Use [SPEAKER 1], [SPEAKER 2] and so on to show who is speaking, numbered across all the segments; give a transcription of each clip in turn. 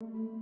[SPEAKER 1] Hello.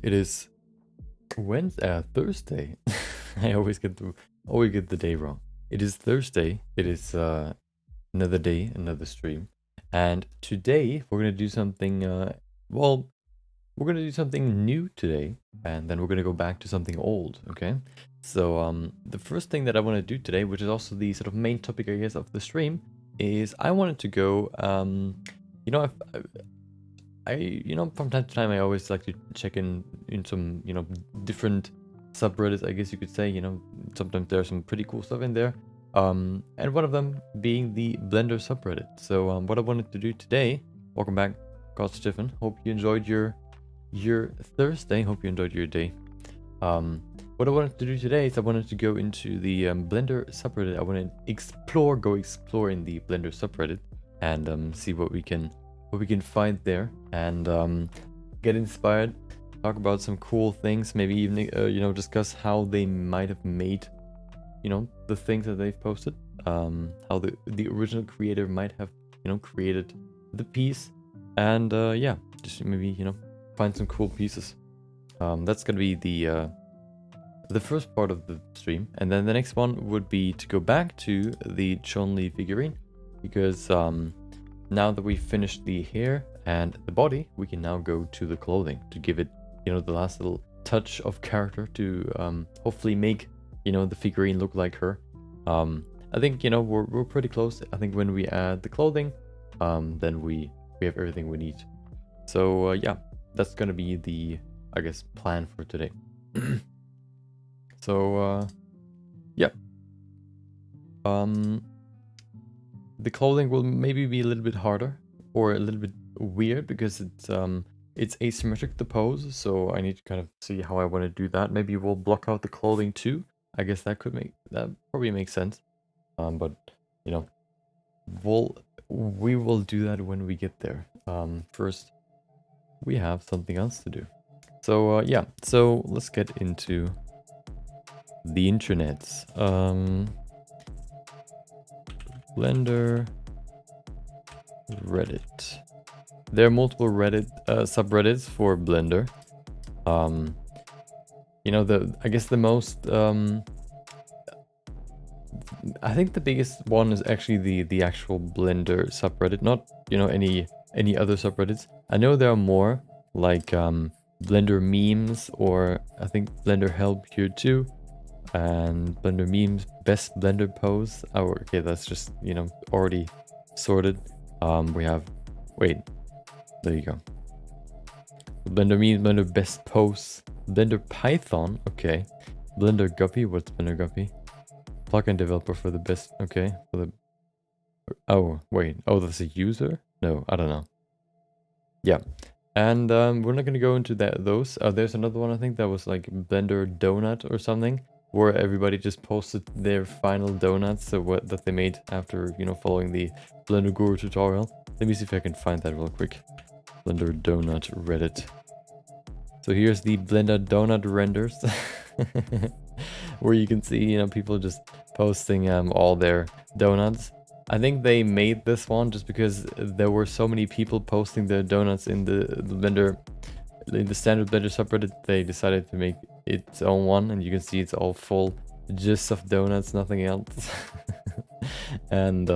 [SPEAKER 1] It is Wednesday, Thursday. I always get the day wrong. It is Thursday. It is another day, another stream, and today we're gonna do something. Well, we're gonna do something new today, and then we're gonna go back to something old. Okay. So the first thing that I want to do today, which is also the sort of main topic, I guess, of the stream, is I wanted to go. You know, from time to time, I always like to check in some, different subreddits, I guess you could say. Sometimes there's some pretty cool stuff in there. And one of them being the Blender subreddit. So what I wanted to do today, welcome back, God Stephen. Hope you enjoyed your Thursday. Hope you enjoyed your day. What I wanted to do today is I wanted to go into the Blender subreddit. I want to go explore in the Blender subreddit and see what we can find there, and get inspired, talk about some cool things, maybe even discuss how they might have made the things that they've posted, how the original creator might have created the piece, and yeah, just maybe find some cool pieces. That's gonna be the first part of the stream, and then the next one would be to go back to the Chun-Li figurine, because now that we've finished the hair and the body, we can now go to the clothing to give it, the last little touch of character to hopefully make, the figurine look like her. I think, we're pretty close. I think when we add the clothing, then we have everything we need. So yeah, that's gonna be the, I guess, plan for today. So yeah. The clothing will maybe be a little bit harder or a little bit weird because it's asymmetric, the pose, so I need to kind of see how I want to do that. Maybe we'll block out the clothing too. I guess that probably makes sense. But we will do that when we get there. First we have something else to do. So yeah, so let's get into the internets. Blender Reddit. There are multiple subreddits for Blender. I guess the most I think the biggest one is actually the actual Blender subreddit, not any other subreddits. I know there are more, like Blender memes, or I think Blender help here too, and Blender memes, best Blender pose. Oh, okay, that's just already sorted. We have, wait, there you go. Blender memes, Blender best pose, Blender Python, okay. Blender Guppy, what's Blender Guppy? Plugin developer for the best, okay. For the, oh wait, oh, that's a user? No, I don't know. Yeah, and we're not gonna go into those. There's another one, I think that was like Blender Donut or something, where everybody just posted their final donuts, so that they made after following the Blender Guru tutorial. Let me see if I can find that real quick. Blender Donut Reddit. So here's the Blender Donut renders, where you can see people just posting all their donuts. I think they made this one just because there were so many people posting their donuts in the Blender, in the standard Blender subreddit. They decided to make its own one, and you can see it's all full just of donuts, nothing else. And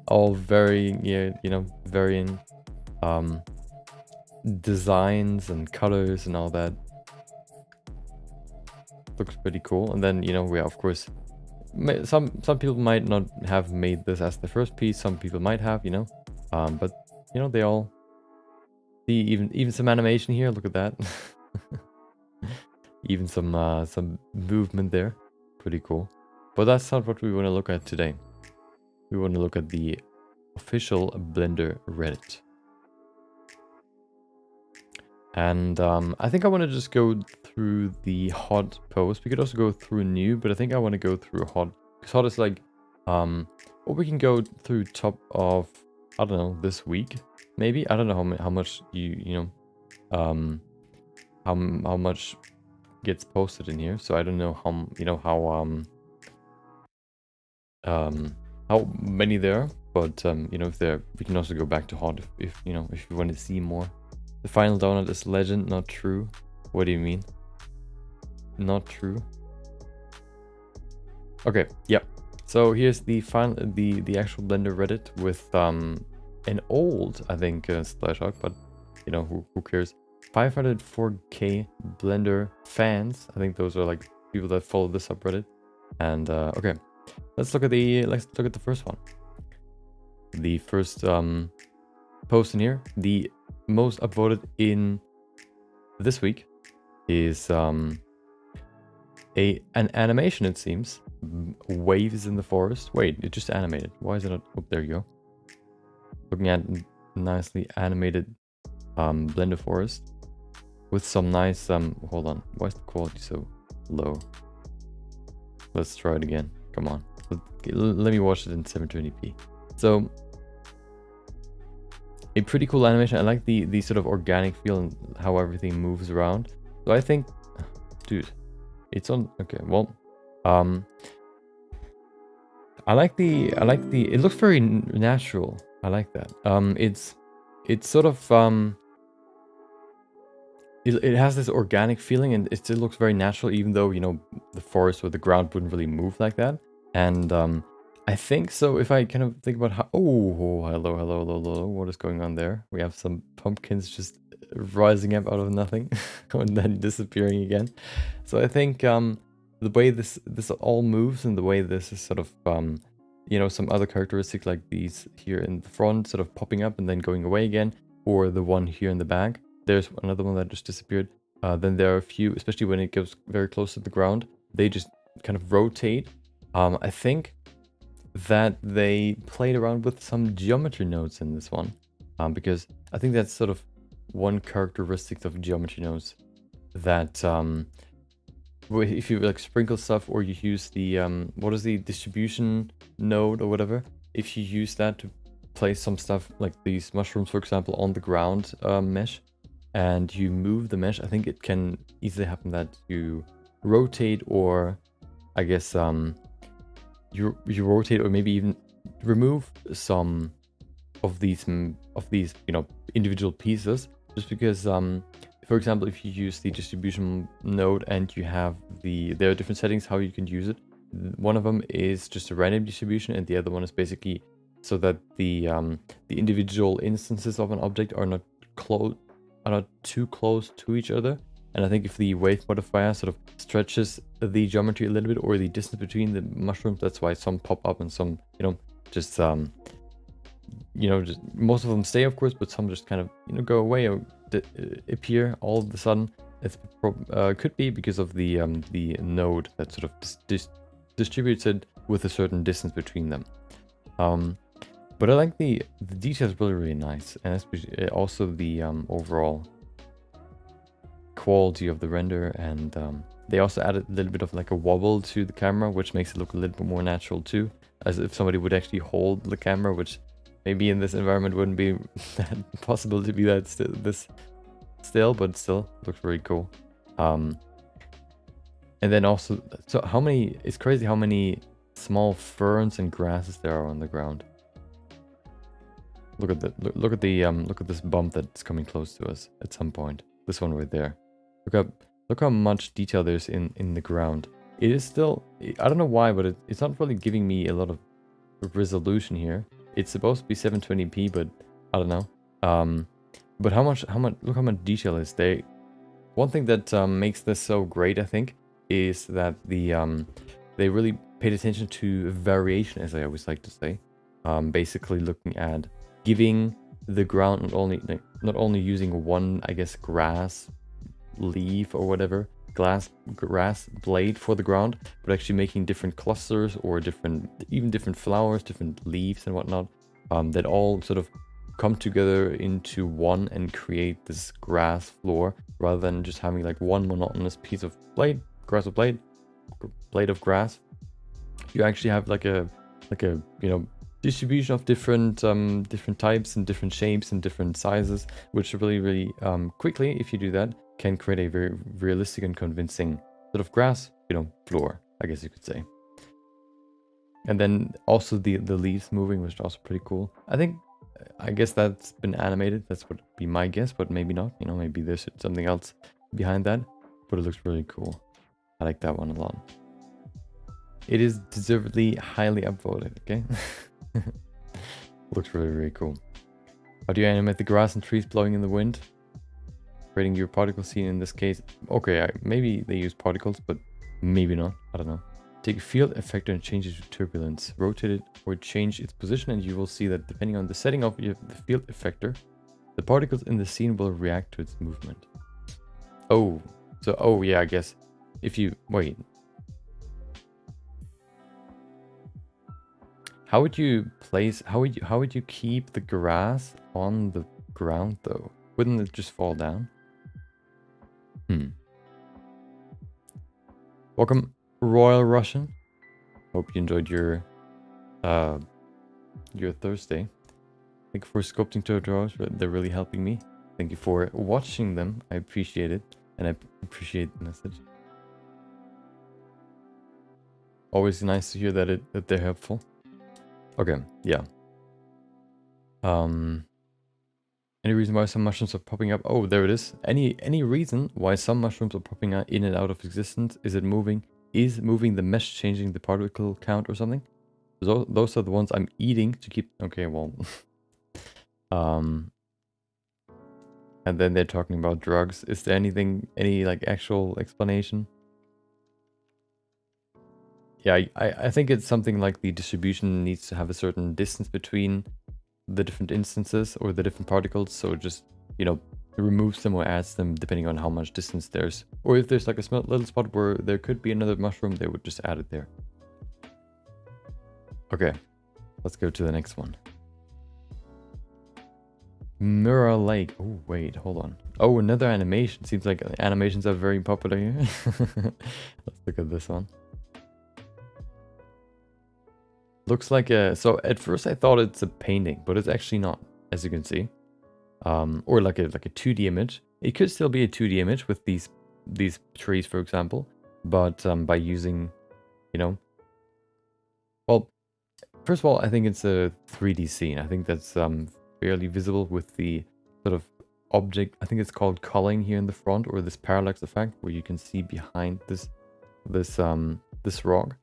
[SPEAKER 1] all varying, yeah, you know, varying designs and colors and all that. Looks pretty cool. And then, you know, we of course, some people might not have made this as the first piece. Some people might have, you know, but you know, they all see even some animation here. Look at that. Even some movement there. Pretty cool. But that's not what we want to look at today. We want to look at the official Blender Reddit. And I think I want to just go through the hot post. We could also go through new, but I think I want to go through hot. Because hot is like, or we can go through top of, I don't know, this week, maybe. I don't know how much you know, how much gets posted in here. So I don't know how, you know, how many there are. But you know, if there, we can also go back to hot if you know, if you want to see more. The final donut is legend, not true. What do you mean? Not true. Okay, yep. So here's the final, the actual Blender Reddit with an old, I think, Splashhawk, but you know, who cares? 504k Blender fans. I think those are like people that follow the subreddit. And okay, let's look at the first one. The first post in here, the most upvoted in this week, is an animation, it seems. Waves in the forest. Wait, it just animated. Why is it not? Oh, there you go. Looking at nicely animated Blender forest with some nice hold on, why is the quality so low? Let's try it again. Come on, let me watch it in 720p. So a pretty cool animation. I like the sort of organic feel and how everything moves around. So I think, dude, it's on. Okay, well, I like the it looks very natural. I like that. It's sort of it has this organic feeling, and it still looks very natural, even though, you know, the forest or the ground wouldn't really move like that. And I think so. If I kind of think about how, oh, hello, what is going on there? We have some pumpkins just rising up out of nothing and then disappearing again. So I think the way this all moves, and the way this is sort of you know, some other characteristics like these here in the front sort of popping up and then going away again, or the one here in the back. There's another one that just disappeared. Then there are a few, especially when it goes very close to the ground, they just kind of rotate. I think that they played around with some geometry nodes in this one, because I think that's sort of one characteristic of geometry nodes, that if you like sprinkle stuff, or you use the what is the distribution node or whatever, if you use that to place some stuff like these mushrooms, for example, on the ground mesh, and you move the mesh, I think it can easily happen that you rotate, or I guess you rotate, or maybe even remove some of these you know, individual pieces, just because for example, if you use the distribution node and you have there are different settings how you can use it. One of them is just a random distribution, and the other one is basically so that the individual instances of an object are not too close to each other. And I think if the wave modifier sort of stretches the geometry a little bit, or the distance between the mushrooms, that's why some pop up and some, you know, just you know, just most of them stay, of course, but some just kind of, you know, go away or appear all of a sudden. It could be because of the node that sort of distributes it with a certain distance between them. But I like the details, really nice, and especially also the overall quality of the render. And they also added a little bit of like a wobble to the camera, which makes it look a little bit more natural too, as if somebody would actually hold the camera, which maybe in this environment wouldn't be that possible to be that still, but still looks really cool. And then also, so how many, it's crazy how many small ferns and grasses there are on the ground. Look at the look at the look at this bump that's coming close to us at some point. This one right there. Look how much detail there's in the ground. It is still, I don't know why, but it's not really giving me a lot of resolution here. It's supposed to be 720p, but I don't know. But look how much detail is there. One thing that makes this so great, I think, is that they really paid attention to variation, as I always like to say. Basically looking at giving the ground not only using one, I guess, grass leaf or whatever, grass blade for the ground, but actually making different clusters or even different flowers, different leaves and whatnot, that all sort of come together into one and create this grass floor, rather than just having like one monotonous piece of blade of grass. You actually have like a distribution of different types and different shapes and different sizes, which really quickly, if you do that, can create a very realistic and convincing sort of grass, floor, I guess you could say. And then also the leaves moving, which is also pretty cool. I guess that's been animated. That's what would be my guess, but maybe not. Maybe there's something else behind that, but it looks really cool. I like that one a lot. It is deservedly highly upvoted, okay? Looks really cool. How do you animate the grass and trees blowing in the wind? Creating your particle scene in this case. Okay, maybe they use particles, but maybe not. I don't know. Take a field effector and change it to turbulence. Rotate it or change its position, and you will see that depending on the setting of the field effector, the particles in the scene will react to its movement. Oh, so yeah, I guess if you wait. How would you keep the grass on the ground though? Wouldn't it just fall down? Welcome, Royal Russian. Hope you enjoyed your Thursday. Thank you for sculpting tutorials. They're really helping me. Thank you for watching them. I appreciate it, and I appreciate the message. Always nice to hear that they're helpful. Okay, yeah. Any reason why some mushrooms are popping up? Oh, there it is. Any reason why some mushrooms are popping out in and out of existence? Is it moving? Is moving the mesh changing the particle count or something? Those are the ones I'm eating to keep. Okay, well. And then they're talking about drugs. Is there any like actual explanation? Yeah, I think it's something like the distribution needs to have a certain distance between the different instances or the different particles, so it just, removes them or adds them depending on how much distance there's. Or if there's like a little spot where there could be another mushroom, they would just add it there. Okay, let's go to the next one. Mirror Lake. Oh, wait, hold on. Oh, another animation. Seems like animations are very popular here. Let's look at this one. Looks like so at first I thought it's a painting, but it's actually not, as you can see. Or like a 2D image. It could still be a 2D image with these trees, for example, but by using, well, first of all, I think it's a 3D scene. I think that's fairly visible with the sort of object. I think it's called culling here in the front, or this parallax effect, where you can see behind this rock.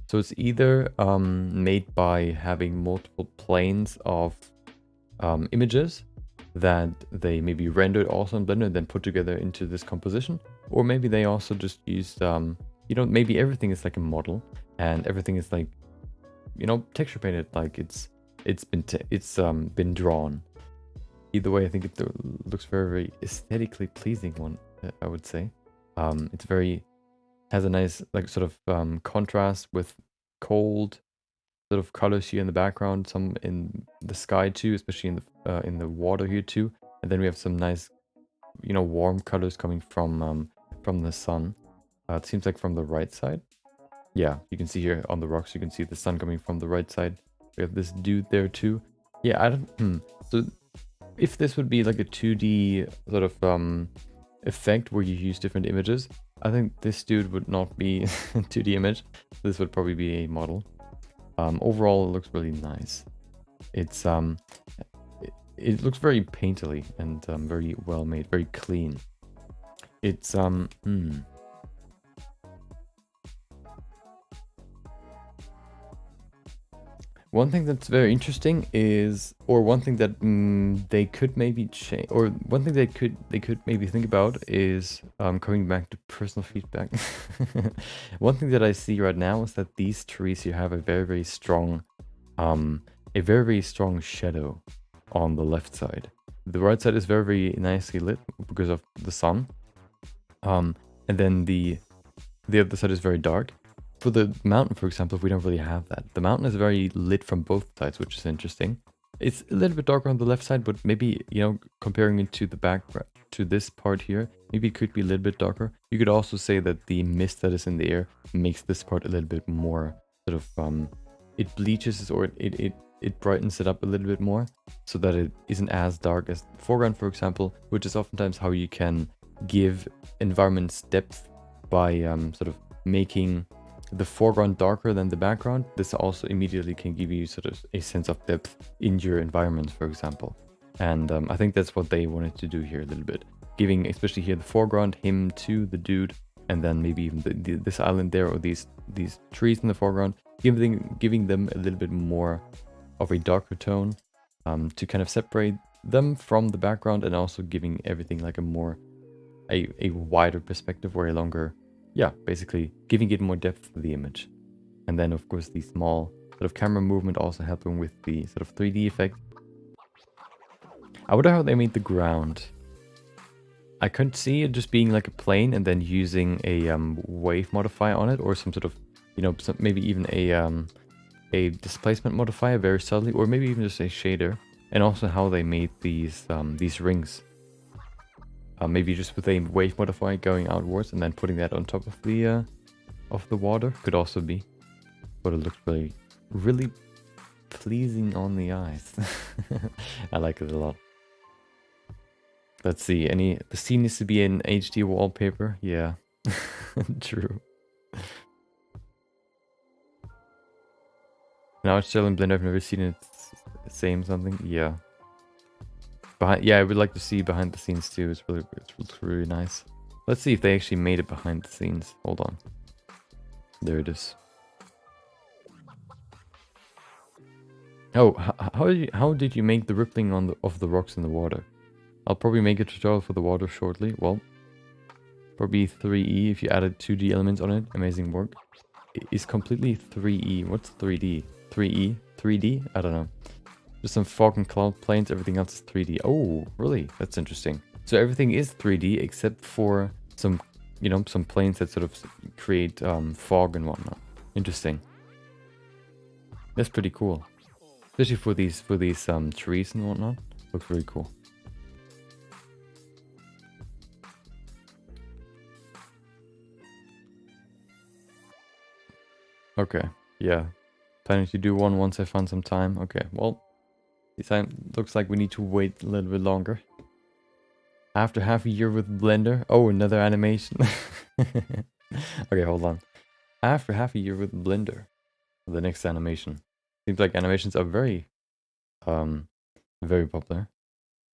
[SPEAKER 1] So it's either made by having multiple planes of images that they maybe rendered also in Blender and then put together into this composition, or maybe they also just used, maybe everything is like a model and everything is like, texture painted, like it's been drawn. Either way, I think it looks very, very aesthetically pleasing one, I would say. It's has a nice sort of contrast with cold sort of colors here in the background, some in the sky too, especially in the water here too, and then we have some nice warm colors coming from the sun. It seems like from the right side. Yeah, you can see here on the rocks, you can see the sun coming from the right side. We have this dude there too. Yeah, I don't so if this would be like a 2D sort of effect where you use different images, I think this dude would not be 2D image. This would probably be a model. Overall, it looks really nice. It's it looks very painterly and very well made, very clean. It's One thing that's very interesting is, or one thing that they could maybe change, or one thing they could maybe think about is coming back to personal feedback. One thing that I see right now is that these trees here have a very strong shadow on the left side. The right side is very nicely lit because of the sun, and then the other side is very dark. For the mountain, for example, we don't really have that. The mountain is very lit from both sides, which is interesting. It's a little bit darker on the left side, but maybe, you know, comparing it to the background, to this part here, maybe it could be a little bit darker. You could also say that the mist that is in the air makes this part a little bit more sort of, it bleaches or it brightens it up a little bit more so that it isn't as dark as the foreground, for example, which is oftentimes how you can give environments depth by sort of making the foreground darker than the background. This also immediately can give you sort of a sense of depth in your environment, for example. And I think that's what they wanted to do here a little bit, giving especially here the foreground, him to the dude, and then maybe even this island there, or these trees in the foreground, giving them a little bit more of a darker tone to kind of separate them from the background, and also giving everything like a wider perspective or a longer, yeah, basically giving it more depth to the image. And then of course the small sort of camera movement also helping with the sort of 3D effect. I wonder how they made the ground. I could see it just being like a plane and then using a wave modifier on it, or some sort of, you know, maybe even a displacement modifier very subtly, or maybe even just a shader. And also how they made these rings. Maybe just with a wave modifier going outwards and then putting that on top of the water could also be. But it looks really pleasing on the eyes. I like it a lot. Let's see, the scene needs to be in HD wallpaper. Yeah, true. Now it's still in Blender. I've never seen it same something. Yeah. Yeah, I would like to see behind the scenes too. It looks really nice. Let's see if they actually made it behind the scenes. Hold on. There it is. Oh, how did you make the rippling of the rocks in the water? I'll probably make a tutorial for the water shortly. Well, probably 3E if you added 2D elements on it. Amazing work. It is completely 3E. What's 3D? 3E? 3D? I don't know. Just some fog and cloud planes, everything else is 3D. Oh, really? That's interesting. So everything is 3D except for some, you know, some planes that sort of create fog and whatnot. Interesting. That's pretty cool. Especially for these trees and whatnot. Looks really cool. Okay, yeah. Planning to do one once I find some time. Okay, well. This time looks like we need to wait a little bit longer. After half a year with Blender. Oh, another animation. Okay, hold on. After half a year with Blender. The next animation. Seems like animations are very popular.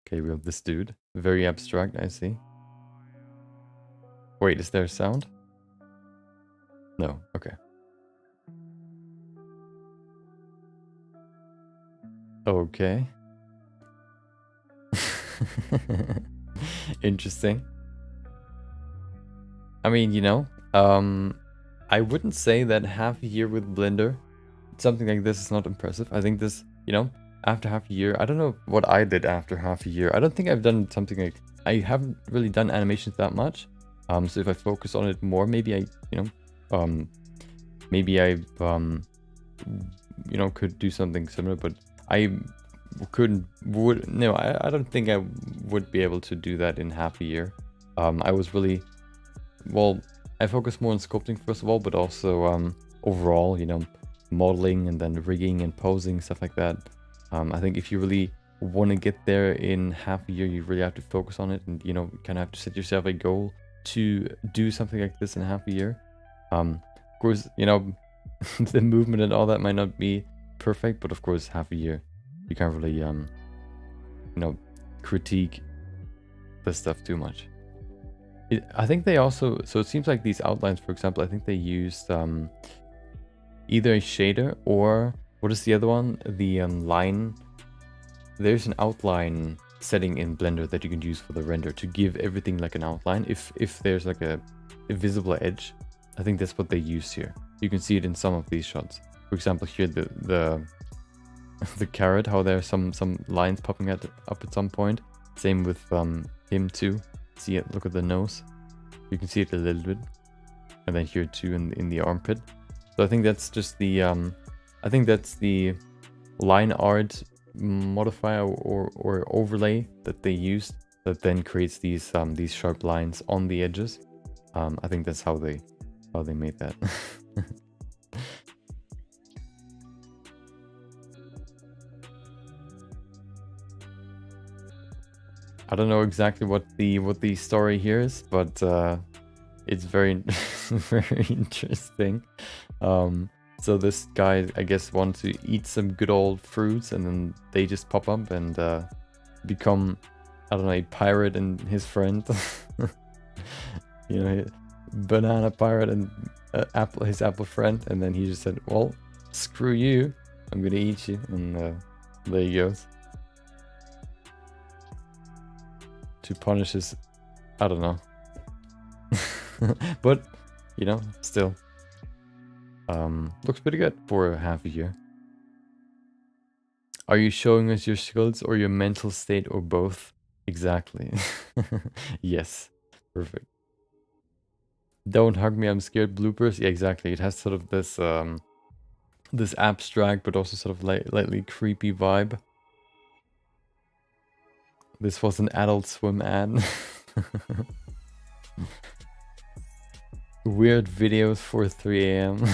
[SPEAKER 1] Okay, we have this dude. Very abstract, I see. Wait, is there a sound? No, okay. Okay. Interesting. I mean, you know, I wouldn't say that half a year with Blender, something like this is not impressive. I think this, you know, after half a year, I don't know what I did after half a year. I don't think I've done something like, I haven't really done animations that much. So if I focus on it more, maybe I, you know, maybe I, you know, could do something similar, but I I don't think I would be able to do that in half a year. I was really, well, I focused more on sculpting first of all, but also overall, you know, modeling and then rigging and posing, stuff like that. I think if you really want to get there in half a year, you really have to focus on it, and, you know, kind of have to set yourself a goal to do something like this in half a year. Of course, you know, the movement and all that might not be perfect, but of course, half a year, you can't really, you know, critique this stuff too much. I think they also, so it seems like these outlines, for example, I think they used either a shader or, what is the other one? The line. There's an outline setting in Blender that you can use for the render to give everything like an outline. If there's like a visible edge, I think that's what they use here. You can see it in some of these shots. For example, here the carrot, how there's some lines popping up at some point. Same with him too. See it? Look at the nose. You can see it a little bit, and then here too in the armpit. So I think that's just the I think that's the line art modifier or overlay that they used that then creates these sharp lines on the edges. I think that's how they made that. I don't know exactly what the story here is, but it's very very interesting. So this guy, I guess, wants to eat some good old fruits, and then they just pop up and become, I don't know, a pirate and his friend. You know, banana pirate and his apple friend, and then he just said, "Well, screw you, I'm gonna eat you," and there he goes. To punish his, I don't know. But, you know, still. Looks pretty good for half a year. Are you showing us your skills or your mental state or both? Exactly. Yes. Perfect. Don't hug me, I'm scared. Bloopers. Yeah, exactly. It has sort of this this abstract but also sort of lightly creepy vibe. This was an Adult Swim ad. Weird videos for 3 AM.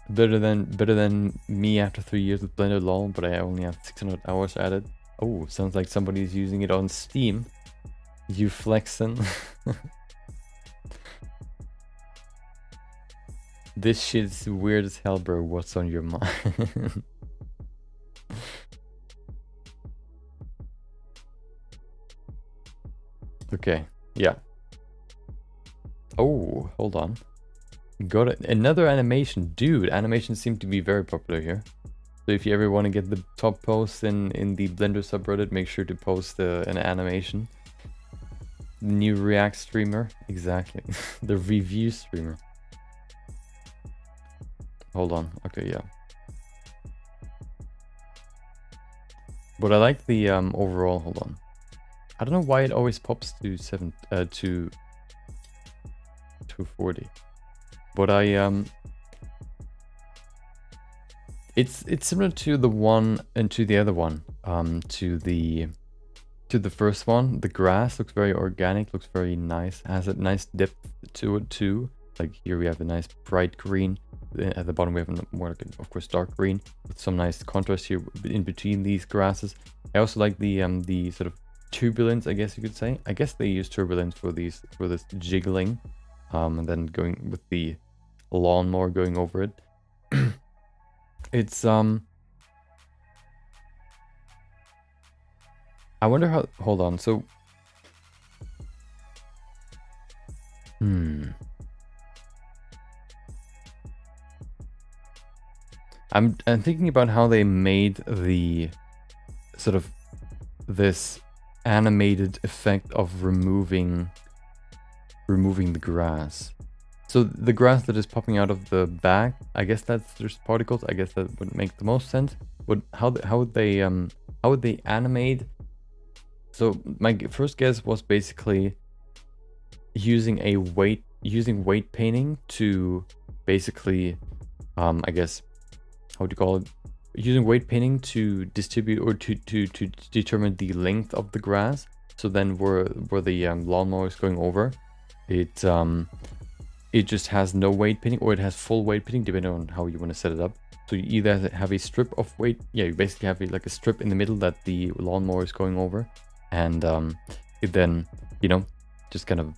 [SPEAKER 1] Better than me after 3 years with Blender lol, but I only have 600 hours added. Oh, sounds like somebody's using it on Steam. You flexin'. This shit's weird as hell, bro. What's on your mind? Okay, yeah. Oh, hold on. Got it. Another animation. Dude, animations seem to be very popular here. So if you ever want to get the top post in the Blender subreddit, make sure to post an animation. New React streamer. Exactly. The review streamer. Hold on. Okay, yeah. But I like the overall, hold on. I don't know why it always pops to 240. But it's similar to the one and to the other one. To the first one, the grass looks very organic, looks very nice, has a nice depth to it too. Like here we have a nice bright green. At the bottom we have a more, like, of course, dark green with some nice contrast here in between these grasses. I also like the sort of turbulence, I guess you could say. I guess they use turbulence for this jiggling, and then going with the lawnmower going over it. It's I wonder how. Hold on. So, I'm thinking about how they made the sort of this animated effect of removing the grass. So the grass that is popping out of the back, I guess that's just particles. I guess that would make the most sense. But how would they animate? So my first guess was basically using weight painting to basically, I guess, how would you call it? Using weight painting to distribute or to determine the length of the grass. So then where the lawnmower is going over, it just has no weight painting, or it has full weight painting, depending on how you want to set it up. So you either have a strip of weight, yeah, you basically have like a strip in the middle that the lawnmower is going over, and it then, you know, just kind of,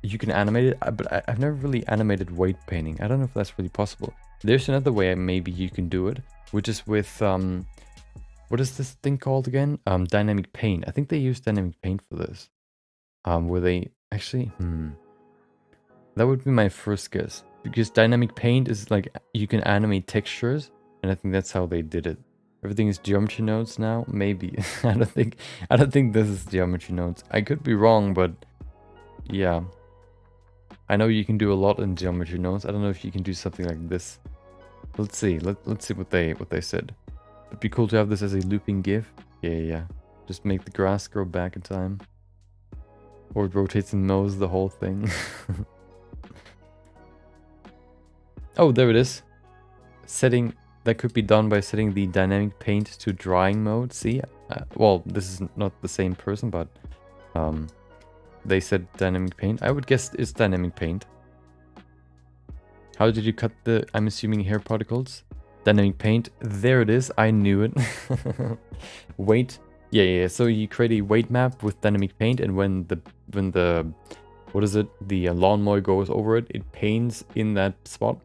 [SPEAKER 1] you can animate it, but I've never really animated weight painting. I don't know if that's really possible. There's another way maybe you can do it, which is with what is this thing called again? Dynamic paint. I think they use dynamic paint for this. Where they actually, that would be my first guess, because dynamic paint is like you can animate textures, and I think that's how they did it. Everything is geometry nodes now. Maybe I don't think this is geometry nodes. I could be wrong, but yeah, I know you can do a lot in geometry nodes. I don't know if you can do something like this. Let's see. Let's see what they said. It'd be cool to have this as a looping GIF. Yeah. Just make the grass grow back in time. Or it rotates and mows the whole thing. Oh, there it is. Setting, that could be done by setting the dynamic paint to drawing mode. See? Well, this is not the same person, but they said dynamic paint. I would guess it's dynamic paint. How did you cut the, I'm assuming, hair particles? Dynamic paint. There it is. I knew it. Weight. Yeah. So you create a weight map with dynamic paint, and when the what is it? The lawnmower goes over it, it paints in that spot.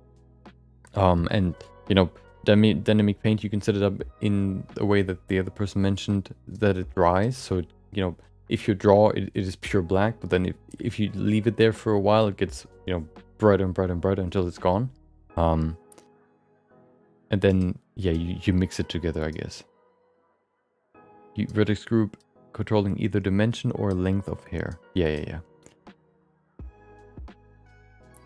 [SPEAKER 1] And you know, dynamic paint, you can set it up in a way that the other person mentioned, that it dries. So it, you know, if you draw, it is pure black. But then if you leave it there for a while, it gets, you know, brighter and brighter and brighter until it's gone. And then yeah, you mix it together, I guess. Vertex group controlling either dimension or length of hair. Yeah.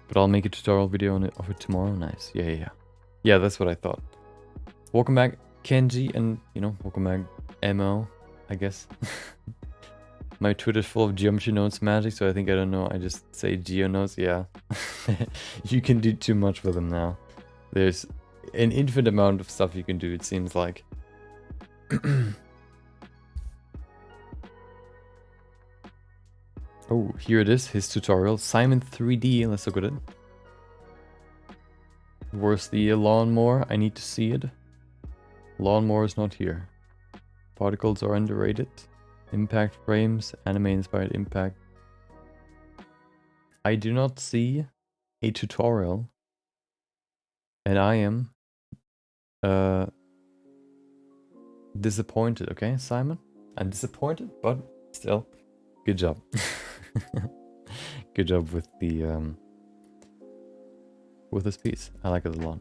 [SPEAKER 1] But I'll make a tutorial video on it of it tomorrow. Nice. Yeah. Yeah, that's what I thought. Welcome back, Kenji, and you know, welcome back, MO, I guess. My Twitter's full of geometry nodes magic, so I think, I don't know, I just say geo nodes. Yeah. You can do too much with them now. There's an infinite amount of stuff you can do, it seems like. Oh, here it is, his tutorial. Simon 3D, let's look at it. Where's the lawnmower? I need to see it. Lawnmower is not here. Particles are underrated. Impact frames, anime inspired impact. I do not see a tutorial. And I am disappointed, okay, Simon? I'm disappointed, but still, good job. Good job with the with this piece. I like it a lot.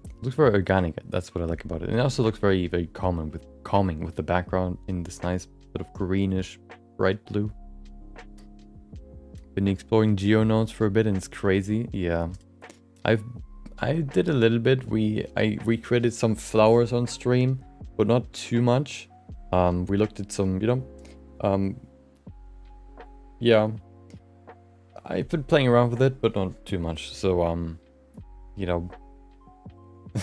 [SPEAKER 1] It looks very organic. That's what I like about it. And it also looks very, very calming with the background in this nice sort of greenish bright blue. Been exploring geonodes for a bit, and it's crazy. Yeah, I did a little bit. I recreated some flowers on stream, but not too much. We looked at some, you know, yeah, I've been playing around with it, but not too much. So, you know,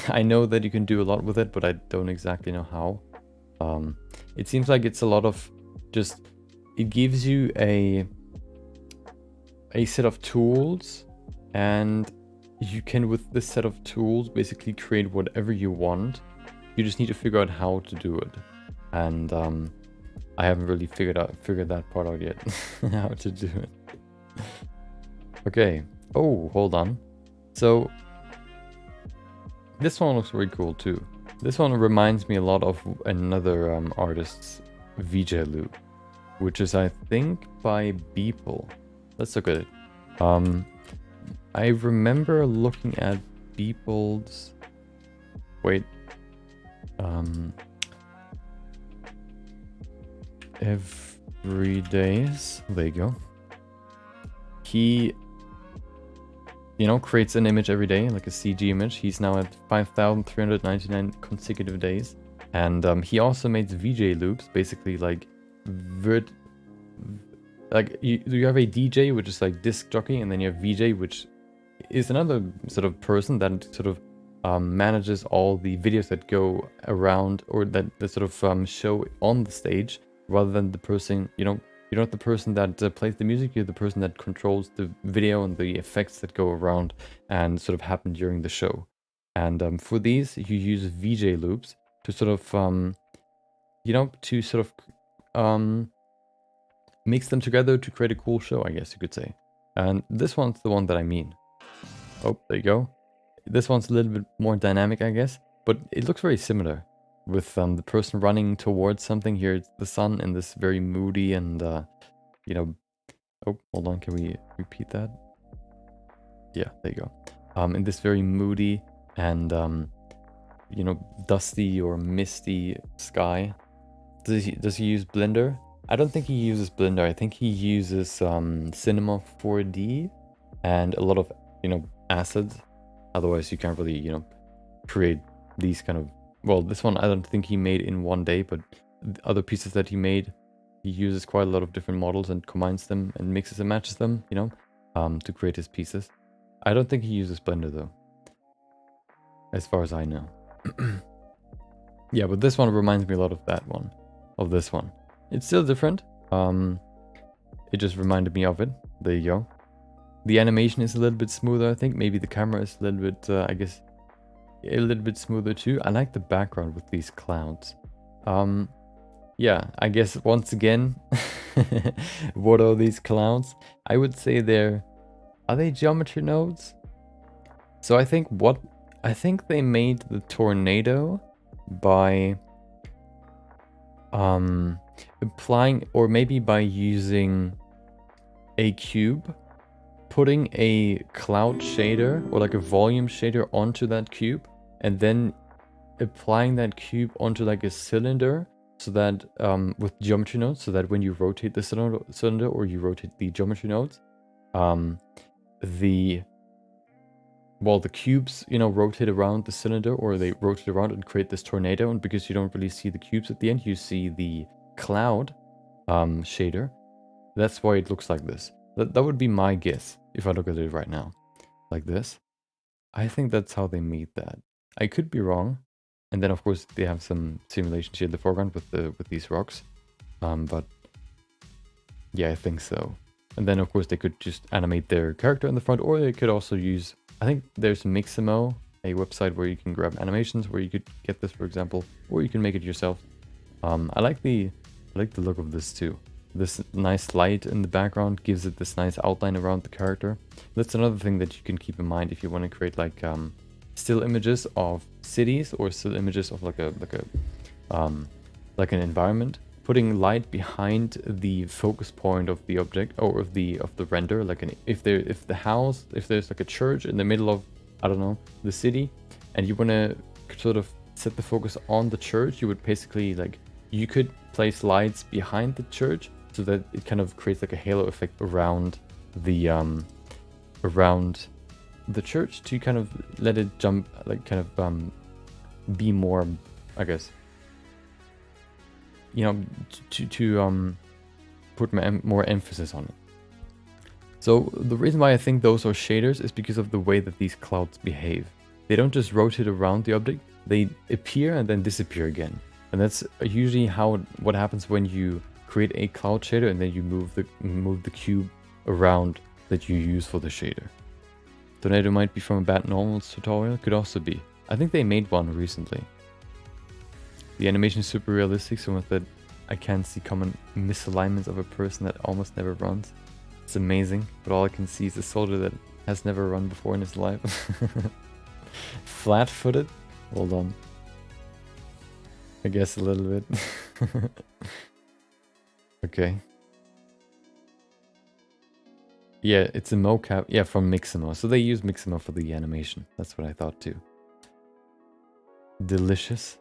[SPEAKER 1] I know that you can do a lot with it, but I don't exactly know how. It seems like it's a lot of just, it gives you a set of tools, and you can, with this set of tools, basically create whatever you want. You just need to figure out how to do it. And I haven't really figured that part out yet. How to do it. Okay. Oh, hold on. So this one looks very cool too. This one reminds me a lot of another artist's VJ loop, which is, I think, by Beeple. Let's look at it. I remember looking at Beeple's. Wait. Every days. There you go. He, you know, creates an image every day, like a CG image. He's now at 5,399 consecutive days. And he also makes VJ loops, basically like you have a DJ, which is like disc jockey, and then you have VJ, which is another sort of person that sort of manages all the videos that go around, or that sort of show on the stage, rather than the person, you know, you're not the person that plays the music, you're the person that controls the video and the effects that go around and sort of happen during the show. And for these, you use VJ loops to sort of you know, to sort of mix them together to create a cool show, I guess you could say. And this one's the one that I mean. Oh, there you go. This one's a little bit more dynamic, I guess, but it looks very similar with the person running towards something. Here it's the sun in this very moody and, you know, oh, hold on, can we repeat that? Yeah, there you go. In this very moody and, you know, dusty or misty sky. Does he use Blender? I don't think he uses Blender. I think he uses Cinema 4D and a lot of, you know, assets. Otherwise, you can't really, you know, create these kind of... Well, this one I don't think he made in one day, but the other pieces that he made, he uses quite a lot of different models and combines them and mixes and matches them, you know, to create his pieces. I don't think he uses Blender, though, as far as I know. Yeah, but this one reminds me a lot of that one, of this one. It's still different. It just reminded me of it. There you go. The animation is a little bit smoother, I think. Maybe the camera is a little bit, I guess, a little bit smoother too. I like the background with these clouds. Yeah, I guess once again, what are these clouds? I would say are they geometry nodes? So I think they made the tornado by applying, or maybe by using a cube, putting a cloud shader or like a volume shader onto that cube, and then applying that cube onto like a cylinder, so that with geometry nodes, so that when you rotate the cylinder or you rotate the geometry nodes, the cubes, you know, rotate around the cylinder, or they rotate around and create this tornado. And because you don't really see the cubes at the end, you see the cloud shader. That's why it looks like this. That would be my guess if I look at it right now, like this. I think that's how they made that. I could be wrong. And then of course they have some simulation here in the foreground with these rocks. But yeah, I think so. And then of course they could just animate their character in the front, or they could also use, I think there's Mixamo, a website where you can grab animations where you could get this, for example, or you can make it yourself. I like the look of this too. This nice light in the background gives it this nice outline around the character. That's another thing that you can keep in mind if you want to create like still images of cities, or still images of like an environment. Putting light behind the focus point of the object, or of the render, like if there's like a church in the middle of, I don't know, the city, and you want to sort of set the focus on the church, you would basically like, you could place lights behind the church so that it kind of creates like a halo effect around the church, to kind of let it jump, like kind of be more, I guess, you know, to put more emphasis on it. So the reason why I think those are shaders is because of the way that these clouds behave. They don't just rotate around the object, they appear and then disappear again. And that's usually what happens when you create a cloud shader and then you move the cube around that you use for the shader. Tornado might be from a bad normals tutorial, could also be. I think they made one recently. The animation is super realistic, so with that I can see common misalignments of a person that almost never runs. It's amazing, but all I can see is a soldier that has never run before in his life. Flat-footed? Hold on. I guess a little bit. Okay. Yeah, it's a mocap. Yeah, from Mixamo. So they use Mixamo for the animation. That's what I thought too. Delicious.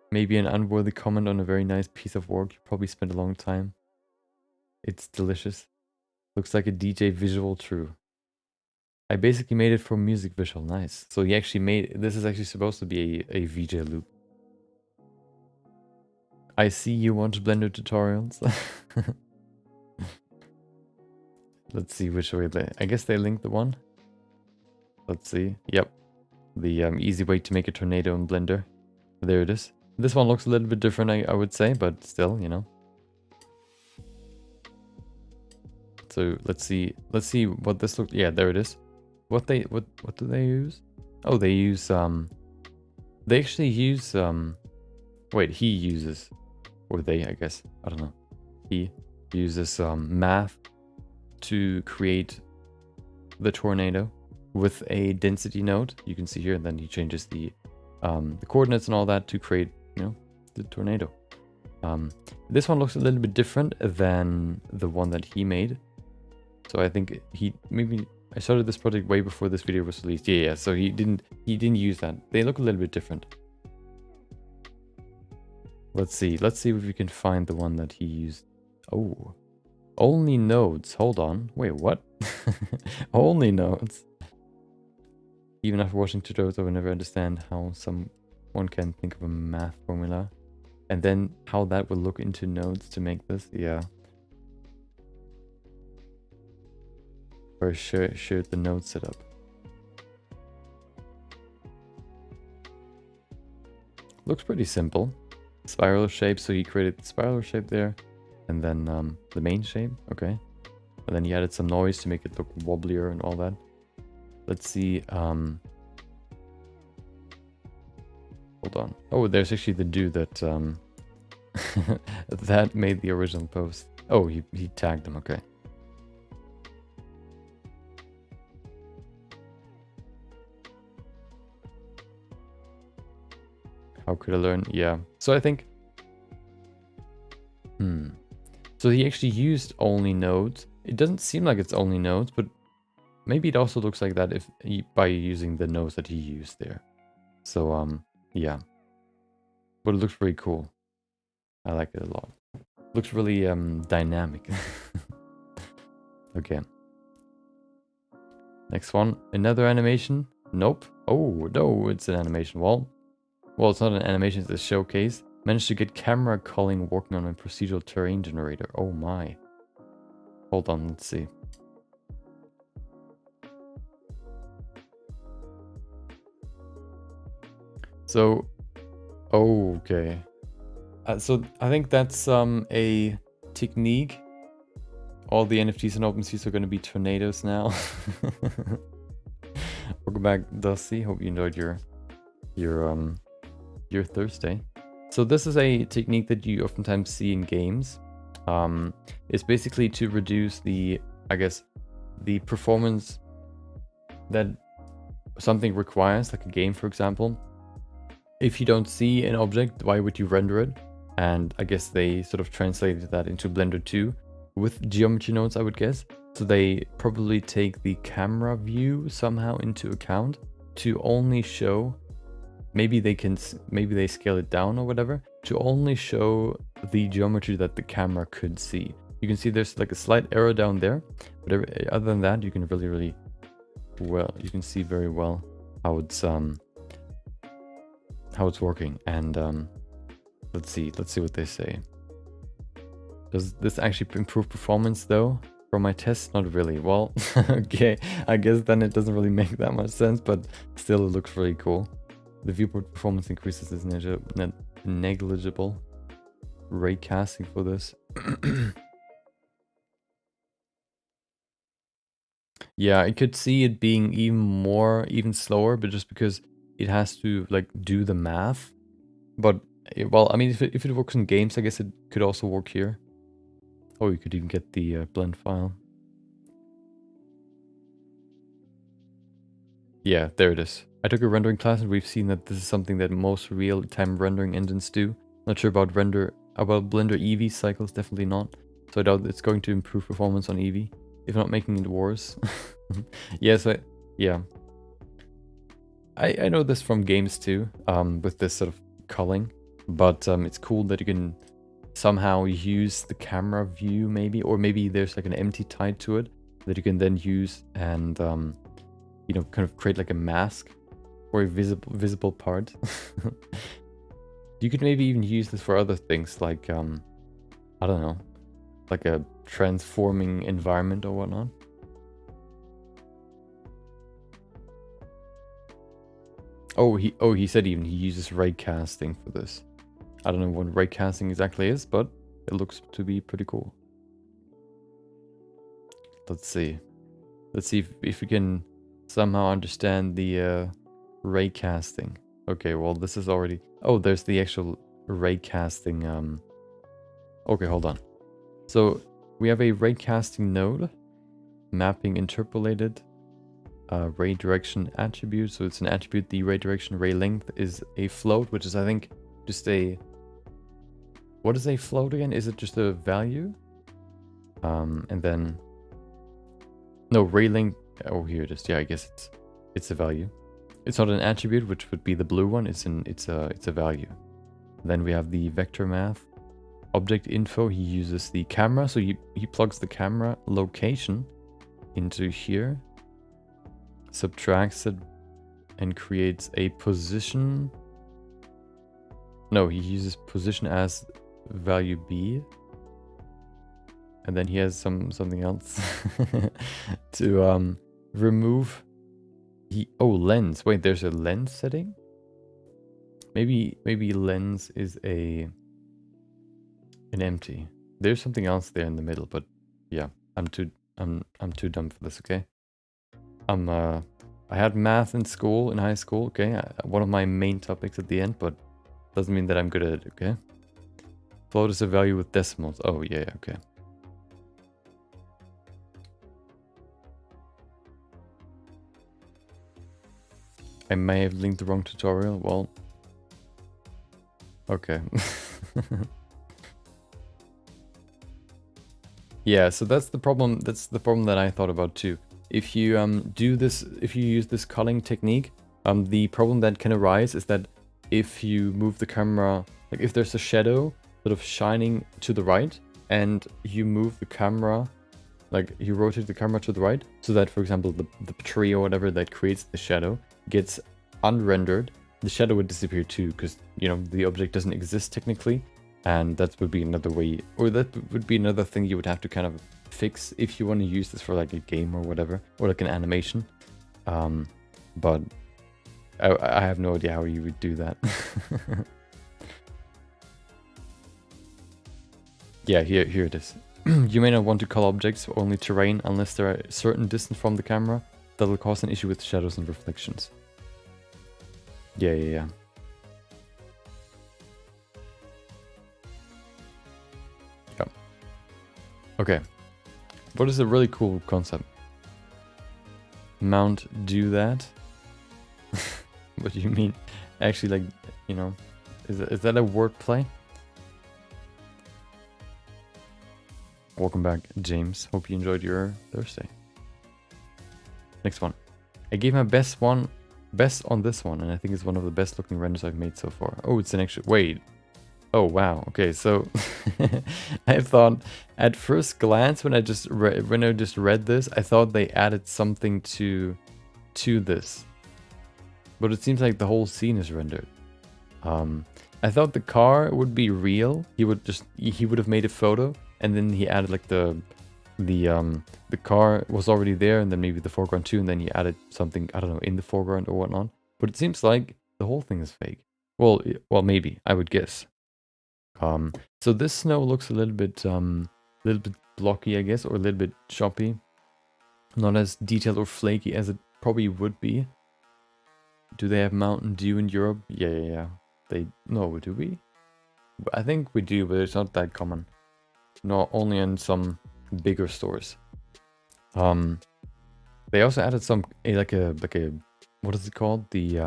[SPEAKER 1] Maybe an unworthy comment on a very nice piece of work. You probably spent a long time. It's delicious. Looks like a DJ visual, true. I basically made it for music visual. Nice. So he actually made... This is actually supposed to be a VJ loop. I see you watch Blender tutorials. Let's see which way they... I guess they linked the one. Let's see. Yep. The easy way to make a tornado in Blender. There it is. This one looks a little bit different, I would say, but still, you know. So let's see what this looks... Yeah, there it is. What do they use? Oh, they use they actually use Wait, he uses, or they, I guess, I don't know. He uses math to create the tornado with a density node. You can see here, and then he changes the coordinates and all that to create, you know, the tornado. This one looks a little bit different than the one that he made. So I think I started this project way before this video was released. Yeah, so he didn't use that. They look a little bit different. Let's see if we can find the one that he used. Oh, only nodes. Hold on. Wait, what? Only nodes. Even after watching tutorials, I will never understand how someone can think of a math formula and then how that will look into nodes to make this. Yeah. Or share the node setup. Looks pretty simple. Spiral shape, so he created the spiral shape there, and then the main shape. Okay, and then he added some noise to make it look wobblier and all that. Let's see. Hold on. Oh, there's actually the dude that that made the original post. Oh, he tagged him. Okay. How could I learn? Yeah. So I think... So he actually used only nodes. It doesn't seem like it's only nodes, but maybe it also looks like that by using the nodes that he used there. So, yeah. But it looks pretty cool. I like it a lot. Looks really dynamic. Okay. Next one. Another animation. Nope. Oh, no, it's an animation. Well, it's not an animation, it's a showcase. Managed to get camera culling working on a procedural terrain generator. Oh my. Hold on, let's see. So, okay. So I think that's a technique. All the NFTs in OpenSea are going to be tornadoes now. Welcome back, Dusty. Hope you enjoyed your Thursday. So this is a technique that you oftentimes see in games. It's basically to reduce the performance that something requires, like a game, for example. If you don't see an object, why would you render it? And I guess they sort of translated that into Blender 2 with geometry nodes, I would guess. So they probably take the camera view somehow into account to only show. Maybe they scale it down or whatever to only show the geometry that the camera could see. You can see there's like a slight arrow down there, but other than that, you can really well, you can see very well how it's working. And let's see what they say. Does this actually improve performance though? From my tests, not really. Well, okay, I guess then it doesn't really make that much sense, but still it looks really cool. The viewport performance increases is negligible. Ray casting for this. Yeah, I could see it being even slower, but just because it has to like do the math. But well, I mean, if it works in games, I guess it could also work here. Oh, you could even get the blend file. Yeah, there it is. I took a rendering class and we've seen that this is something that most real-time rendering engines do. Not sure about Blender Eevee cycles, definitely not. So I doubt it's going to improve performance on Eevee, if not making it worse. Yes, yeah. I know this from games too, with this sort of culling, but it's cool that you can somehow use the camera view maybe, or maybe there's like an empty tied to it that you can then use and you know, kind of create like a mask or a visible part. You could maybe even use this for other things like I don't know, like a transforming environment or whatnot. Oh, he said even he uses ray casting for this. I don't know what ray casting exactly is, but it looks to be pretty cool. Let's see if we can somehow understand the ray casting. Okay, well this is already... Oh, there's the actual ray casting. Okay, hold on. So we have a ray casting node, mapping interpolated, ray direction attribute. So it's an attribute. The ray direction ray length is a float, which is I think just a. What is a float again? Is it just a value? And then no ray length. Oh, here it is. Yeah, I guess it's a value. It's not an attribute, which would be the blue one. It's a value. Then we have the vector math. Object info, he uses the camera, so he plugs the camera location into here, subtracts it, and creates a position. No, he uses position as value B, and then he has something else to remove. Lens. Wait, there's a lens setting. Maybe lens is an empty. There's something else there in the middle, but yeah, I'm too dumb for this. Okay, I had math in school, in high school. Okay, one of my main topics at the end, but doesn't mean that I'm good at it. Okay, float is a value with decimals. Oh yeah, okay. I may have linked the wrong tutorial. Well, okay. Yeah, so that's the problem. That's the problem that I thought about too. If you if you use this culling technique, the problem that can arise is that if you move the camera, like if there's a shadow sort of shining to the right, and you move the camera, like you rotate the camera to the right, so that, for example, the tree or whatever that creates the shadow gets unrendered, the shadow would disappear too, because the object doesn't exist technically. And that would be another way, or that would be another thing you would have to kind of fix if you want to use this for like a game or whatever, or like an animation. But I have no idea how you would do that. Yeah, here it is. You may not want to cull objects, only terrain, unless they're a certain distance from the camera. That will cause an issue with shadows and reflections. Yeah. Okay, what is a really cool concept? Mount do that? What do you mean? Actually, like, is that a wordplay? Welcome back, James. Hope you enjoyed your Thursday. Next one. I gave my best on this one, and I think it's one of the best looking renders I've made so far. Oh, it's an extra. Wait. Oh wow. Okay, so I thought at first glance when I just read this, I thought they added something to this, but it seems like the whole scene is rendered. I thought the car would be real. He would have made a photo, and then he added like the car was already there, and then maybe the foreground too, and then he added something, I don't know, in the foreground or whatnot. But it seems like the whole thing is fake. Well, maybe I would guess. So this snow looks a little bit blocky, I guess, or a little bit choppy. Not as detailed or flaky as it probably would be. Do they have Mountain Dew in Europe? Yeah. No, do we? I think we do, but it's not that common. No, only in some bigger stores. They also added some like a what is it called? The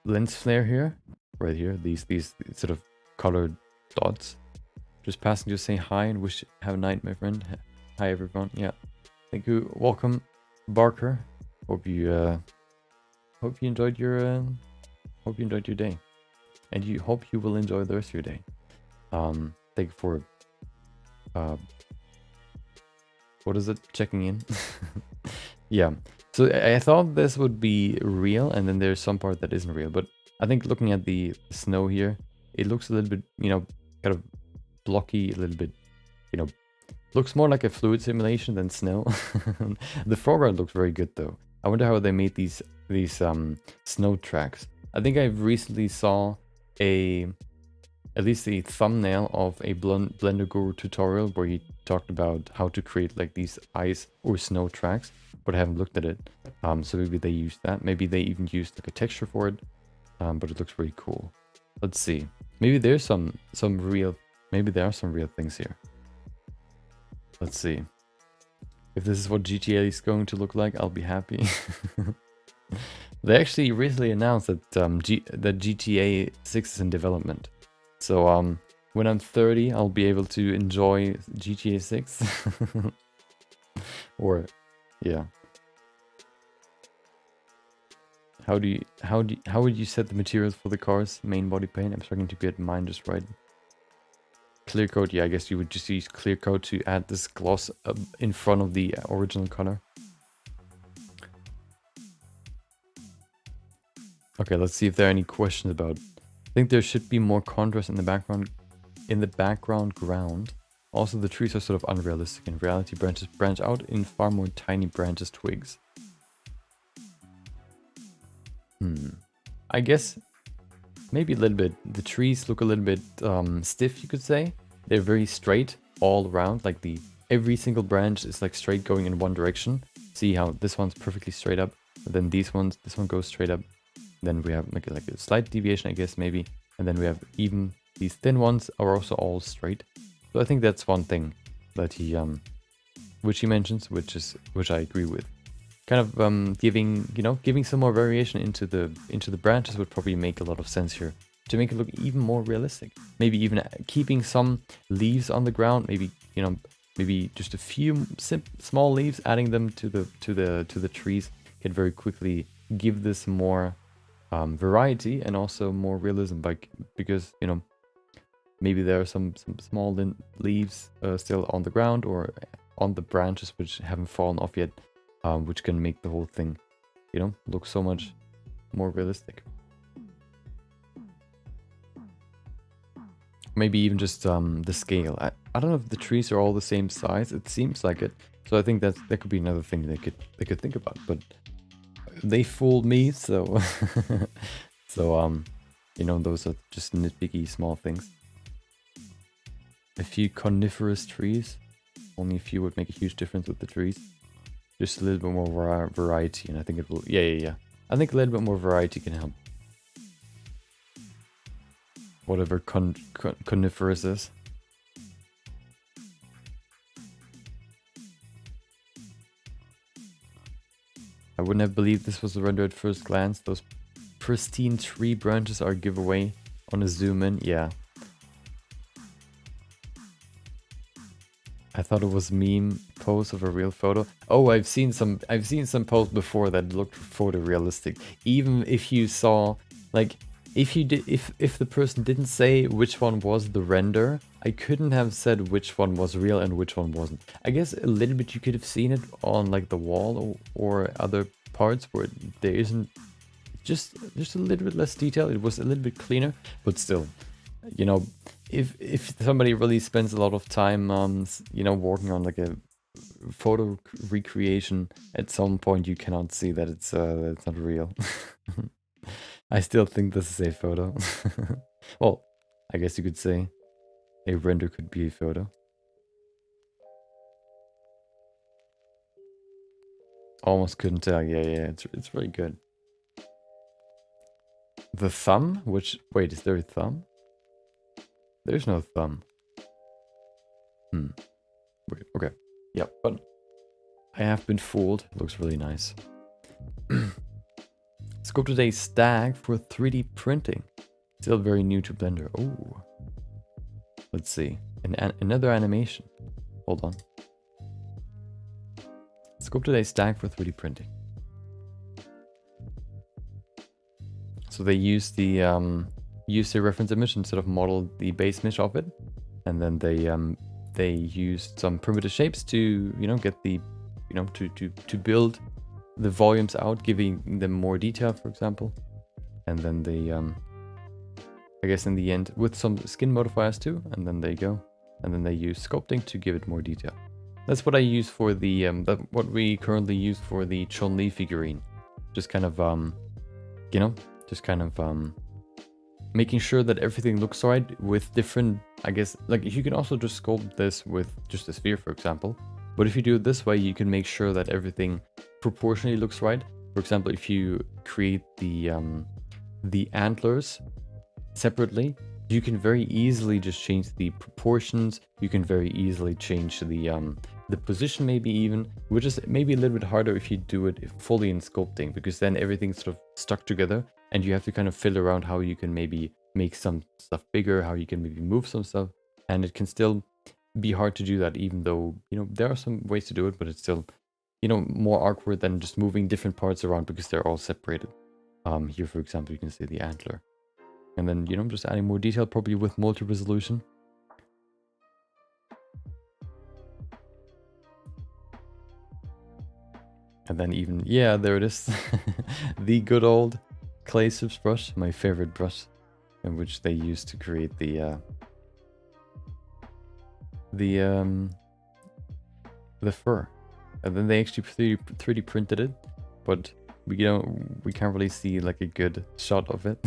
[SPEAKER 1] lens flare here. Right here, these sort of colored dots. Just passing to say hi and wish have a night, my friend. Hi everyone. Yeah, thank you. Welcome, Barker. Hope you enjoyed your day, and hope you will enjoy the rest of your day. Thank you for what is it? Checking in. Yeah. So I thought this would be real, and then there's some part that isn't real, but I think looking at the snow here, it looks a little bit, kind of blocky, a little bit, looks more like a fluid simulation than snow. The foreground looks very good though. I wonder how they made these snow tracks. I think I recently saw at least a thumbnail of a Blender Guru tutorial where he talked about how to create like these ice or snow tracks, but I haven't looked at it. So maybe they used that. Maybe they even used like a texture for it. but it looks really cool. Let's see. Maybe there's some real, maybe there are some real things here. Let's see. If this is what GTA is going to look like, I'll be happy. They actually recently announced that that GTA 6 is in development. So when I'm 30, I'll be able to enjoy GTA 6. Or yeah. How would you set the materials for the car's main body paint? I'm starting to get mine just right. Clear coat, yeah, I guess you would just use clear coat to add this gloss in front of the original color. Okay, let's see if there are any questions about. I think there should be more contrast in the background ground. Also, the trees are sort of unrealistic. In reality, branches branch out in far more tiny branches, twigs. I guess maybe a little bit. The trees look a little bit stiff, you could say. They're very straight all around. Like every single branch is like straight going in one direction. See how this one's perfectly straight up. Then this one goes straight up. Then we have like a slight deviation, I guess, maybe. And then we have even these thin ones are also all straight. So I think that's one thing that he which he mentions, which I agree with. Kind of giving some more variation into the branches would probably make a lot of sense here to make it look even more realistic. Maybe even keeping some leaves on the ground. Maybe maybe just a few small leaves, adding them to the trees can very quickly give this more variety and also more realism. Because maybe there are some small leaves still on the ground or on the branches which haven't fallen off yet. Which can make the whole thing, look so much more realistic. Maybe even just the scale. I don't know if the trees are all the same size. It seems like it. So I think that could be another thing they could think about. But they fooled me, so those are just nitpicky small things. A few coniferous trees. Only a few would make a huge difference with the trees. Just a little bit more variety, and I think it will. Yeah. I think a little bit more variety can help. Whatever coniferous is. I wouldn't have believed this was a render at first glance. Those pristine tree branches are a giveaway on a zoom in. Yeah. I thought it was meme pose of a real photo. Oh, I've seen some posts before that looked photorealistic. Even if you saw, like, if the person didn't say which one was the render, I couldn't have said which one was real and which one wasn't. I guess a little bit you could have seen it on like the wall or other parts where there isn't just a little bit less detail. It was a little bit cleaner, but still, if somebody really spends a lot of time working on like a photo recreation, at some point you cannot see that it's not real. I still think this is a photo. Well, I guess you could say a render could be a photo. Almost couldn't tell. Yeah, it's really good. The thumb? Wait, is there a thumb? There's no thumb. Weird. Okay. Yeah, but I have been fooled. It looks really nice. Sculpted a stag for 3D printing. Still very new to Blender. Oh. Let's see. Another animation. Hold on. Sculpted a stag for 3D printing. So they use the reference image instead of model the base image of it, and then they used some primitive shapes to get the to build the volumes out, giving them more detail, for example, and then they I guess in the end with some skin modifiers too, and then they go, and then they use sculpting to give it more detail. That's what I use for the what we currently use for the Chun-Li figurine. Just kind of making sure that everything looks right with different, I guess, like you can also just sculpt this with just a sphere, for example. But if you do it this way, you can make sure that everything proportionally looks right. For example, if you create the the antlers separately, you can very easily just change the proportions. You can very easily change the position, maybe even, which is maybe a little bit harder if you do it fully in sculpting, because then everything's sort of stuck together and you have to kind of fiddle around how you can maybe make some stuff bigger, how you can maybe move some stuff, and it can still be hard to do that, even though, you know, there are some ways to do it, but it's still, you know, more awkward than just moving different parts around because they're all separated. Here, for example, you can see the antler. And then, you know, just adding more detail, probably with multi-resolution. And then even, yeah, there it is. The good old clay subs brush, my favorite brush, in which they used to create the fur. And then they actually 3D printed it, but we, you know, we can't really see like a good shot of it.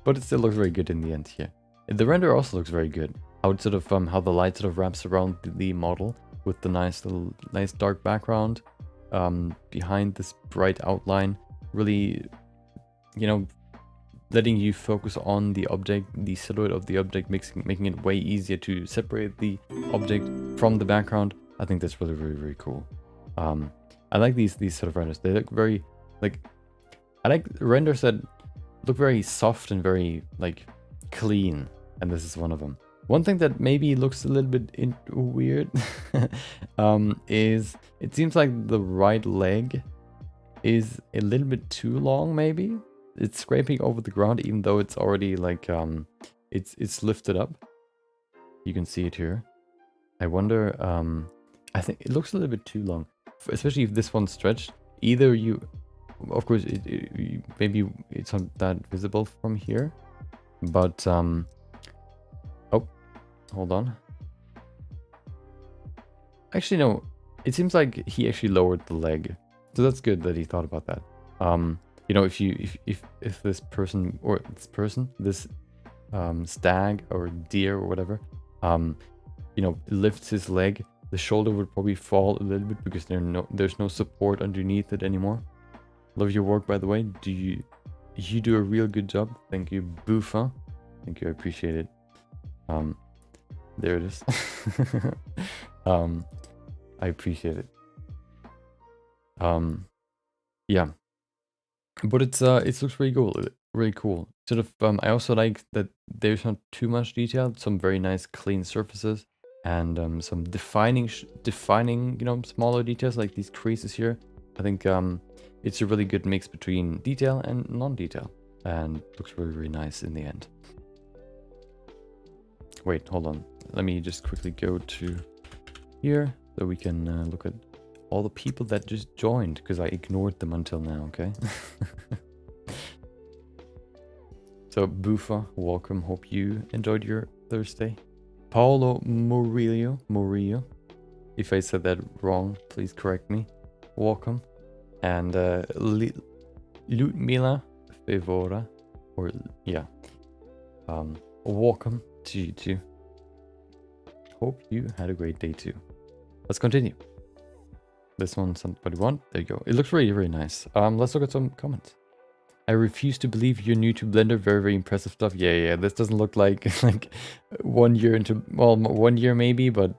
[SPEAKER 1] But it still looks very good in the end here. The render also looks very good. How it sort of how the light sort of wraps around the model with the nice dark background behind this bright outline, really, you know, letting you focus on the object, the silhouette of the object, making it way easier to separate the object from the background. I think that's really, really, really cool. I like these sort of renders. They look very, like, I like renders that look very soft and very, like, clean, and this is one of them. One thing that maybe looks a little bit weird is it seems like the right leg is a little bit too long, maybe. It's scraping over the ground, even though it's already like it's lifted up. You can see it here. I wonder, I think it looks a little bit too long, especially if this one's stretched. Either you, of course, maybe it's not that visible from here, but oh, hold on. Actually, no, it seems like he actually lowered the leg, so that's good that he thought about that. You know, if this person or this stag or deer or whatever, you know, lifts his leg, the shoulder would probably fall a little bit because there's no support underneath it anymore. Love your work, by the way. You do a real good job. Thank you, Boofa. Thank you, I appreciate it. There it is. I appreciate it. Yeah, but it looks really cool. Really cool. Sort of. I also like that there's not too much detail. Some very nice, clean surfaces, and some defining, you know, smaller details like these creases here. I think it's a really good mix between detail and non-detail, and looks really, really nice in the end. Wait, hold on. Let me just quickly go to here so we can look at all the people that just joined, because I ignored them until now, okay? So, Boofa, welcome. Hope you enjoyed your Thursday. Paolo Murillo. If I said that wrong, please correct me. Welcome. And Ludmila Fevora, or yeah, welcome to you too. Hope you had a great day too. Let's continue. This one, somebody want? There you go. It looks really, really nice. Let's look at some comments. I refuse to believe you're new to Blender. Very, very impressive stuff. Yeah. This doesn't look like like 1 year into, well, 1 year maybe, but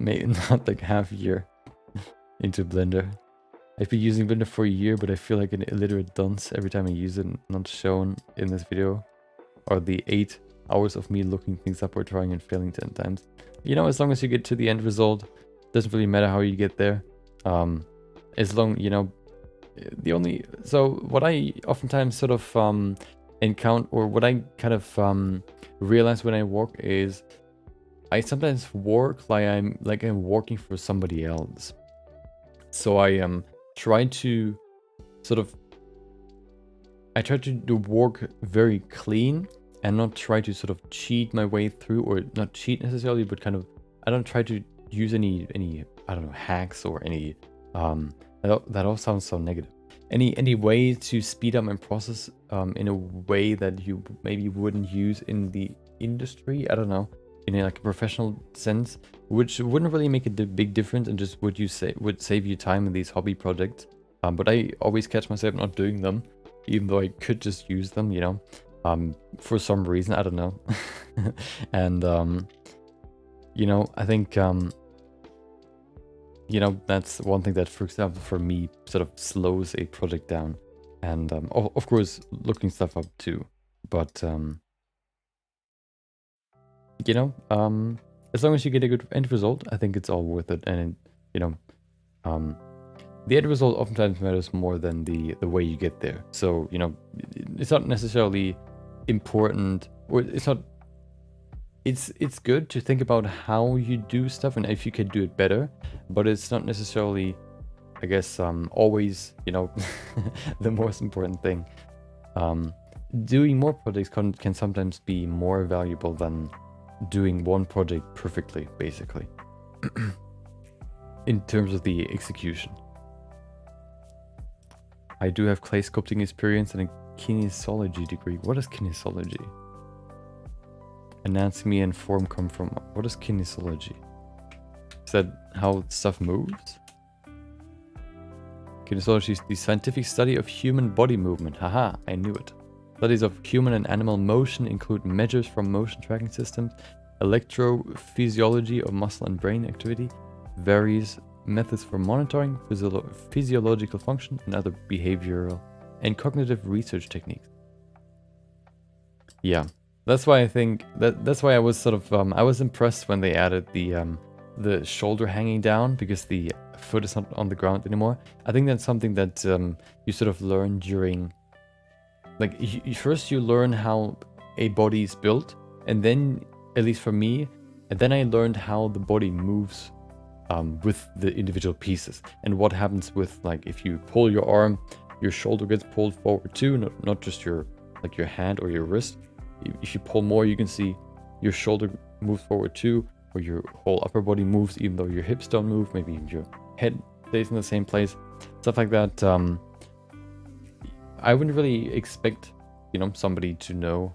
[SPEAKER 1] maybe not like half a year into Blender. I've been using Blender for a year, but I feel like an illiterate dunce every time I use it. Not shown in this video are the 8 hours of me looking things up or trying and failing 10 times. You know, as long as you get to the end result, doesn't really matter how you get there. As long, you know, so what I oftentimes sort of encounter, or what I kind of realize when I work is I sometimes work like I'm working for somebody else. So I try to sort of, I try to do work very clean and not try to sort of cheat my way through, or not cheat necessarily, but kind of, I don't try to use any I don't know, hacks or any that all sounds so negative. Any way to speed up my process in a way that you maybe wouldn't use in the industry, I don't know, in a, like a professional sense, which wouldn't really make a big difference and just would save you time in these hobby projects. But I always catch myself not doing them even though I could just use them, you know, for some reason, I don't know. And, you know, I think, you know, that's one thing that, for example, for me, sort of slows a project down. And, of course, looking stuff up too. But, you know, as long as you get a good end result, I think it's all worth it. And, you know, the end result oftentimes matters more than the way you get there. So, you know, it's not necessarily important, or it's not, it's good to think about how you do stuff and if you can do it better, but it's not necessarily, I guess, always, you know, the most important thing. Doing more projects can sometimes be more valuable than doing one project perfectly, basically, in terms of the execution. I do have clay sculpting experience and a kinesiology degree. What is kinesiology? Anatomy and form come from. What is kinesiology? Is that how stuff moves? Kinesiology is the scientific study of human body movement. Haha, I knew it. Studies of human and animal motion include measures from motion tracking systems, electrophysiology of muscle and brain activity, various methods for monitoring physiological function, and other behavioral and cognitive research techniques. Yeah, that's why I think that's why I was sort of I was impressed when they added the shoulder hanging down, because the foot is not on the ground anymore. I think that's something that you sort of learn during, like, first you learn how a body is built, and then, at least for me, and then I learned how the body moves with the individual pieces, and what happens with, like, if you pull your arm, your shoulder gets pulled forward too, not just your, like, your hand or your wrist. If you pull more, you can see your shoulder moves forward too, or your whole upper body moves, even though your hips don't move. Maybe your head stays in the same place, stuff like that. I wouldn't really expect, you know, somebody to know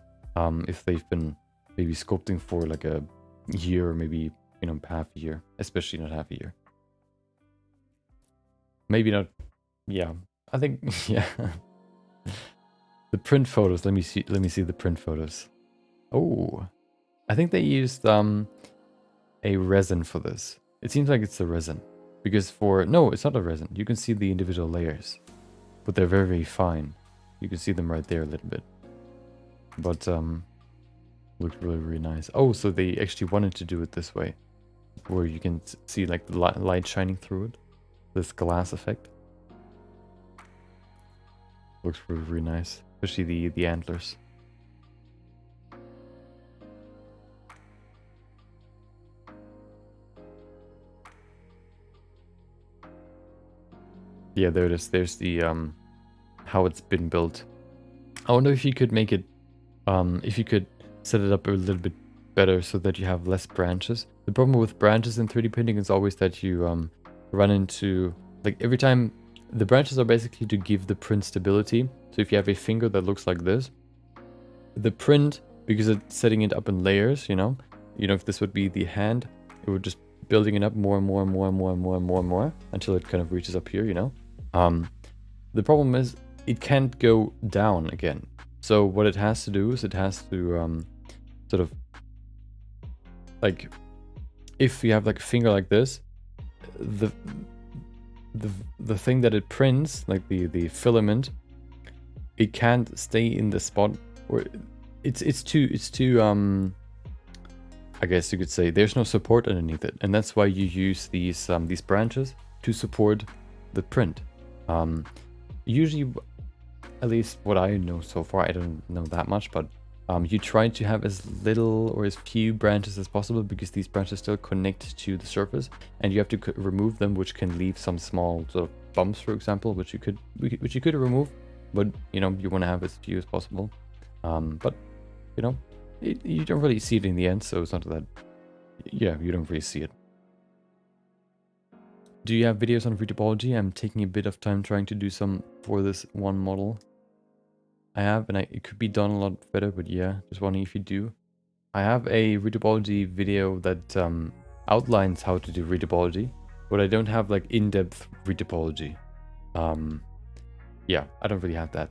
[SPEAKER 1] if they've been maybe sculpting for like a year, or maybe, you know, half a year, especially not half a year. Maybe not. Yeah, I think, yeah. The print photos. Let me see the print photos. Oh, I think they used a resin for this. It seems like it's a resin, because no, it's not a resin. You can see the individual layers, but they're very, very fine. You can see them right there a little bit. But looked really, really nice. Oh, so they actually wanted to do it this way, where you can see like the light shining through it. This glass effect. Looks really, really nice. Especially the antlers. Yeah, there it is. There's the how it's been built. I wonder if you could make it, if you could set it up a little bit better so that you have less branches. The problem with branches in 3D printing is always that you run into, like, every time the branches are basically to give the print stability. So if you have a finger that looks like this, the print, because it's setting it up in layers, you know, if this would be the hand, it would just building it up more and more and more and more and more and more and more until it kind of reaches up here, you know. The problem is it can't go down again. So what it has to do is it has to sort of, like, if you have like a finger like this, the thing that it prints, like the filament, it can't stay in the spot, or it's too I guess you could say there's no support underneath it, and that's why you use these branches to support the print. Usually, at least what I know so far, I don't know that much, but you try to have as little or as few branches as possible, because these branches still connect to the surface, and you have to remove them, which can leave some small sort of bumps, for example, which you could remove, but you know, you want to have as few as possible. But you know, you don't really see it in the end, so it's not that, yeah, you don't really see it. Do you have videos on retopology? I'm taking a bit of time trying to do some for this one model. I have, and it could be done a lot better, but yeah, just wondering if you do. I have a retopology video that outlines how to do retopology, but I don't have like in-depth retopology. Yeah, I don't really have that.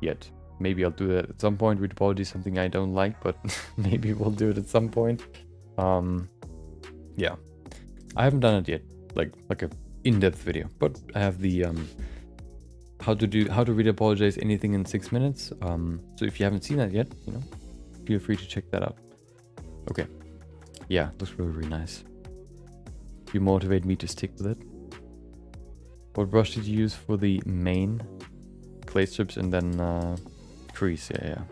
[SPEAKER 1] yet. Maybe I'll do that at some point. Readability is something I don't like, but maybe we'll do it at some point. Yeah, I haven't done it yet, like a in-depth video, but I have the how to read apologize anything in 6 minutes. So if you haven't seen that yet, you know, feel free to check that out. Okay, yeah, looks really, really nice. You motivate me to stick with it. What brush did you use for the main clay strips and then crease? Yeah.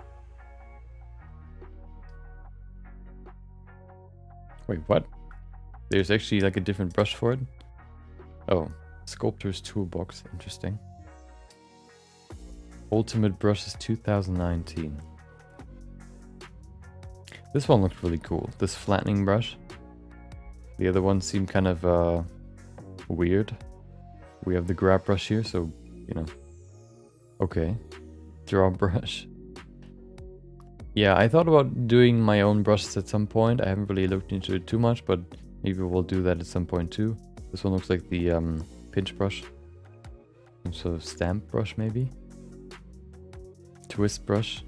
[SPEAKER 1] Wait, what? There's actually like a different brush for it? Oh, Sculptor's Toolbox. Interesting. Ultimate Brushes 2019. This one looks really cool. This flattening brush. The other ones seem kind of weird. We have the grab brush here, so, you know. Okay. Draw brush. Yeah, I thought about doing my own brushes at some point. I haven't really looked into it too much, but maybe we'll do that at some point too. This one looks like the pinch brush. Some sort of stamp brush, maybe. Twist brush.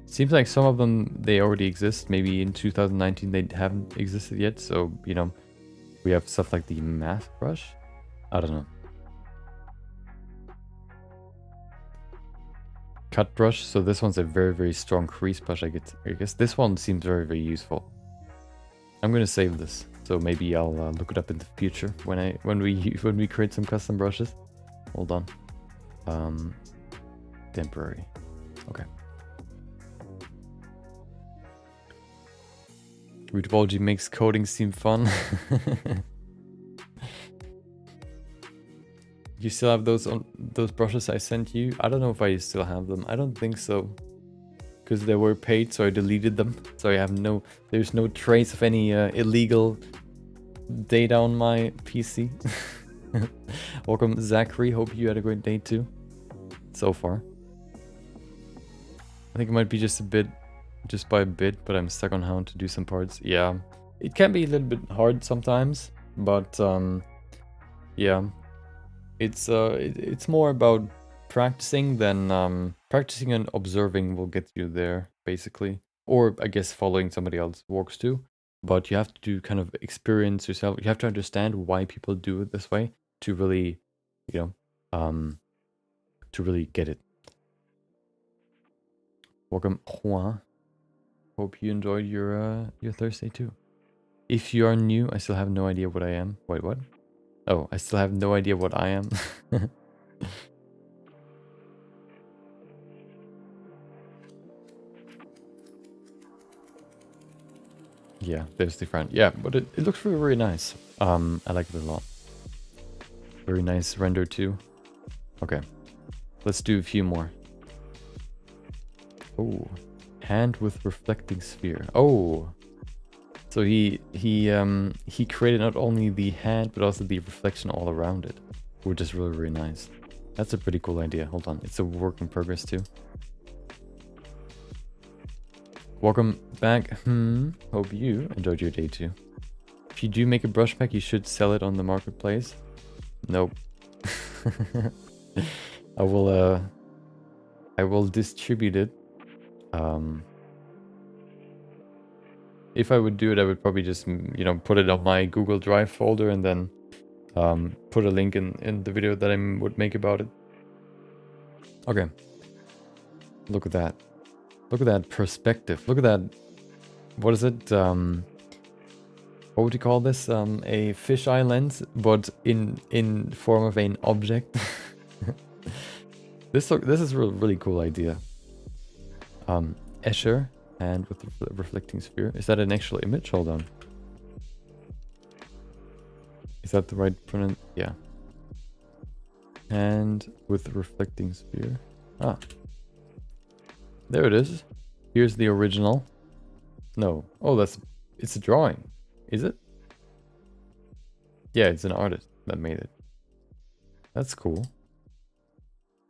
[SPEAKER 1] Seems like some of them, they already exist. Maybe in 2019 they haven't existed yet. So, you know, we have stuff like the math brush. I don't know. Cut brush. So this one's a very, very strong crease brush. I guess this one seems very, very useful. I'm gonna save this. So maybe I'll look it up in the future when we create some custom brushes. Hold on. Temporary. Okay. Readability makes coding seem fun. You still have those brushes I sent you? I don't know if I still have them. I don't think so. Because they were paid, so I deleted them. So I have there's no trace of any illegal data on my PC. Welcome, Zachary. Hope you had a great day too. So far. I think it might be just by a bit, but I'm stuck on how to do some parts. Yeah, it can be a little bit hard sometimes, but yeah, it's more about practicing than practicing and observing will get you there basically, or I guess following somebody else's works too. But you have to kind of experience yourself. You have to understand why people do it this way to really, you know, to really get it. Welcome, Juan. Hope you enjoyed your Thursday too. If you are new, I still have no idea what I am. Wait, what? Oh, I still have no idea what I am. Yeah, there's the front. Yeah, but it looks really, really nice. I like it a lot. Very nice render too. Okay, let's do a few more. Oh, hand with reflecting sphere. Oh, so he created not only the hand but also the reflection all around it, which is really, really nice. That's a pretty cool idea. Hold on, it's a work in progress too. Welcome back. Hope you enjoyed your day too. If you do make a brush pack, you should sell it on the marketplace. Nope. I will distribute it. If I would do it, I would probably just, you know, put it on my Google Drive folder and then put a link in the video that I would make about it. Okay. Look at that. Look at that perspective. Look at that. What is it? What would you call this? A fisheye lens, but in form of an object. This is a really cool idea. Escher, and with the reflecting sphere. Is that an actual image? Hold on. Is that the right pronoun? Yeah. And with the reflecting sphere. Ah. There it is. Here's the original. No. Oh, it's a drawing. Is it? Yeah, it's an artist that made it. That's cool.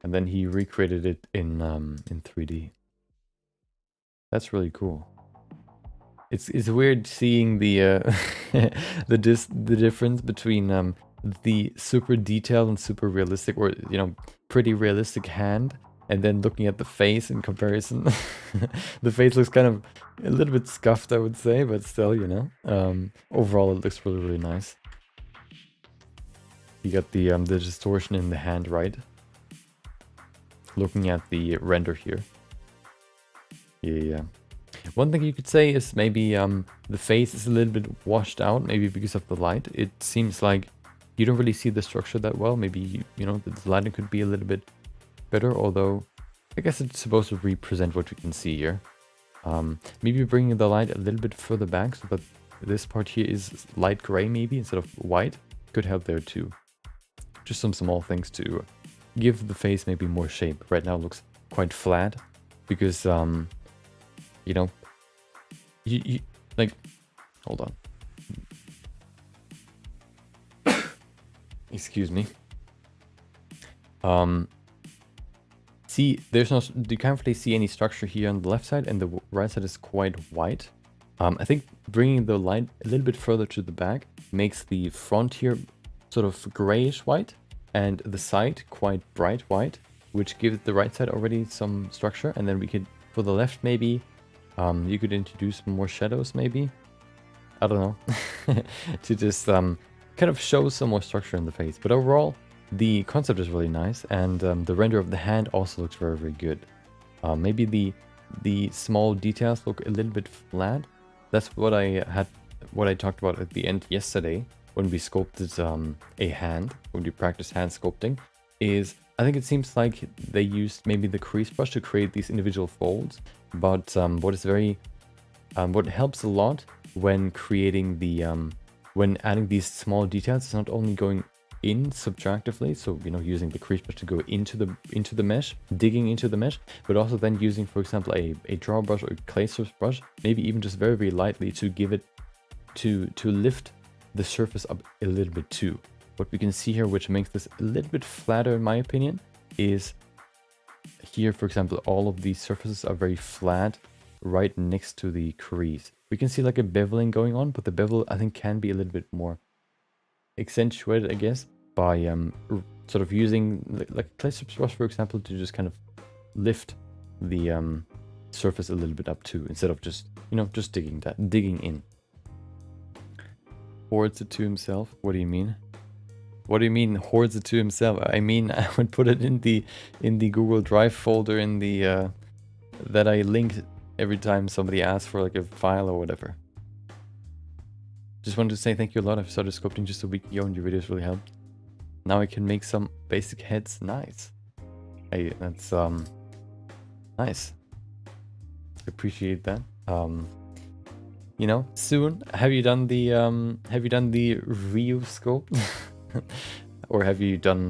[SPEAKER 1] And then he recreated it in 3D. That's really cool. It's weird seeing the the difference between the super detailed and super realistic, or you know, pretty realistic hand And then looking at the face in comparison, the face looks kind of a little bit scuffed, I would say, but still, you know, overall it looks really, really nice. You got the distortion in the hand, right? Looking at the render here. Yeah. One thing you could say is maybe the face is a little bit washed out, maybe because of the light. It seems like you don't really see the structure that well. Maybe, you know, the lighting could be a little bit better, although I guess it's supposed to represent what we can see here. Maybe bringing the light a little bit further back so that this part here is light gray maybe instead of white could help there too. Just some small things to give the face maybe more shape. Right now it looks quite flat because, you know, you like, hold on. Excuse me. See, there's no, you can't really see any structure here on the left side, and the right side is quite white. I think bringing the light a little bit further to the back makes the front here sort of grayish white, and the side quite bright white, which gives the right side already some structure. And then we could, for the left maybe, you could introduce more shadows maybe. I don't know. To just kind of show some more structure in the face. But overall, the concept is really nice, and the render of the hand also looks very, very good. Maybe the small details look a little bit flat. That's what I talked about at the end yesterday when we sculpted a hand, when we practiced hand sculpting. Is I think it seems like they used maybe the crease brush to create these individual folds, but what helps a lot when creating the when adding these small details is not only going in subtractively, so you know, using the crease brush to go into the mesh, digging into the mesh, but also then using, for example, a draw brush or a clay source brush, maybe even just very, very lightly to give it to lift the surface up a little bit too. What we can see here, which makes this a little bit flatter in my opinion, is here, for example, all of these surfaces are very flat right next to the crease. We can see like a beveling going on, but the bevel I think can be a little bit more accentuated, I guess, by sort of using like a clay source brush, for example, to just kind of lift the surface a little bit up too, instead of just, you know, just digging in. Hoards it to himself. What do you mean? What do you mean hoards it to himself? I mean, I would put it in the Google Drive folder in the that I linked every time somebody asks for like a file or whatever. Just wanted to say thank you a lot. I've started sculpting just a week ago and your videos really helped. Now I can make some basic heads. Nice. Hey, that's nice. Appreciate that. You know, soon. Have you done the Ryu sculpt? Or have you done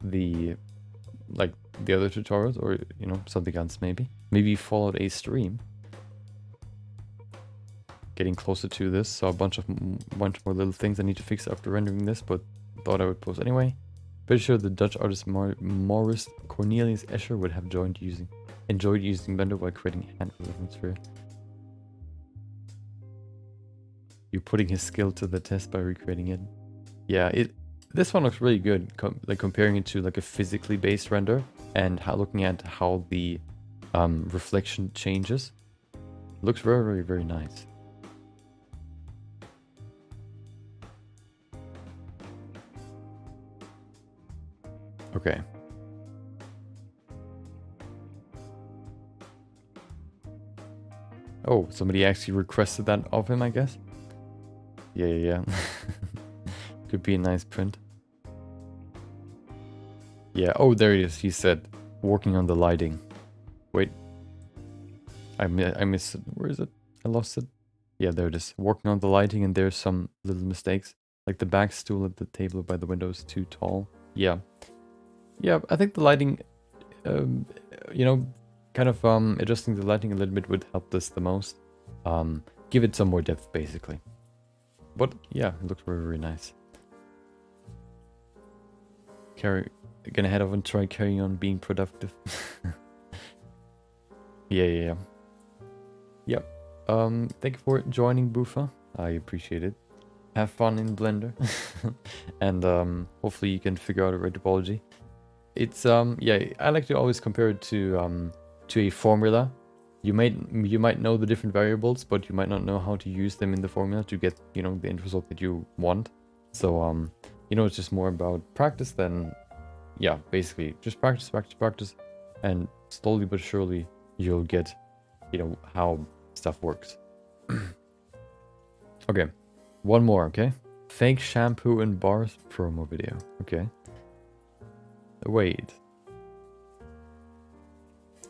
[SPEAKER 1] the other tutorials, or you know, something else maybe? Maybe you followed a stream. Getting closer to this, so a bunch more little things I need to fix after rendering this, but thought I would post anyway. Pretty sure the Dutch artist Maurice Cornelius Escher would have enjoyed using Blender while creating hand relevant sphere. You're putting his skill to the test by recreating it. Yeah, this one looks really good, like comparing it to like a physically based render, and looking at how the reflection changes. Looks very, very, very nice. Okay. Oh, somebody actually requested that of him, I guess. Yeah. Could be a nice print. Yeah, oh, there it is. He said, working on the lighting. Wait. I missed it. Where is it? I lost it. Yeah, there it is. Working on the lighting, and there's some little mistakes. Like the back stool at the table by the window is too tall. Yeah. Yeah, I think the lighting, you know, kind of adjusting the lighting a little bit would help this the most. Give it some more depth, basically. But yeah, it looks very, very nice. Gonna head over and try carrying on being productive. Yeah. Yep. Thank you for joining, Boofa. I appreciate it. Have fun in Blender. And hopefully you can figure out a right topology. it's yeah, I like to always compare it to a formula. You might know the different variables, but you might not know how to use them in the formula to get, you know, the end result that you want. So you know, it's just more about practice than, yeah, basically just practice, practice, practice, and slowly but surely you'll get, you know, how stuff works. Okay, one more, okay? Fake shampoo and bars promo video. Okay. Wait.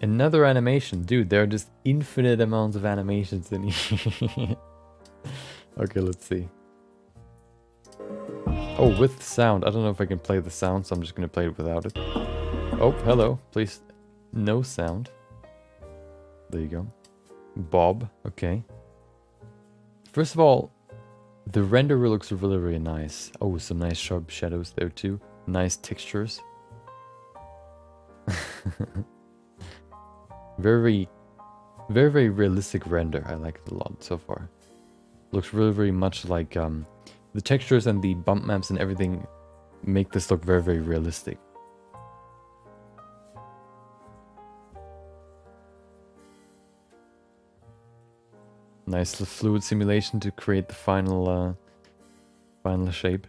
[SPEAKER 1] Another animation. Dude, there are just infinite amounts of animations in here. Okay, let's see. Oh, with sound. I don't know if I can play the sound, so I'm just gonna play it without it. Oh, hello. Please, no sound. There you go. Bob. Okay. First of all, the render looks really, really nice. Oh, some nice sharp shadows there too. Nice textures. Very, very, very realistic render. I like it a lot so far. Looks really, very much like the textures and the bump maps and everything make this look very, very realistic. Nice fluid simulation to create the final final shape.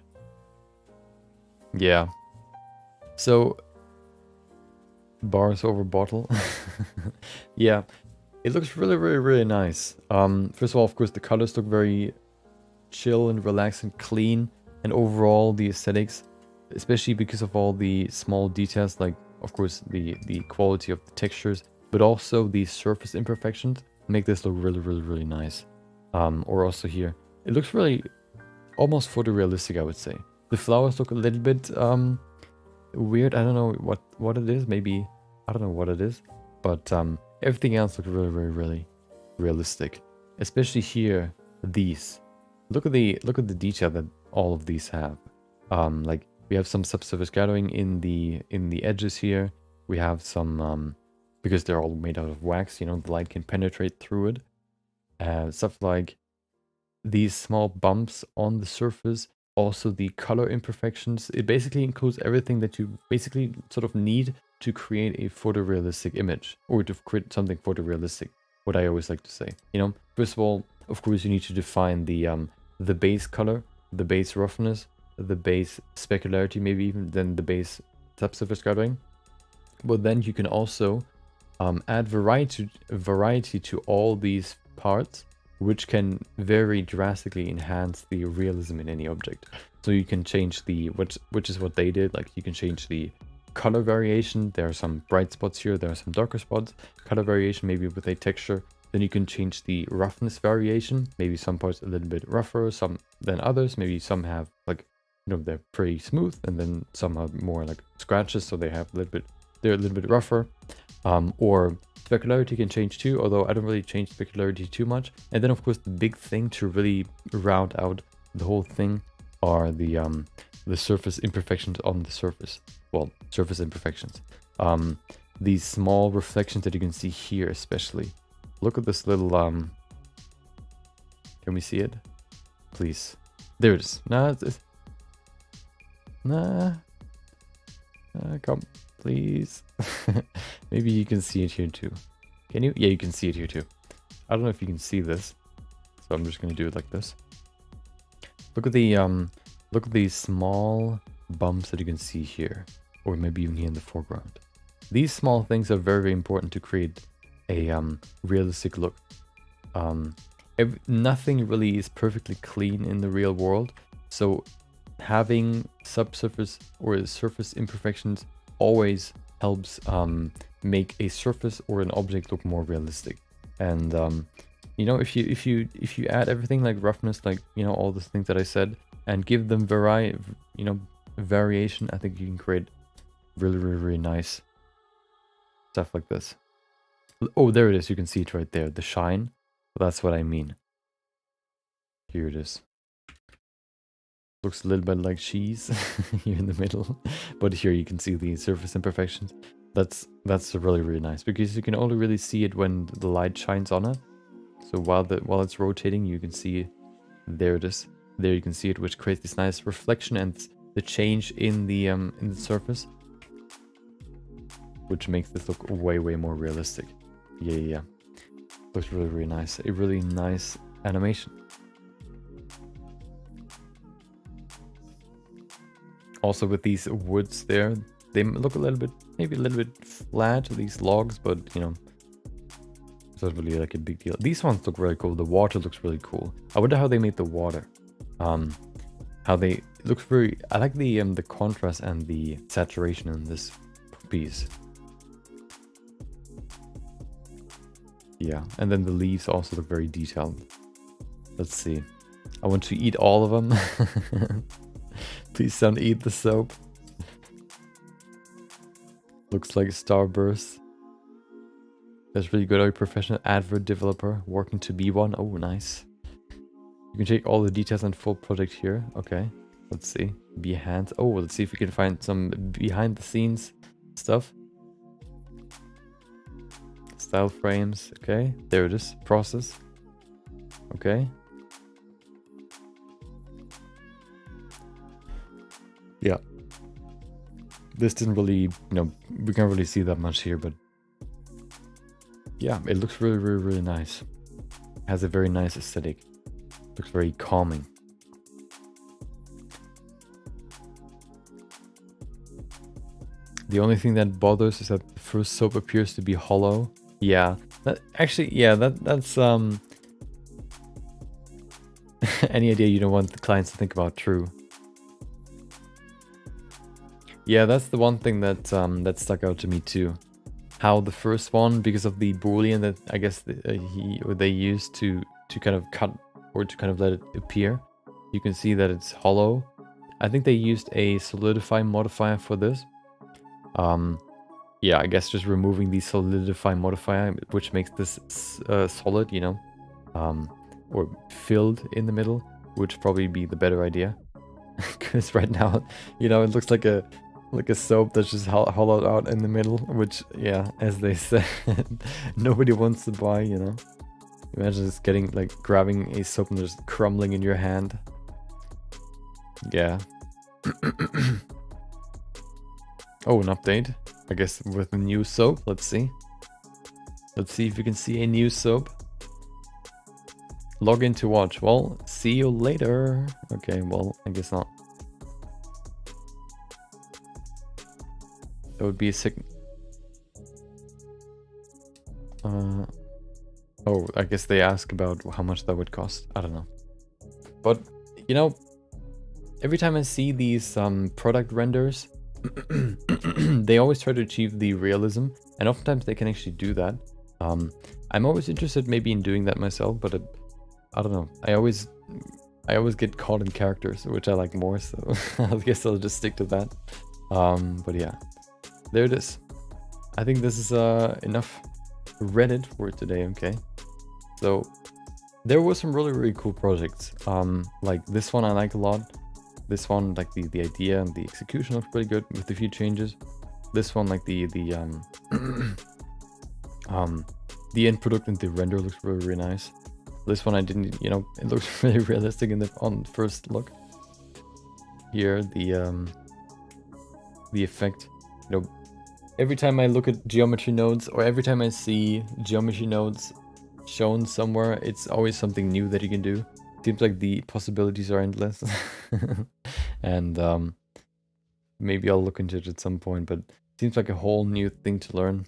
[SPEAKER 1] Yeah. So bars over bottle. Yeah, it looks really, really, really nice. First of all, of course, the colors look very chill and relaxed and clean, and overall the aesthetics, especially because of all the small details, like of course the quality of the textures, but also the surface imperfections make this look really, really, really nice. Or also here, it looks really almost photorealistic, I would say. The flowers look a little bit weird. I don't know what it is. Maybe I don't know what it is, but everything else looks really, really, really realistic. Especially here, these. Look at the detail that all of these have. Like we have some subsurface gathering in the edges here. We have some because they're all made out of wax. You know, the light can penetrate through it. Stuff like these small bumps on the surface. Also the color imperfections. It basically includes everything that you basically sort of need to create a photorealistic image, or to create something photorealistic, what I always like to say. You know, first of all, of course, you need to define the base color, the base roughness, the base specularity, maybe even then the base subsurface gathering. But then you can also add variety to all these parts, which can very drastically enhance the realism in any object. So you can change the, which is what they did, like you can change the color variation. There are some bright spots here, there are some darker spots, color variation maybe with a texture. Then you can change the roughness variation, maybe some parts a little bit rougher some than others, maybe some have like, you know, they're pretty smooth, and then some have more like scratches, so they have they're a little bit rougher. Or specularity can change too, although I don't really change specularity too much. And then of course the big thing to really round out the whole thing are the surface imperfections on the surface. Well, surface imperfections. These small reflections that you can see here especially. Look at this little can we see it? Please. There it is. Nah, come, please. Maybe you can see it here too. Can you? Yeah, you can see it here too. I don't know if you can see this, so I'm just gonna do it like this. Look at these small bumps that you can see here, or maybe even here in the foreground. These small things are very, very important to create a realistic look. Nothing really is perfectly clean in the real world, so having subsurface or surface imperfections always helps make a surface or an object look more realistic. And you know, if you add everything like roughness, like, you know, all the things that I said, and give them variation, I think you can create really, really, really nice stuff like this. Oh, there it is. You can see it right there. The shine. That's what I mean. Here it is. Looks a little bit like cheese here in the middle, but here you can see the surface imperfections. That's really, really nice, because you can only really see it when the light shines on it. So while it's rotating, you can see, there it is. There you can see it, which creates this nice reflection and the change in the surface. which makes this look way more realistic. Yeah. Looks really nice. A really nice animation. Also with these woods there, they look a little bit, maybe a little bit flat, these logs, but you know, it's not really like a big deal. These ones look really cool. The water looks really cool. I wonder how they made the water. How they, it looks very, I like the contrast and the saturation in this piece. Yeah, and then the leaves also look very detailed. Let's see. I want to eat all of them. Please don't eat the soap. Looks like a starburst. That's really good. Are you a professional advert developer working to be one? Oh, nice. You can check all the details and full project here. Okay, let's see. Behind. Oh, let's see if we can find some behind the scenes stuff. Style frames. Okay, there it is. Process. Okay. Yeah. This didn't really, you know, we can't really see that much here, but yeah, it looks really nice. Has a very nice aesthetic. Looks very calming. The only thing that bothers is that the first soap appears to be hollow. Yeah, that actually, yeah, that's any idea you don't want the clients to think about. True. Yeah, that's the one thing that that stuck out to me too. How the first one, because of the boolean that I guess they used to kind of cut or to kind of let it appear, you can see that it's hollow. I think they used a solidify modifier for this. Yeah, I guess just removing the solidify modifier, which makes this solid, you know, or filled in the middle, would probably be the better idea. Because right now, you know, it looks like a soap that's just hollowed out in the middle, which, yeah, as they said, nobody wants to buy, you know. Imagine just getting, like, grabbing a soap and just crumbling in your hand. Yeah. Oh, an update. I guess with a new soap. Let's see. Let's see if we can see a new soap. Log in to watch. Well, see you later. Okay, well, I guess not. That would be a sick... Oh, I guess they ask about how much that would cost. I don't know. But, you know, every time I see these product renders, they always try to achieve the realism, and oftentimes they can actually do that. I'm always interested maybe in doing that myself, but I don't know. I always get caught in characters, which I like more, so I guess I'll just stick to that. But yeah, there it is. I think this is enough Reddit for today. Okay, so there were some really cool projects. Like this one I like a lot. This one, like the idea and the execution looks pretty good with a few changes. This one, like the end product and the render looks really nice. This one I didn't, you know, it looks really realistic on first look. Here the effect, you know, every time I look at geometry nodes or every time I see geometry nodes shown somewhere, it's always something new that you can do. Seems like the possibilities are endless. And maybe I'll look into it at some point, but it seems like a whole new thing to learn.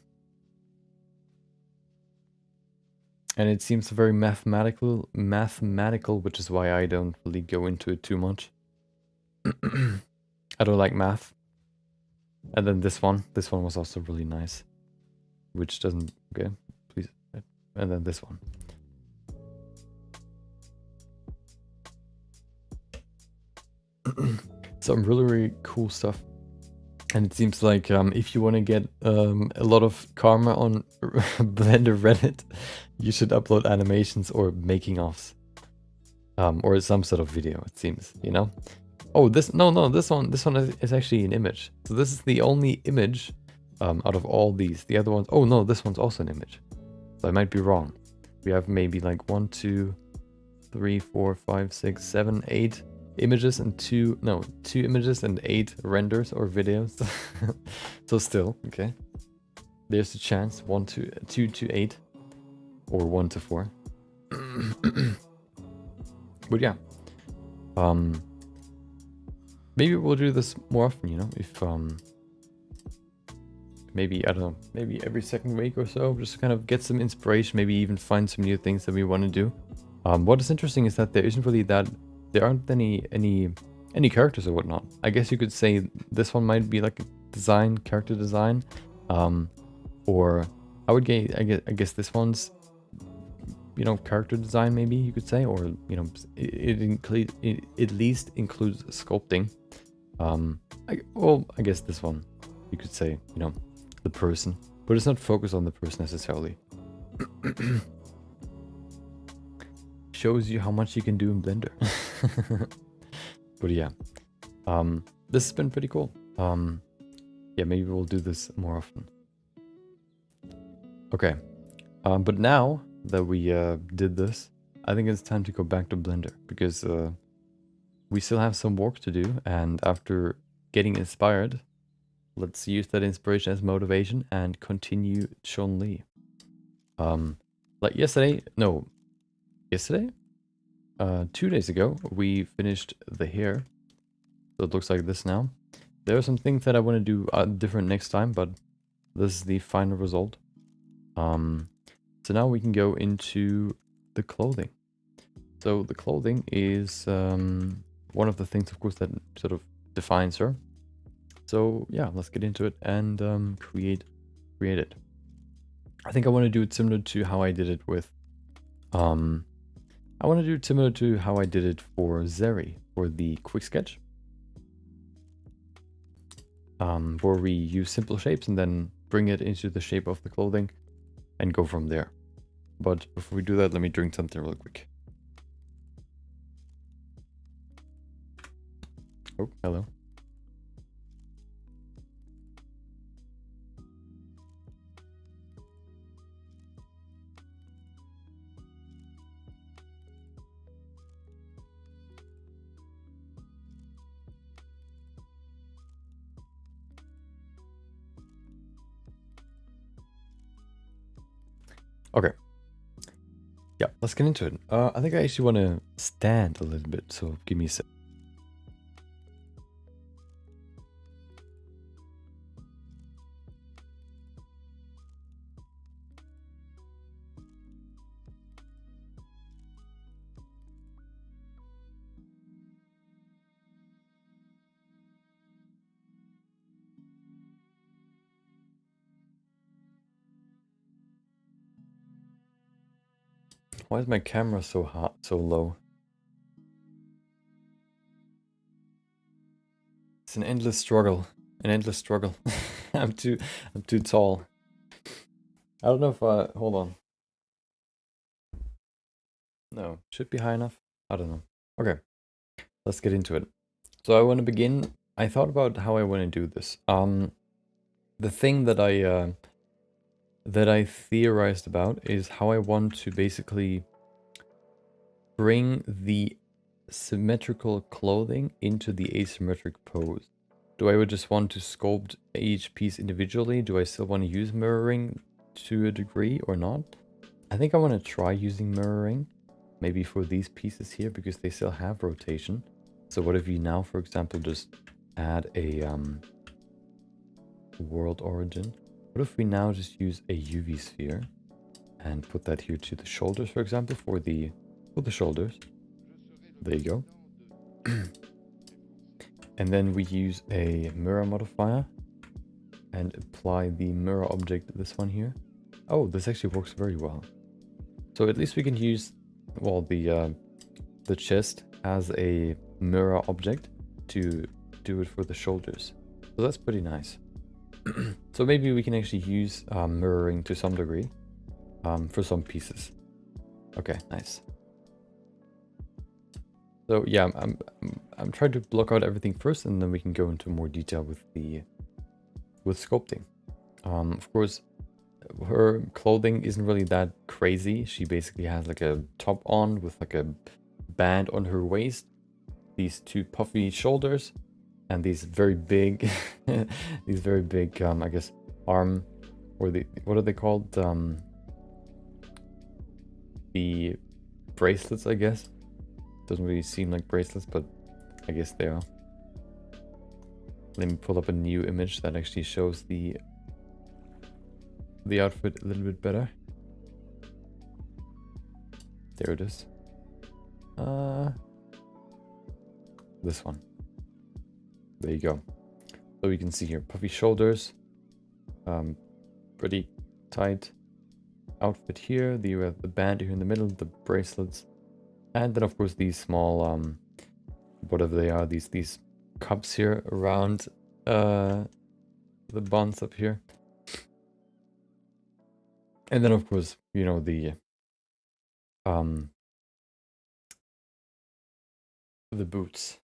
[SPEAKER 1] And it seems very mathematical, which is why I don't really go into it too much. I don't like math. And then this one was also really nice, which doesn't, okay, please. And then this one. Some really cool stuff, and it seems like if you want to get a lot of karma on Blender Reddit, you should upload animations or making offs, or some sort of video. It seems, you know. Oh, this one is actually an image. So this is the only image out of all these. The other ones, oh no, this one's also an image. So I might be wrong. We have maybe like 1, 2, 3, 4, 5, 6, 7, 8. Images and 2 images and 8 renders or videos. So still, okay. there's a chance 1 to 2 to 8 or 1 to 4. But yeah, maybe we'll do this more often, you know, if maybe, I don't know, maybe every second week or so, just kind of get some inspiration, maybe even find some new things that we want to do. What is interesting is that there aren't any characters or whatnot. I guess you could say this one might be like a character design, or I guess this one's, you know, character design, maybe you could say, or, you know, it at least includes sculpting. I guess this one, you could say, you know, the person, but it's not focused on the person necessarily. Shows you how much you can do in Blender. But yeah, this has been pretty cool. Yeah, maybe we'll do this more often. Okay, but now that we did this, I think it's time to go back to Blender, because we still have some work to do, and after getting inspired, let's use that inspiration as motivation and continue Chun-Li. Like yesterday, 2 days ago, we finished the hair. So it looks like this now. There are some things that I want to do different next time, but this is the final result. So now we can go into the clothing. So the clothing is one of the things, of course, that sort of defines her. So yeah, let's get into it and create it. I think I want to do it similar to how I did it with I want to do it similar to how I did it for Zeri, for the quick sketch, where we use simple shapes and then bring it into the shape of the clothing and go from there. But before we do that, let me drink something real quick. Oh, hello. Okay. Yeah, let's get into it. I think I actually want to stand a little bit, so give me a sec. Why is my camera so hot, so low? It's an endless struggle. An endless struggle. I'm too tall. I don't know if hold on. No, should be high enough. I don't know. Okay, let's get into it. So I want to begin. I thought about how I want to do this. The thing that I theorized about is how I want to basically bring the symmetrical clothing into the asymmetric pose. Do I just want to sculpt each piece individually? Do I still want to use mirroring to a degree or not? I think I want to try using mirroring, maybe for these pieces here, because they still have rotation. So what if you now, for example, just add a world origin? What if we now just use a UV sphere and put that here to the shoulders, for example, for the shoulders? There you go. And then we use a mirror modifier and apply the mirror object, this one here. Oh, this actually works very well. So at least we can use, well, the chest as a mirror object to do it for the shoulders. So that's pretty nice. So maybe we can actually use mirroring to some degree for some pieces. Okay, nice. So yeah, I'm trying to block out everything first, and then we can go into more detail with sculpting. Of course, her clothing isn't really that crazy. She basically has like a top on with like a band on her waist, these two puffy shoulders, and these very big, I guess, arm or the, what are they called? The bracelets, I guess. Doesn't really seem like bracelets, but I guess they are. Let me pull up a new image that actually shows the outfit a little bit better. There it is. This one. There you go. So you can see here, puffy shoulders, pretty tight outfit here. You have the band here in the middle, the bracelets, and then of course these small, whatever they are, these cups here around the buns up here. And then of course, you know, the boots.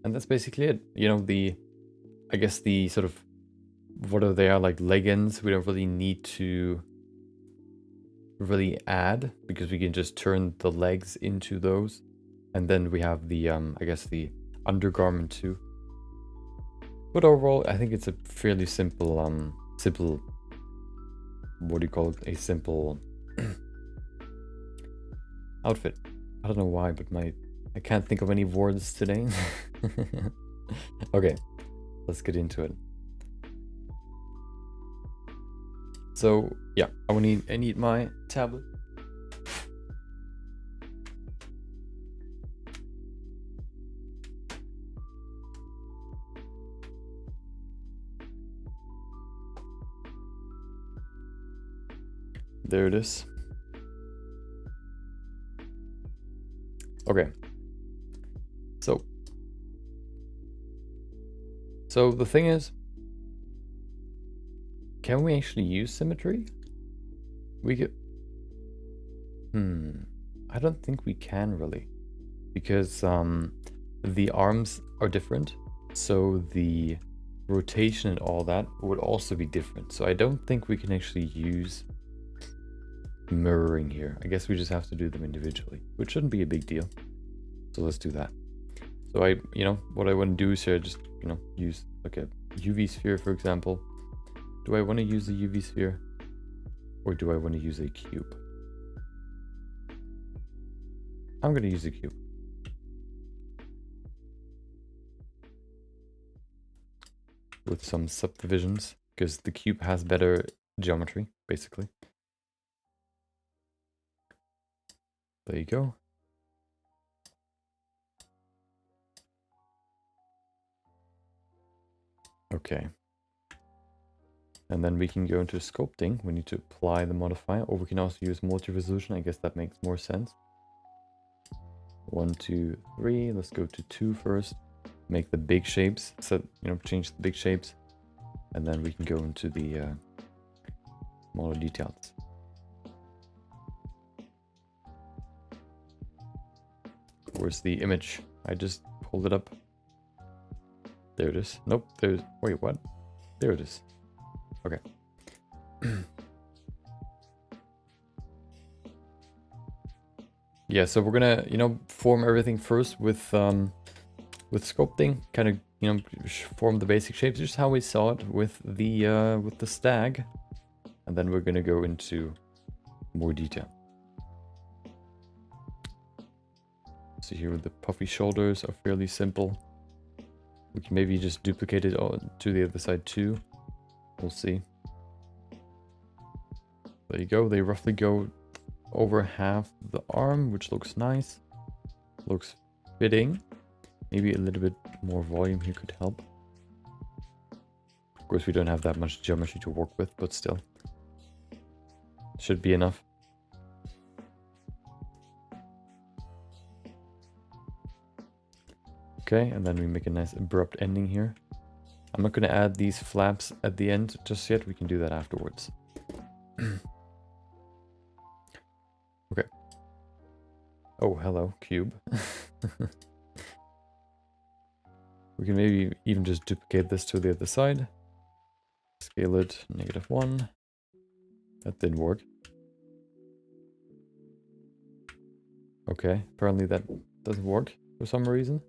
[SPEAKER 1] And that's basically it. You know, I guess the sort of, whatever they are, like leggings, we don't really need to really add, because we can just turn the legs into those. And then we have the, I guess the undergarment too. But overall, I think it's a fairly simple, what do you call it? A simple outfit. I don't know why, but I can't think of any words today. Okay, let's get into it. So yeah, I need my tablet. There it is. Okay. So the thing is, can we actually use symmetry? We could. I don't think we can really, because the arms are different, so the rotation and all that would also be different. So I don't think we can actually use mirroring here. I guess we just have to do them individually, which shouldn't be a big deal. So let's do that. So what I want to do is here, just, use like a UV sphere, for example. Do I want to use a UV sphere, or do I want to use a cube? I'm going to use a cube. With some subdivisions, because the cube has better geometry, basically. There you go. Okay. And then we can go into sculpting. We need to apply the modifier, or we can also use multi-resolution. I guess that makes more sense. 1, 2, 3. Let's go to 2 first. Make the big shapes. So, change the big shapes. And then we can go into the smaller details. Where's the image? I just pulled it up. There it is. Nope, wait, what? There it is. Okay. Yeah, so we're gonna, form everything first with sculpting, kind of, form the basic shapes, just how we saw it with the stag. And then we're gonna go into more detail. So here with the puffy shoulders are fairly simple. We can maybe just duplicate it to the other side too. We'll see. There you go. They roughly go over half the arm, which looks nice. Looks fitting. Maybe a little bit more volume here could help. Of course, we don't have that much geometry to work with, but still. Should be enough. Okay, and then we make a nice abrupt ending here. I'm not going to add these flaps at the end just yet. We can do that afterwards. Okay. Oh, hello, cube. We can maybe even just duplicate this to the other side. Scale it -1. That didn't work. Okay, apparently that doesn't work for some reason.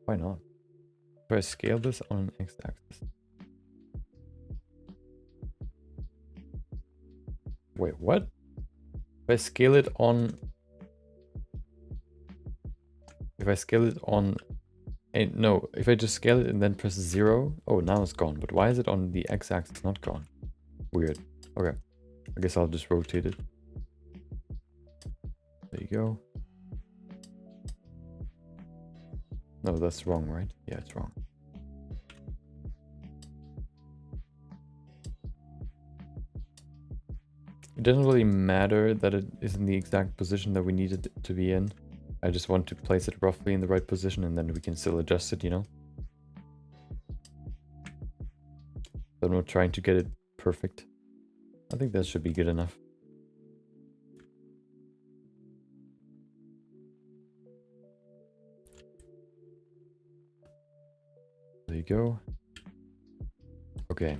[SPEAKER 1] Why not? If I scale this on an x-axis. Wait, what? If I scale it on... If I scale it on... No, if I just scale it and then press 0... Oh, now it's gone. But why is it on the x-axis not gone? Weird. Okay. I guess I'll just rotate it. There you go. No, that's wrong, right? Yeah, it's wrong. It doesn't really matter that it is in the exact position that we need it to be in. I just want to place it roughly in the right position and then we can still adjust it, you know? So I'm not trying to get it perfect. I think that should be good enough. There you go. Okay.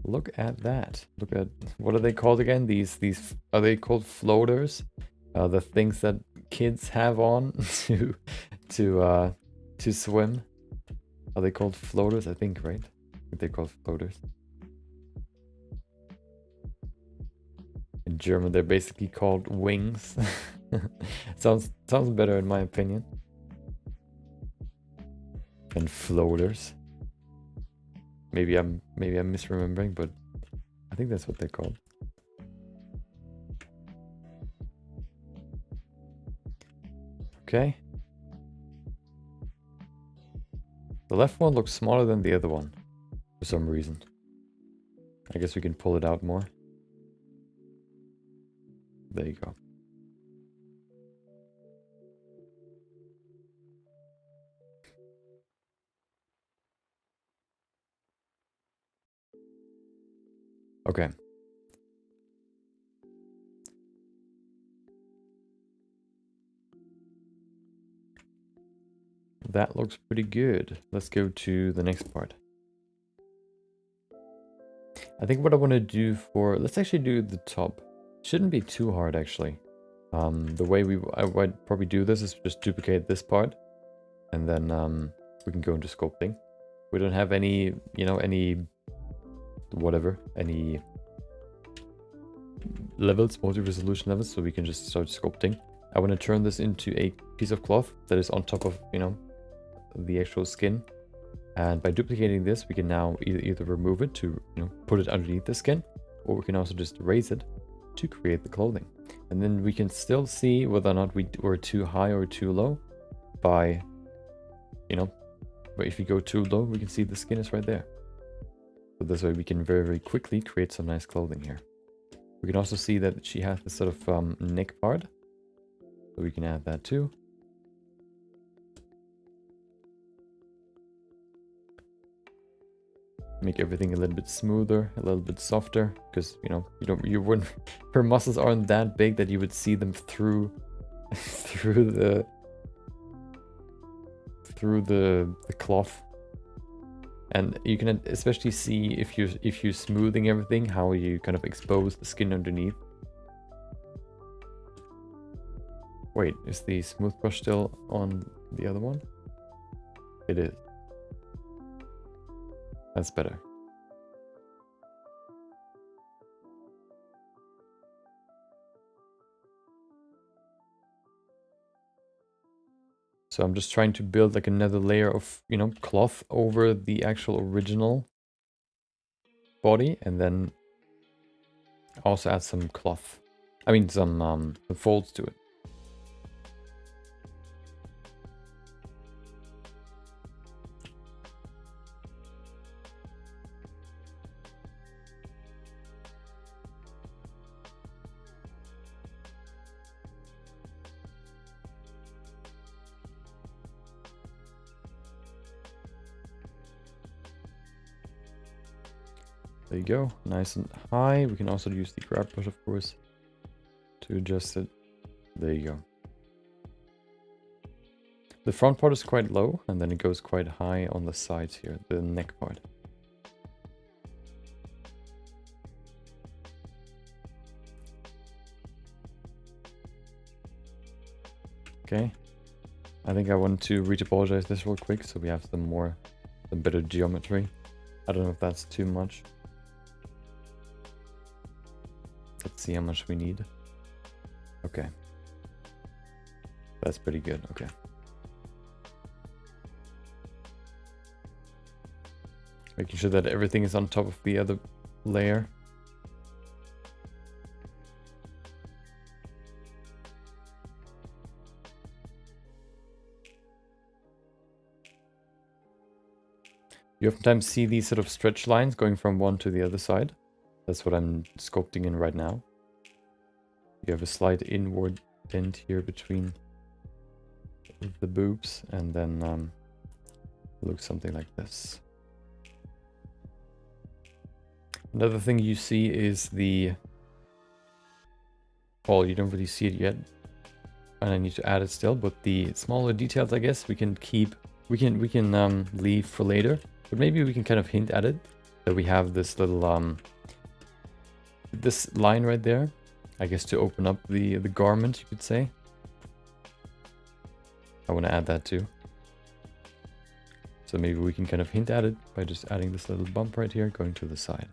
[SPEAKER 1] Look at that. Look at, what are they called again? These are they called floaters? The things that kids have on to swim. Are they called floaters? I think, right? I think they're called floaters. In German, they're basically called wings. sounds better in my opinion. And floaters. Maybe I'm misremembering, but I think that's what they're called. Okay. The left one looks smaller than the other one for some reason. I guess we can pull it out more. There you go. Okay. That looks pretty good. Let's go to the next part. I think what I want to do for... Let's actually do the top. Shouldn't be too hard, actually. The way I would probably do this is just duplicate this part. And then we can go into sculpting. We don't have any, you know, any levels, multi-resolution levels, so we can just start sculpting. I want to turn this into a piece of cloth that is on top of, you know, the actual skin. And by duplicating this, we can now either remove it to, you know, put it underneath the skin, or we can also just erase it to create the clothing. And then we can still see whether or not we were too high or too low by, you know, but if you go too low, we can see the skin is right there. So this way we can very, very quickly create some nice clothing here. We can also see that she has this sort of neck part. So we can add that too. Make everything a little bit smoother, a little bit softer, because you wouldn't, her muscles aren't that big that you would see them through the cloth. And you can especially see if you're smoothing everything, how you kind of expose the skin underneath. Wait, is the smooth brush still on the other one? It is. That's better. So I'm just trying to build like another layer of, you know, cloth over the actual original body, and then also add some cloth. I mean some folds to it. There you go, nice and high. We can also use the grab brush, of course, to adjust it. There you go. The front part is quite low, and then it goes quite high on the sides here, the neck part. Okay, I think I want to retopologize this real quick so we have some better geometry. I don't know if that's too much. Let's see how much we need. Okay. That's pretty good, okay. Making sure that everything is on top of the other layer. You oftentimes see these sort of stretch lines going from one to the other side. That's what I'm sculpting in right now. You have a slight inward bend here between the boobs, and then it looks something like this. Another thing you see is the... Well, you don't really see it yet, and I need to add it still, but the smaller details, I guess, we can keep... We can leave for later, but maybe we can kind of hint at it, that we have this little... this line right there, I guess, to open up the garment, you could say. I want to add that too. So maybe we can kind of hint at it by just adding this little bump right here going to the side.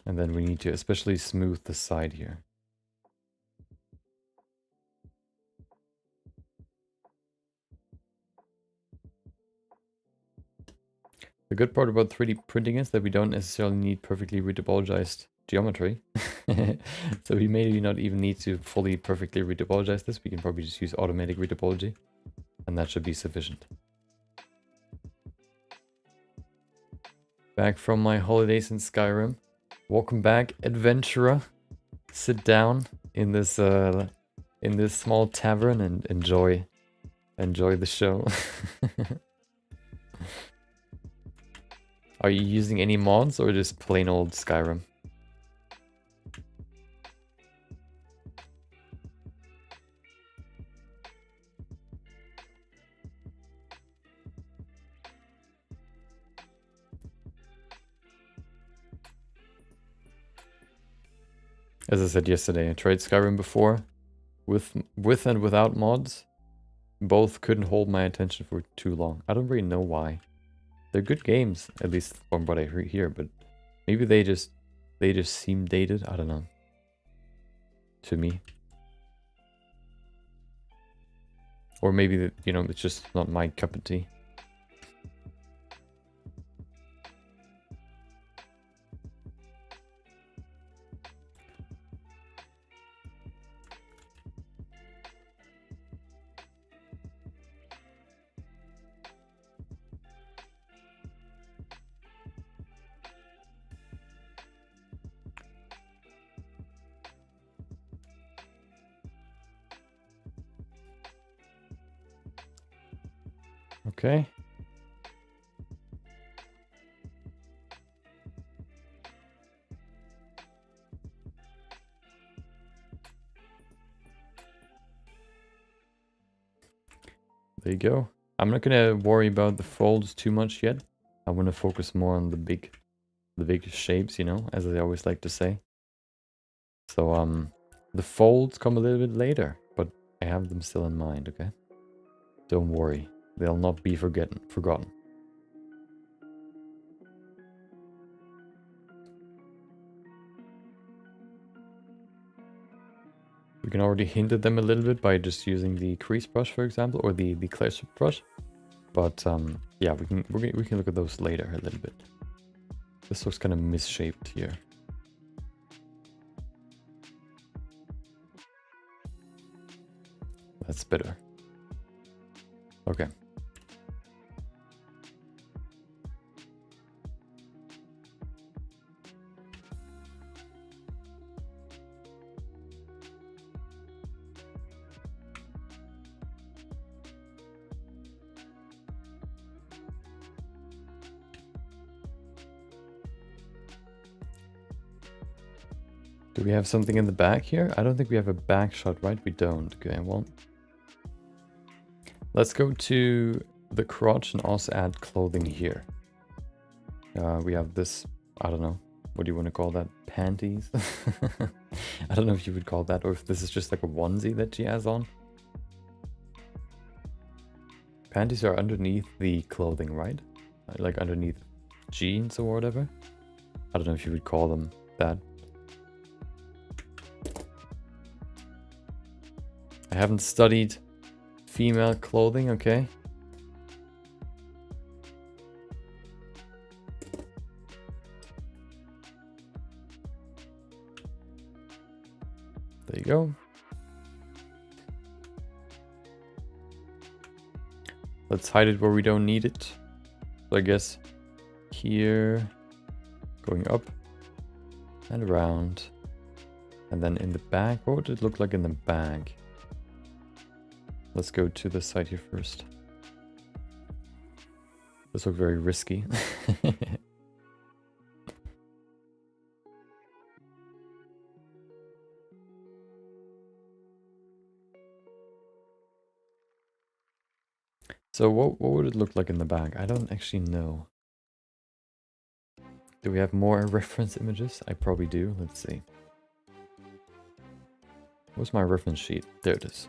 [SPEAKER 1] And then we need to especially smooth the side here. The good part about 3D printing is that we don't necessarily need perfectly retopologized geometry. So we maybe not even need to fully perfectly retopologize this. We can probably just use automatic retopology, and that should be sufficient. Back from my holidays in Skyrim. Welcome back, adventurer. Sit down in this small tavern and enjoy the show. Are you using any mods or just plain old Skyrim? As I said yesterday, I tried Skyrim before, with and without mods. Both couldn't hold my attention for too long. I don't really know why. They're good games, at least from what I hear, but maybe they just seem dated. I don't know. To me. Or maybe, you know, it's just not my cup of tea. Okay. There you go. I'm not gonna worry about the folds too much yet. I want to focus more on the big shapes, you know, as I always like to say. So the folds come a little bit later, but I have them still in mind, okay? Don't worry. They'll not be forgotten. We can already hint at them a little bit by just using the crease brush, for example, or the clear strip brush. But yeah, we can look at those later a little bit. This looks kind of misshaped here. That's better. Okay. Do we have something in the back here? I don't think we have a back shot, right? We don't. Okay, well. Let's go to the crotch and also add clothing here. We have this, I don't know, what do you want to call that? Panties? I don't know if you would call that, or if this is just like a onesie that she has on. Panties are underneath the clothing, right? Like underneath jeans or whatever. I don't know if you would call them that. I haven't studied female clothing, okay? There you go. Let's hide it where we don't need it. So I guess here, going up and around. And then in the back, what would it look like in the back? Let's go to the side here first. This looks very risky. So what would it look like in the back? I don't actually know. Do we have more reference images? I probably do. Let's see. Where's my reference sheet? There it is.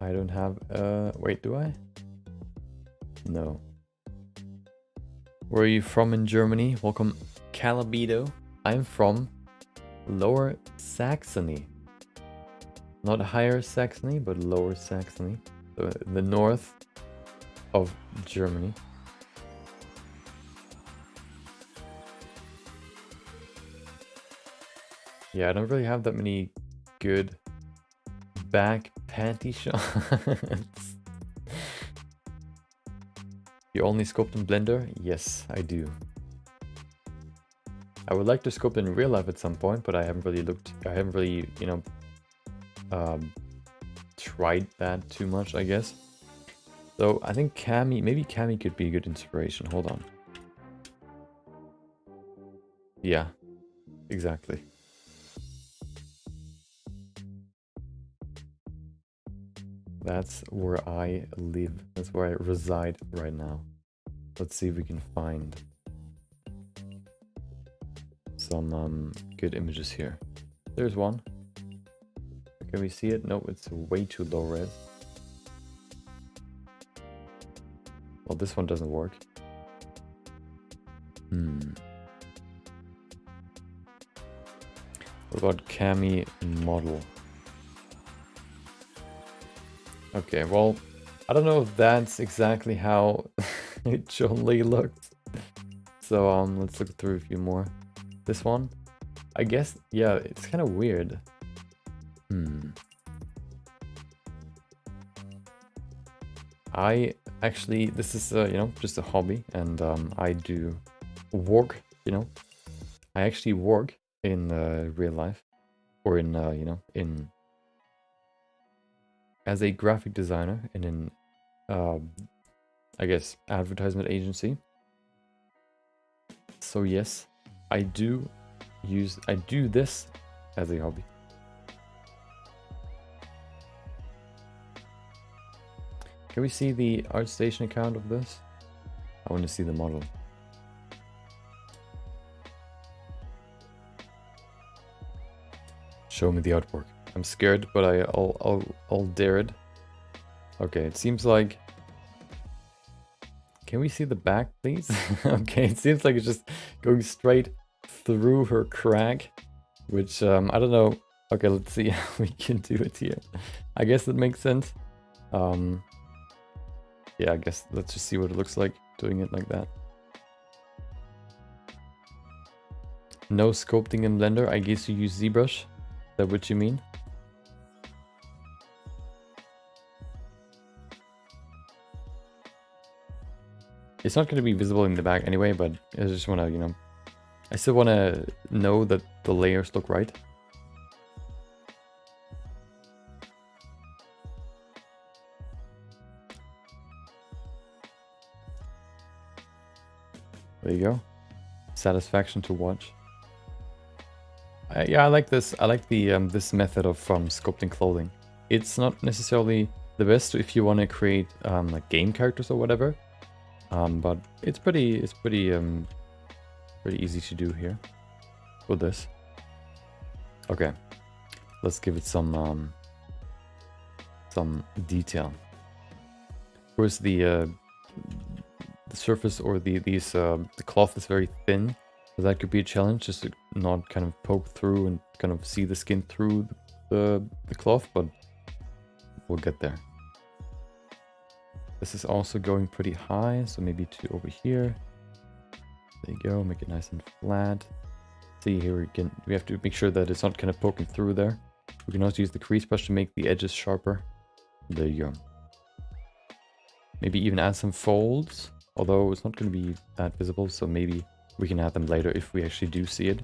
[SPEAKER 1] I don't have, wait, do I? No. Where are you from in Germany? Welcome, Calabido. I'm from Lower Saxony. Not Higher Saxony, but Lower Saxony. So the north of Germany. Yeah, I don't really have that many good back panty shots. You only sculpt in Blender? Yes, I do. I would like to sculpt in real life at some point, but I haven't really looked, I haven't really, you know, tried that too much, I guess. So I think Cami, maybe Cami could be a good inspiration. Hold on. Yeah, exactly. That's where I live. That's where I reside right now. Let's see if we can find some good images here. There's one. Can we see it? No, it's way too low res. Well, this one doesn't work. What about Cami model? Okay, well, I don't know if that's exactly how John Lee looked. So let's look through a few more. This one, I guess, yeah, it's kind of weird. I actually, this is you know, just a hobby, and I do work. You know, I actually work in real life, or in you know, in as a graphic designer in an I guess advertisement agency. So yes, I do this as a hobby. Can we see the ArtStation account of this? I want to see the model. Show me the artwork. I'm scared, but I'll dare it. Okay, it seems like. Can we see the back, please? Okay, it seems like it's just going straight through her crack, which I don't know. Okay, let's see how we can do it here. I guess it makes sense. Yeah, I guess let's just see what it looks like doing it like that. No sculpting in Blender. I guess you use ZBrush. Is that what you mean? It's not going to be visible in the back anyway, but I just want to, you know, I still want to know that the layers look right. There you go. Satisfaction to watch. Yeah, I like this. I like the this method of sculpting clothing. It's not necessarily the best if you want to create like game characters or whatever. But it's pretty easy to do here with this. Okay, let's give it some detail. Of course, the surface or the cloth is very thin, so that could be a challenge, just to not kind of poke through and kind of see the skin through the cloth, but we'll get there. This is also going pretty high, so maybe to over here. There you go, make it nice and flat. See here, we have to make sure that it's not kind of poking through there. We can also use the crease brush to make the edges sharper. There you go. Maybe even add some folds, although it's not going to be that visible, so maybe we can add them later if we actually do see it.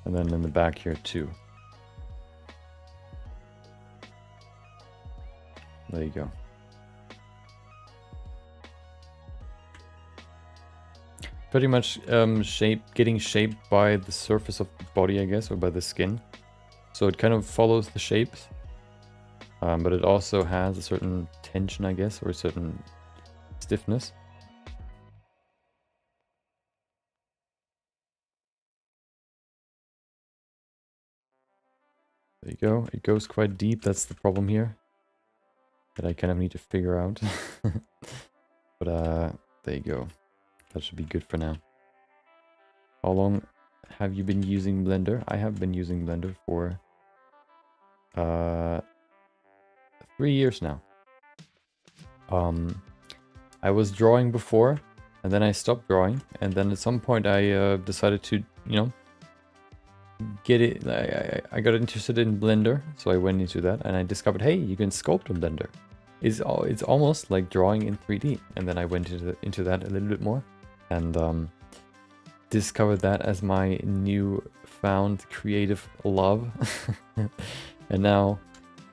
[SPEAKER 1] And then in the back here too. There you go. Pretty much getting shaped by the surface of the body, I guess, or by the skin. So it kind of follows the shapes, but it also has a certain tension, I guess, or a certain stiffness. There you go. It goes quite deep. That's the problem here that I kind of need to figure out. But there you go. That should be good for now. How long have you been using Blender? I have been using Blender for 3 years now. I was drawing before, and then I stopped drawing, and then at some point I decided to, you know, get it. I got interested in Blender, so I went into that, and I discovered, hey, you can sculpt on Blender. It's almost like drawing in 3D, and then I went into that a little bit more, and discovered that as my new found creative love. And now,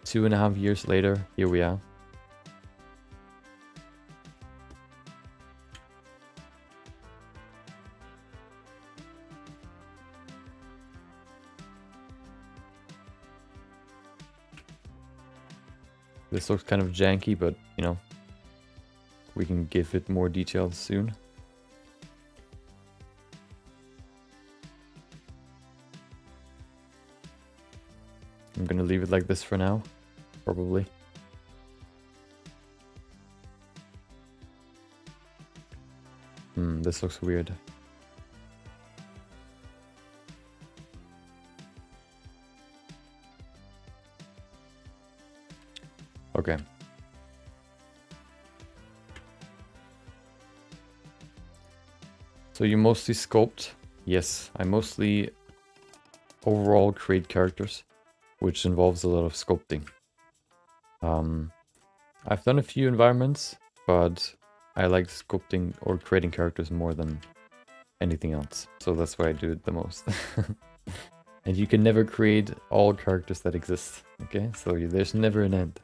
[SPEAKER 1] 2.5 years later, here we are. This looks kind of janky, but, you know, we can give it more details soon. I'm gonna leave it like this for now, probably. This looks weird. Okay. So you mostly sculpt? Yes, I mostly overall create characters, which involves a lot of sculpting. I've done a few environments, but I like sculpting or creating characters more than anything else. So that's why I do it the most. And you can never create all characters that exist, okay? So there's never an end.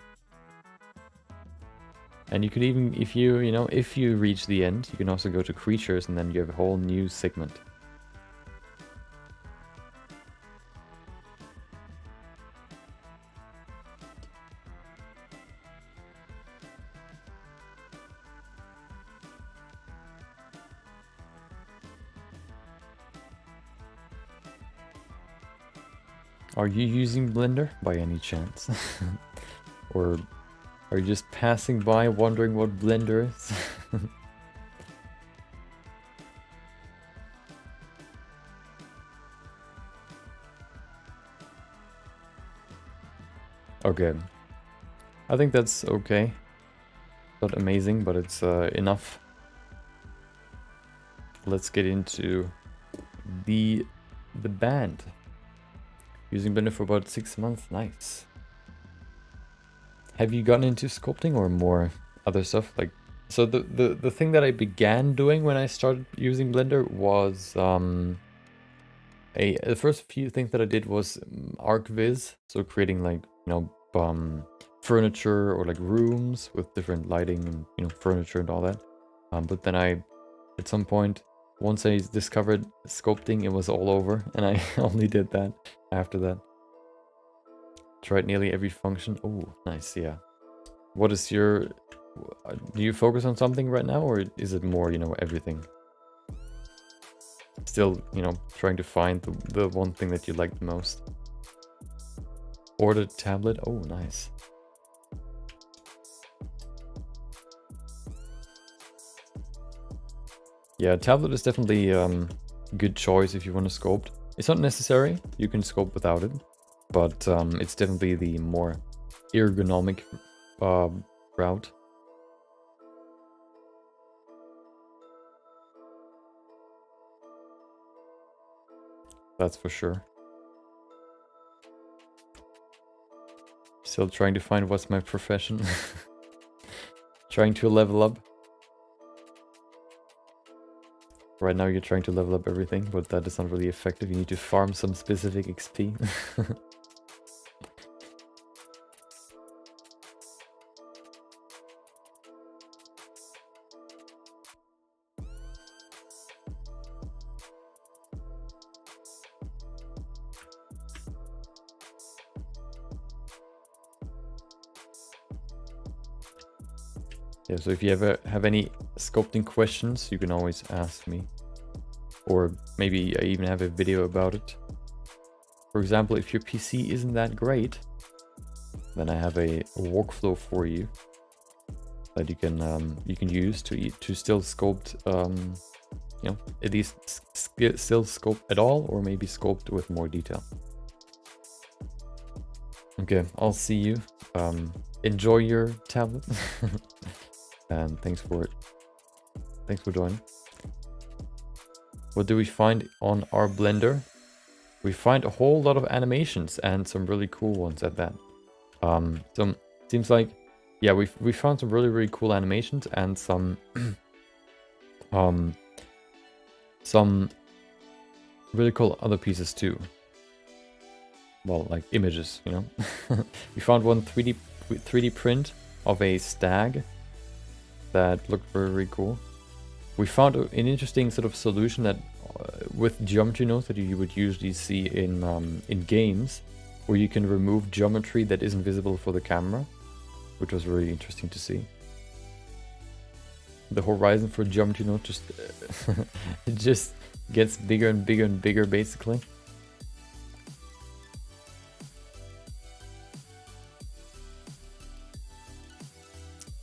[SPEAKER 1] And you could even, if you reach the end, you can also go to creatures, and then you have a whole new segment. Are you using Blender by any chance? Or are you just passing by wondering what Blender is? Okay. I think that's okay. Not amazing, but it's enough. Let's get into the band. Using Blender for about 6 months. Nice. Have you gotten into sculpting or more other stuff? Like, so the thing that I began doing when I started using Blender was the first few things that I did was ArcViz, so creating like, you know, furniture or like rooms with different lighting and, you know, furniture and all that. But then at some point Once I discovered sculpting, it was all over, and I only did that after that. Tried nearly every function. Oh, nice, yeah. What is your... Do you focus on something right now, or is it more, you know, everything? Still, you know, trying to find the one thing that you like the most. Ordered tablet. Oh, nice. Yeah, tablet is definitely good choice if you want to sculpt. It's not necessary. You can sculpt without it, but it's definitely the more ergonomic route. That's for sure. Still trying to find what's my profession. Trying to level up. Right now you're trying to level up everything, but that is not really effective. You need to farm some specific XP. Yeah, so if you ever have any sculpting questions, you can always ask me. Or maybe I even have a video about it. For example, if your PC isn't that great, then I have a workflow for you that you can use to still sculpt, you know, at least still sculpt at all, or maybe sculpt with more detail. Okay, I'll see you. Enjoy your tablet. And thanks for joining. What do we find on our Blender? We find a whole lot of animations and some really cool ones at that. So seems like, yeah, we found some really cool animations and some really cool other pieces too. Well, like images, you know. We found one 3D print of a stag that looked very cool. We found an interesting sort of solution that with geometry nodes that you would usually see in games, where you can remove geometry that isn't visible for the camera, which was really interesting to see. The horizon for geometry node just it just gets bigger and bigger and bigger, basically.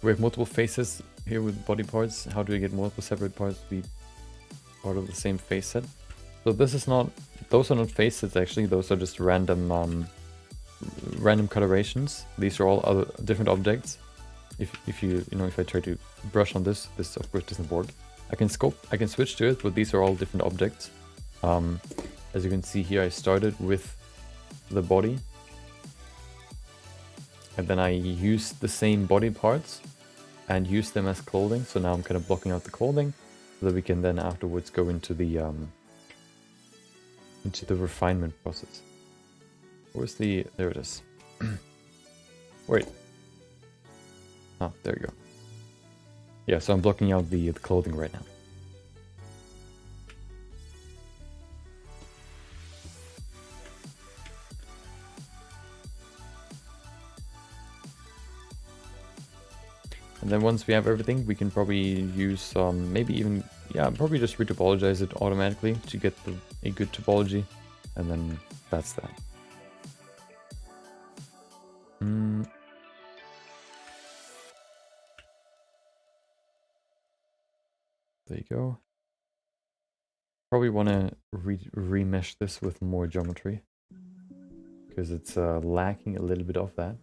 [SPEAKER 1] We have multiple faces here with body parts. How do we get multiple separate parts to be part of the same face set? So this is not, those are not face sets actually, those are just random random colorations. These are all other different objects. If you know, if I try to brush on this of course doesn't work. I can switch to it, but these are all different objects. As you can see here, I started with the body, and then I use the same body parts and use them as clothing. So now I'm kind of blocking out the clothing so that we can then afterwards go into the refinement process. Where's the... there it is. Wait. Ah, there you go. Yeah, so I'm blocking out the clothing right now. And then once we have everything, we can probably use maybe even, yeah, probably just retopologize it automatically to get a good topology. And then that's that. There you go. Probably want to remesh this with more geometry, because it's lacking a little bit of that.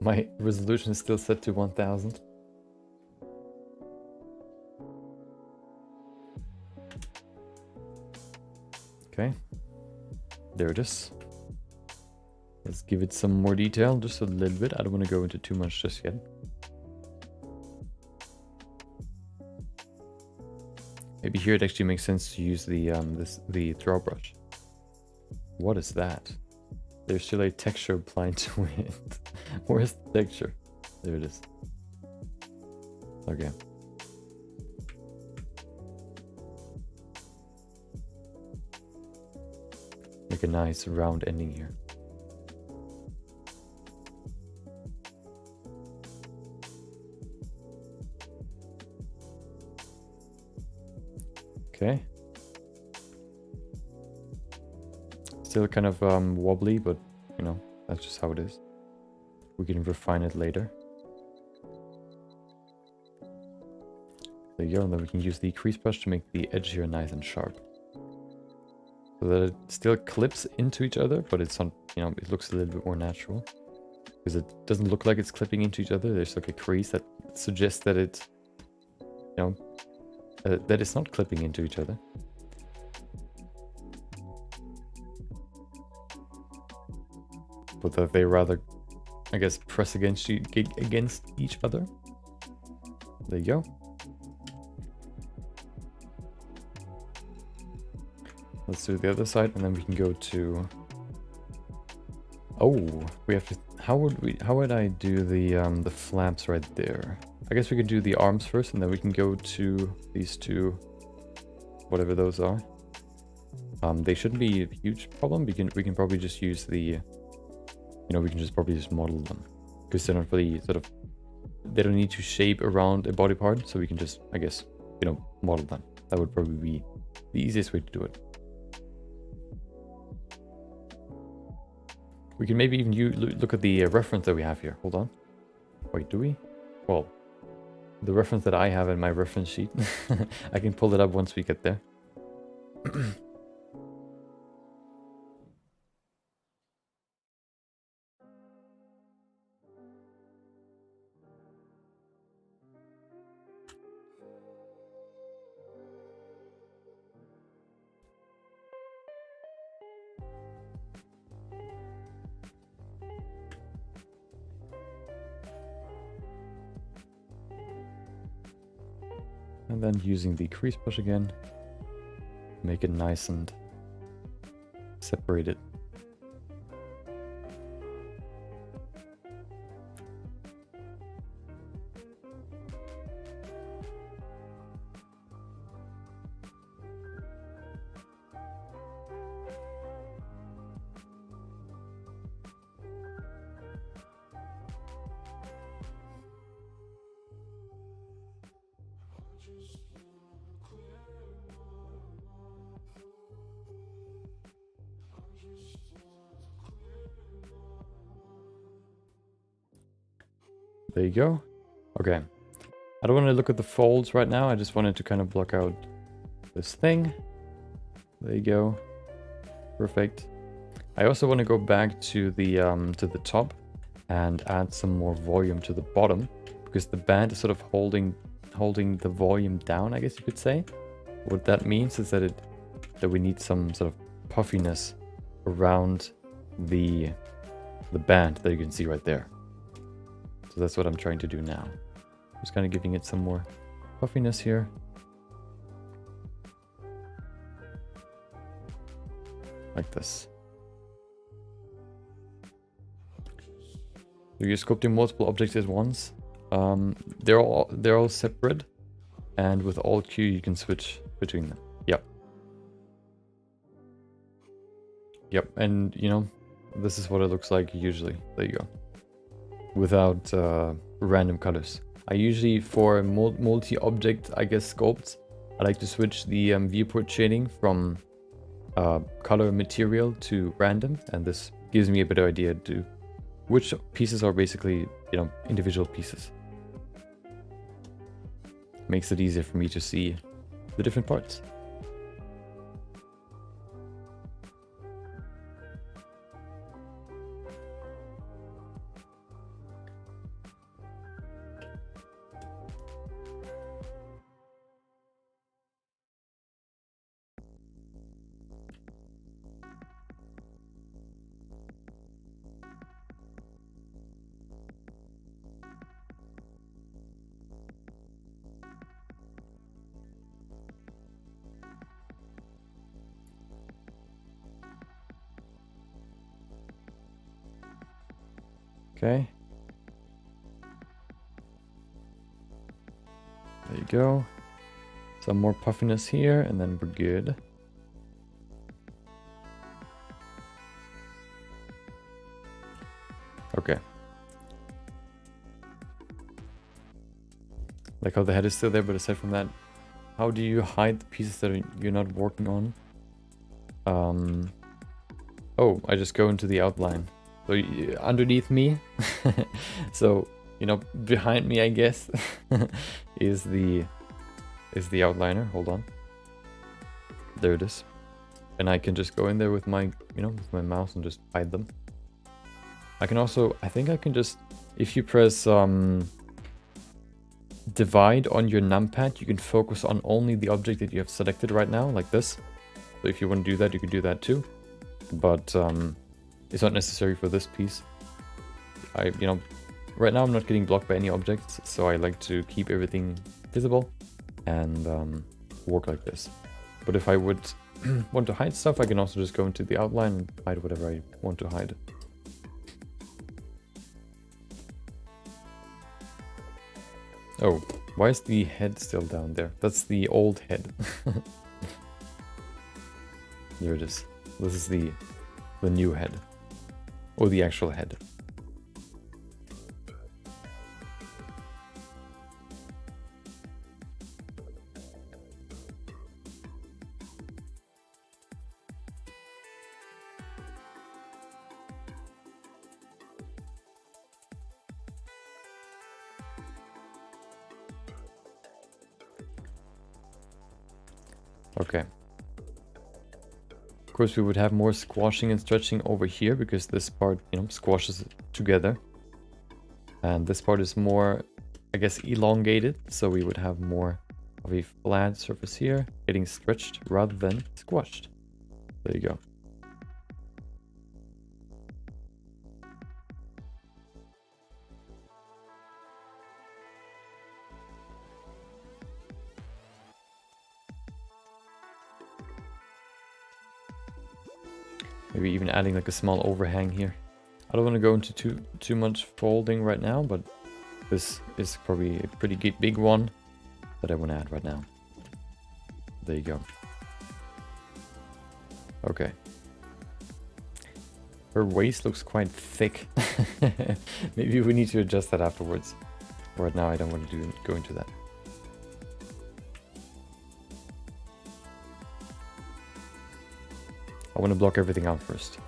[SPEAKER 1] My resolution is still set to 1000. Okay, there it is. Let's give it some more detail, just a little bit. I don't want to go into too much just yet. Maybe here it actually makes sense to use the throw brush. What is that? There's still a texture applied to it. Where's the texture? There it is. Okay. make a nice round ending here. Okay. Still kind of wobbly, but you know, that's just how it is. We can refine it later. There you go, and then we can use the crease brush to make the edge here nice and sharp. So that it still clips into each other, but it's not, you know, it looks a little bit more natural. Because it doesn't look like it's clipping into each other. There's like a crease that suggests that it's, you know, that it's not clipping into each other. But that they rather, I guess, press against each other. There you go. Let's do the other side, and then we can go to... Oh, we have to... How would I do the flaps right there? I guess we could do the arms first, and then we can go to these two, whatever those are. They shouldn't be a huge problem. We can probably just use the, you know, we can just probably just model them, because they're not really sort of, they don't need to shape around a body part, so we can just, I guess, you know, model them. That would probably be the easiest way to do it. We can maybe even look at the reference that we have here. Hold on. Wait, do we? Well, the reference that I have in my reference sheet. I can pull it up once we get there. And then using the crease brush again, make it nice and separated. There you go. Okay. I don't want to look at the folds right now. I just wanted to kind of block out this thing. There you go. Perfect. I also want to go back to the top and add some more volume to the bottom, because the band is sort of holding the volume down, I guess you could say. What that means is that we need some sort of puffiness around the band that you can see right there. So that's what I'm trying to do now. Just kind of giving it some more puffiness here. Like this. So you're sculpting multiple objects at once. They're all separate, and with Alt Q you can switch between them. Yep. Yep, and you know, this is what it looks like usually. There you go. Without random colors. I usually, for multi-object, I guess, sculpts, I like to switch the viewport shading from color material to random, and this gives me a better idea to which pieces are basically, you know, individual pieces. Makes it easier for me to see the different parts. Okay. There you go. Some more puffiness here, and then we're good. Like how the head is still there, but aside from that, how do you hide the pieces that you're not working on? Oh, I just go into the outline. So underneath me, so you know, behind me, I guess, is the outliner. Hold on, there it is, and I can just go in there with my, you know, with my mouse and just hide them. I can also, I think I can just, if you press divide on your numpad, you can focus on only the object that you have selected right now, like this. So if you want to do that, you can do that too. But it's not necessary for this piece. You know, right now I'm not getting blocked by any objects, so I like to keep everything visible and work like this. But if I would want to hide stuff, I can also just go into the outline and hide whatever I want to hide. Oh, why is the head still down there? That's the old head. There it is. This is the new head. Or the actual head. Okay. Of course, we would have more squashing and stretching over here because this part, you know, squashes together. And this part is more, I guess, elongated. So we would have more of a flat surface here, getting stretched rather than squashed. There you go. Maybe even adding like a small overhang here. I don't want to go into too much folding right now, but this is probably a pretty big one that I want to add right now. There you go. Okay. Her waist looks quite thick. Maybe we need to adjust that afterwards. Right now I don't want to go into that. I want to block everything out first.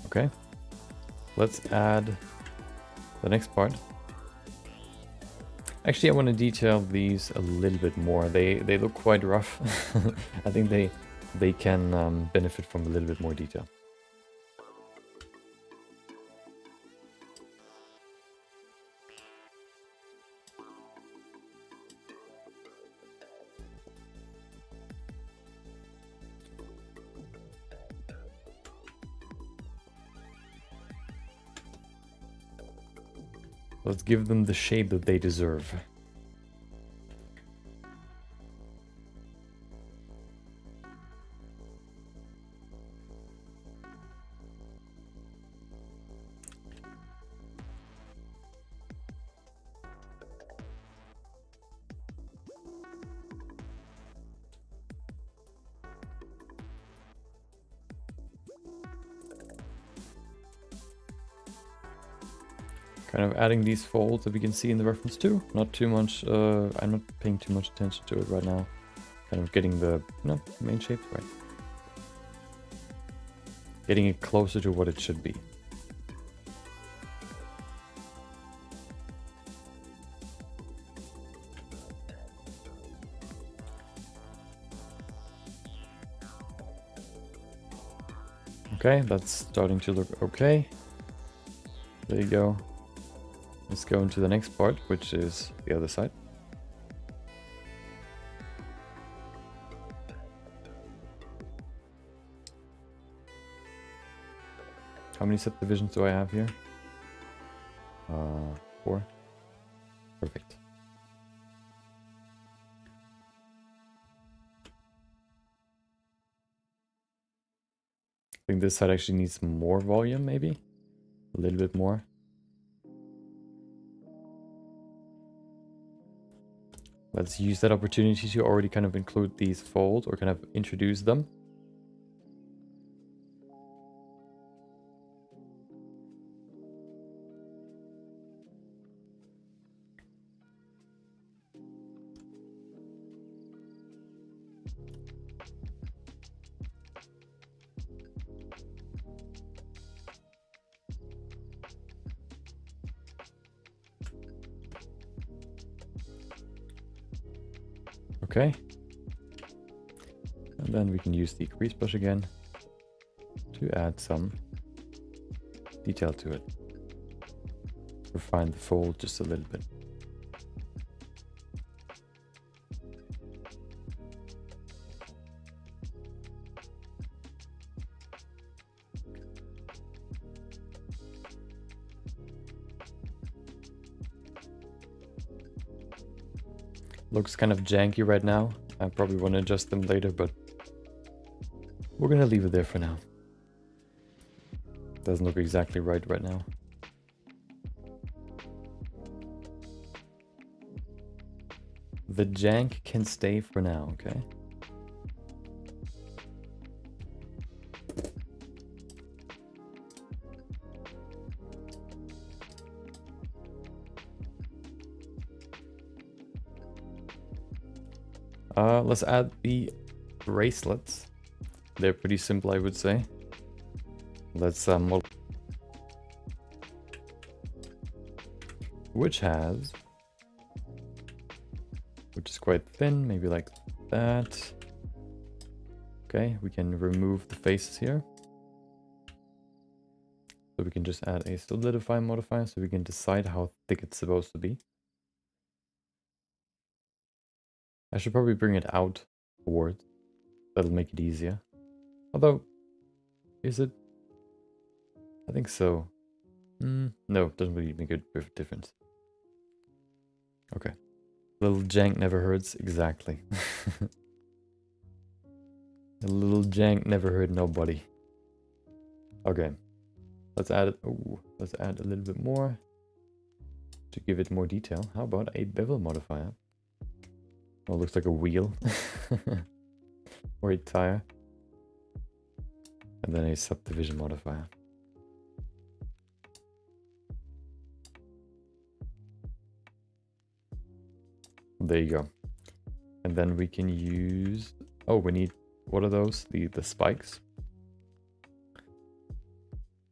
[SPEAKER 1] Okay, let's add the next part. Actually, I want to detail these a little bit more. They look quite rough. I think they can benefit from a little bit more detail. Let's give them the shape that they deserve. Kind of adding these folds that we can see in the reference too. Not too much, I'm not paying too much attention to it right now. Kind of getting the main shape right. Getting it closer to what it should be. Okay, that's starting to look okay. There you go. Let's go into the next part, which is the other side. How many subdivisions do I have here? 4. Perfect. I think this side actually needs more volume, maybe? A little bit more. Let's use that opportunity to already kind of include these folds or kind of introduce them. Okay. And then we can use the crease brush again to add some detail to it. Refine the fold just a little bit. Looks kind of janky right now. I probably want to adjust them later, but we're gonna leave it there for now. Doesn't look exactly right now. The jank can stay for now, okay? Let's add the bracelets. They're pretty simple, I would say. Let's model, which is quite thin, maybe like that. Okay, we can remove the faces here. So we can just add a solidify modifier so we can decide how thick it's supposed to be. I should probably bring it out forward. That'll make it easier. Although, is it? I think so. No, it doesn't really make a difference. Okay. Little jank never hurts. Exactly. A little jank never hurt nobody. Okay. Let's add it. Oh, let's add a little bit more to give it more detail. How about a bevel modifier? Oh, looks like a wheel. Or a tire. And then a subdivision modifier. There you go. And then we can use... Oh, we need... What are those? The spikes.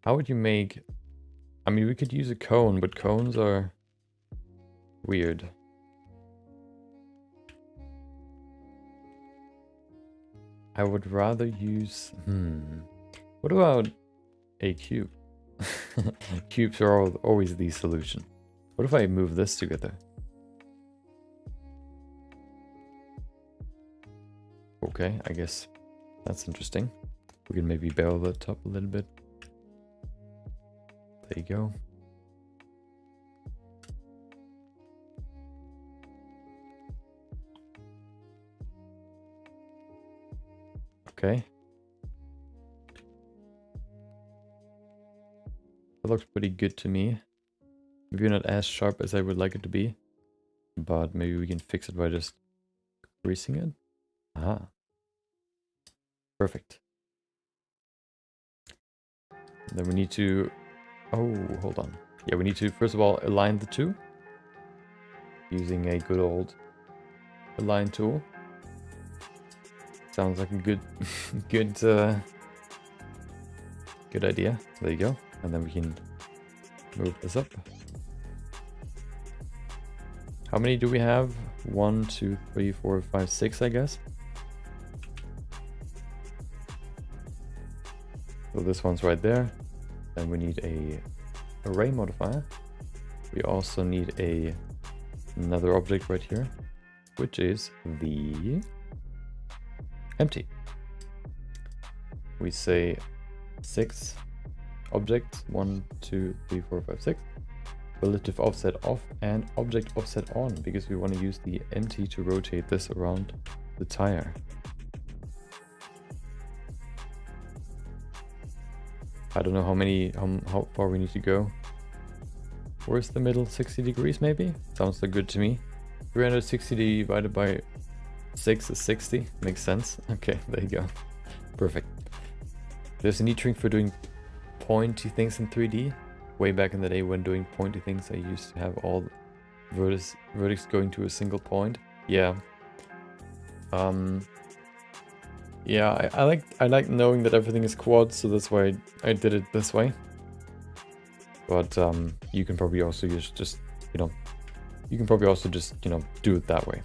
[SPEAKER 1] How would you make... I mean, we could use a cone, but cones are weird. I would rather use... What about a cube? Cubes are always the solution. What if I move this together? Okay, I guess that's interesting. We can maybe bevel the top a little bit. There you go. Okay. That looks pretty good to me. Maybe not as sharp as I would like it to be, but maybe we can fix it by just greasing it. Aha. Perfect. Then we need to... Oh, hold on. Yeah, we need to, first of all, align the two. Using a good old align tool. Sounds like a good, good idea. There you go. And then we can move this up. How many do we have? 1, 2, 3, 4, 5, 6, I guess. So this one's right there. Then we need a array modifier. We also need another object right here, which is the empty. We say 6 objects, 1, 2, 3, 4, 5, 6. Relative offset off and object offset on, because we want to use the empty to rotate this around the tire. I don't know how far we need to go. Where's the middle? 60 degrees maybe? Sounds good to me. 360 divided by 6 is 60. Makes sense. Okay, there you go. Perfect. There's a neat trick for doing pointy things in 3D. Way back in the day when doing pointy things, I used to have all vertex going to a single point. Yeah. Yeah, I like knowing that everything is quad, so that's why I did it this way. But you can probably also use just, you know, you can probably also just, you know, do it that way.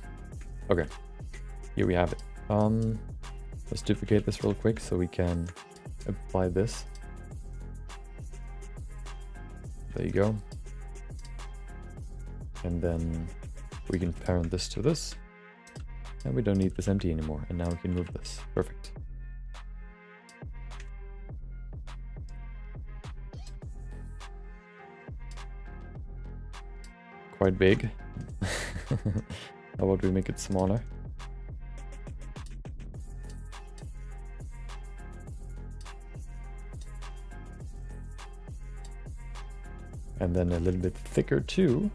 [SPEAKER 1] Okay, here we have it. Let's duplicate this real quick so we can apply this. There you go. And then we can parent this to this. And we don't need this empty anymore. And now we can move this. Perfect. Quite big. How about we make it smaller? And then a little bit thicker too.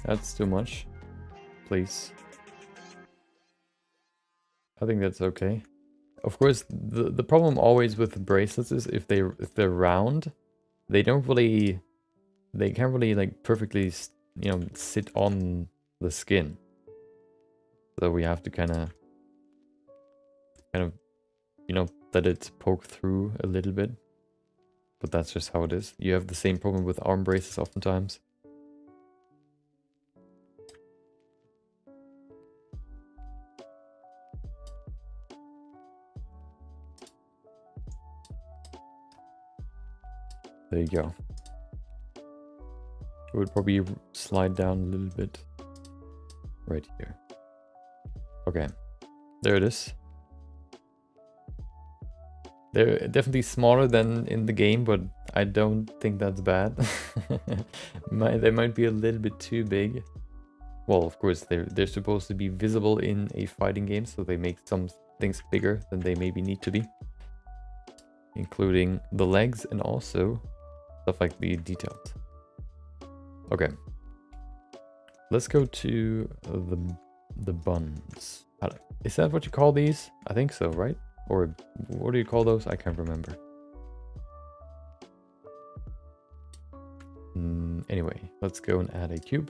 [SPEAKER 1] That's too much. Please. I think that's okay. Of course, the problem always with the bracelets is if they're round, they can't really like perfectly, you know, sit on the skin. So we have to kind of, you know, let it poke through a little bit. But that's just how it is. You have the same problem with arm braces oftentimes. There you go. It would probably slide down a little bit right here. Okay, there it is. They're definitely smaller than in the game, but I don't think that's bad. They might be a little bit too big. Well, of course, they're supposed to be visible in a fighting game, so they make some things bigger than they maybe need to be. Including the legs and also stuff like the details. Okay. Let's go to the buns. Is that what you call these? I think so, right? Or what do you call those? I can't remember. Anyway, let's go and add a cube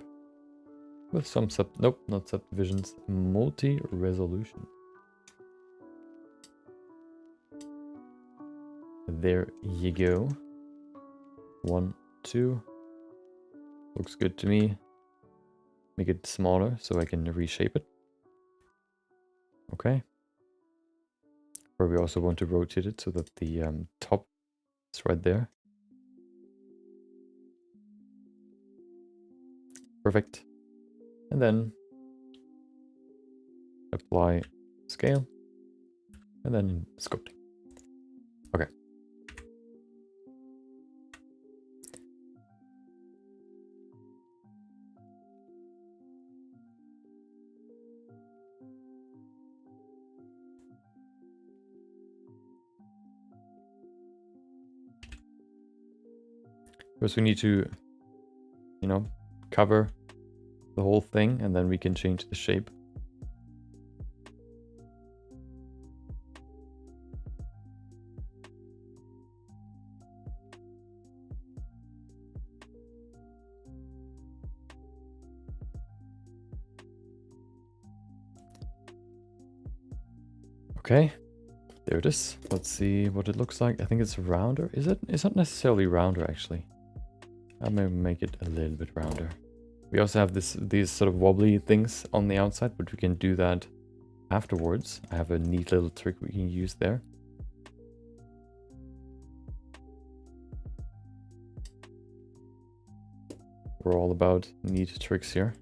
[SPEAKER 1] with some nope, not subdivisions, multi-resolution. There you go. 1, 2. Looks good to me. Make it smaller so I can reshape it. Okay. Or we also want to rotate it so that the top is right there. Perfect. And then apply scale. And then sculpting. Okay. First we need to, you know, cover the whole thing and then we can change the shape. Okay, there it is. Let's see what it looks like. I think it's rounder. Is it? It's not necessarily rounder actually. I may make it a little bit rounder. We also have these sort of wobbly things on the outside, but we can do that afterwards. I have a neat little trick we can use there. We're all about neat tricks here.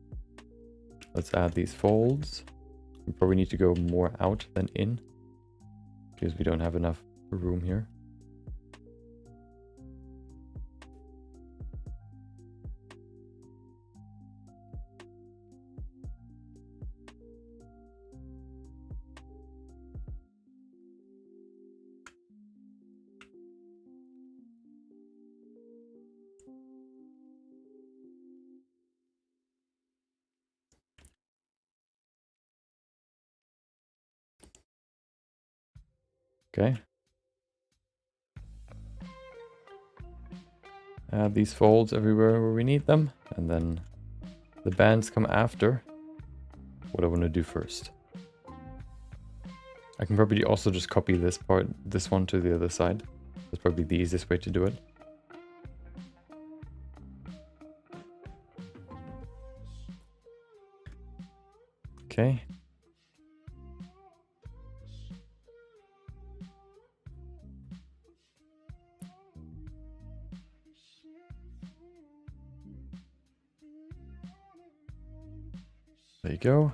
[SPEAKER 1] Let's add these folds. We probably need to go more out than in because we don't have enough room here. Okay. Add these folds everywhere where we need them, and then the bands come after what I want to do first. I can probably also just copy this one to the other side. That's probably the easiest way to do it. Okay. There you go.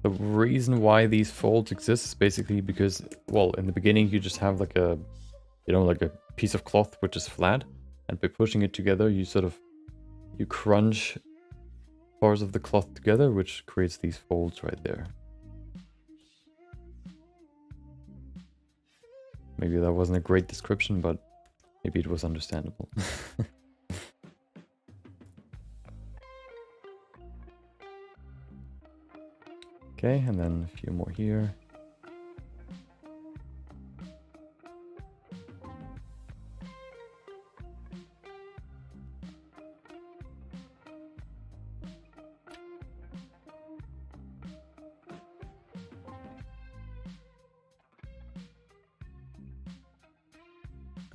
[SPEAKER 1] The reason why these folds exist is basically because, well, in the beginning you just have like a, like a piece of cloth which is flat, and by pushing it together you you crunch parts of the cloth together, which creates these folds right there. Maybe that wasn't a great description, but maybe it was understandable. Okay, and then a few more here.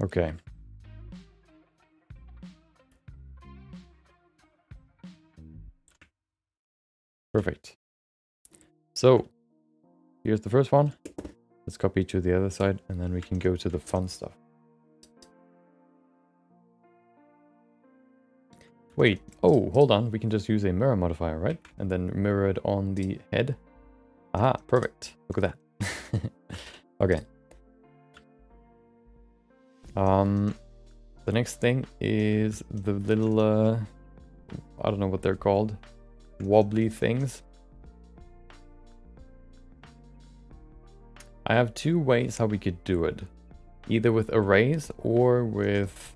[SPEAKER 1] Okay. Perfect. So, here's the first one. Let's copy to the other side, and then we can go to the fun stuff. Wait, oh, hold on. We can just use a mirror modifier, right? And then mirror it on the head. Aha, perfect. Look at that. Okay. The next thing is the little, I don't know what they're called, wobbly things. I have two ways how we could do it. Either with arrays or with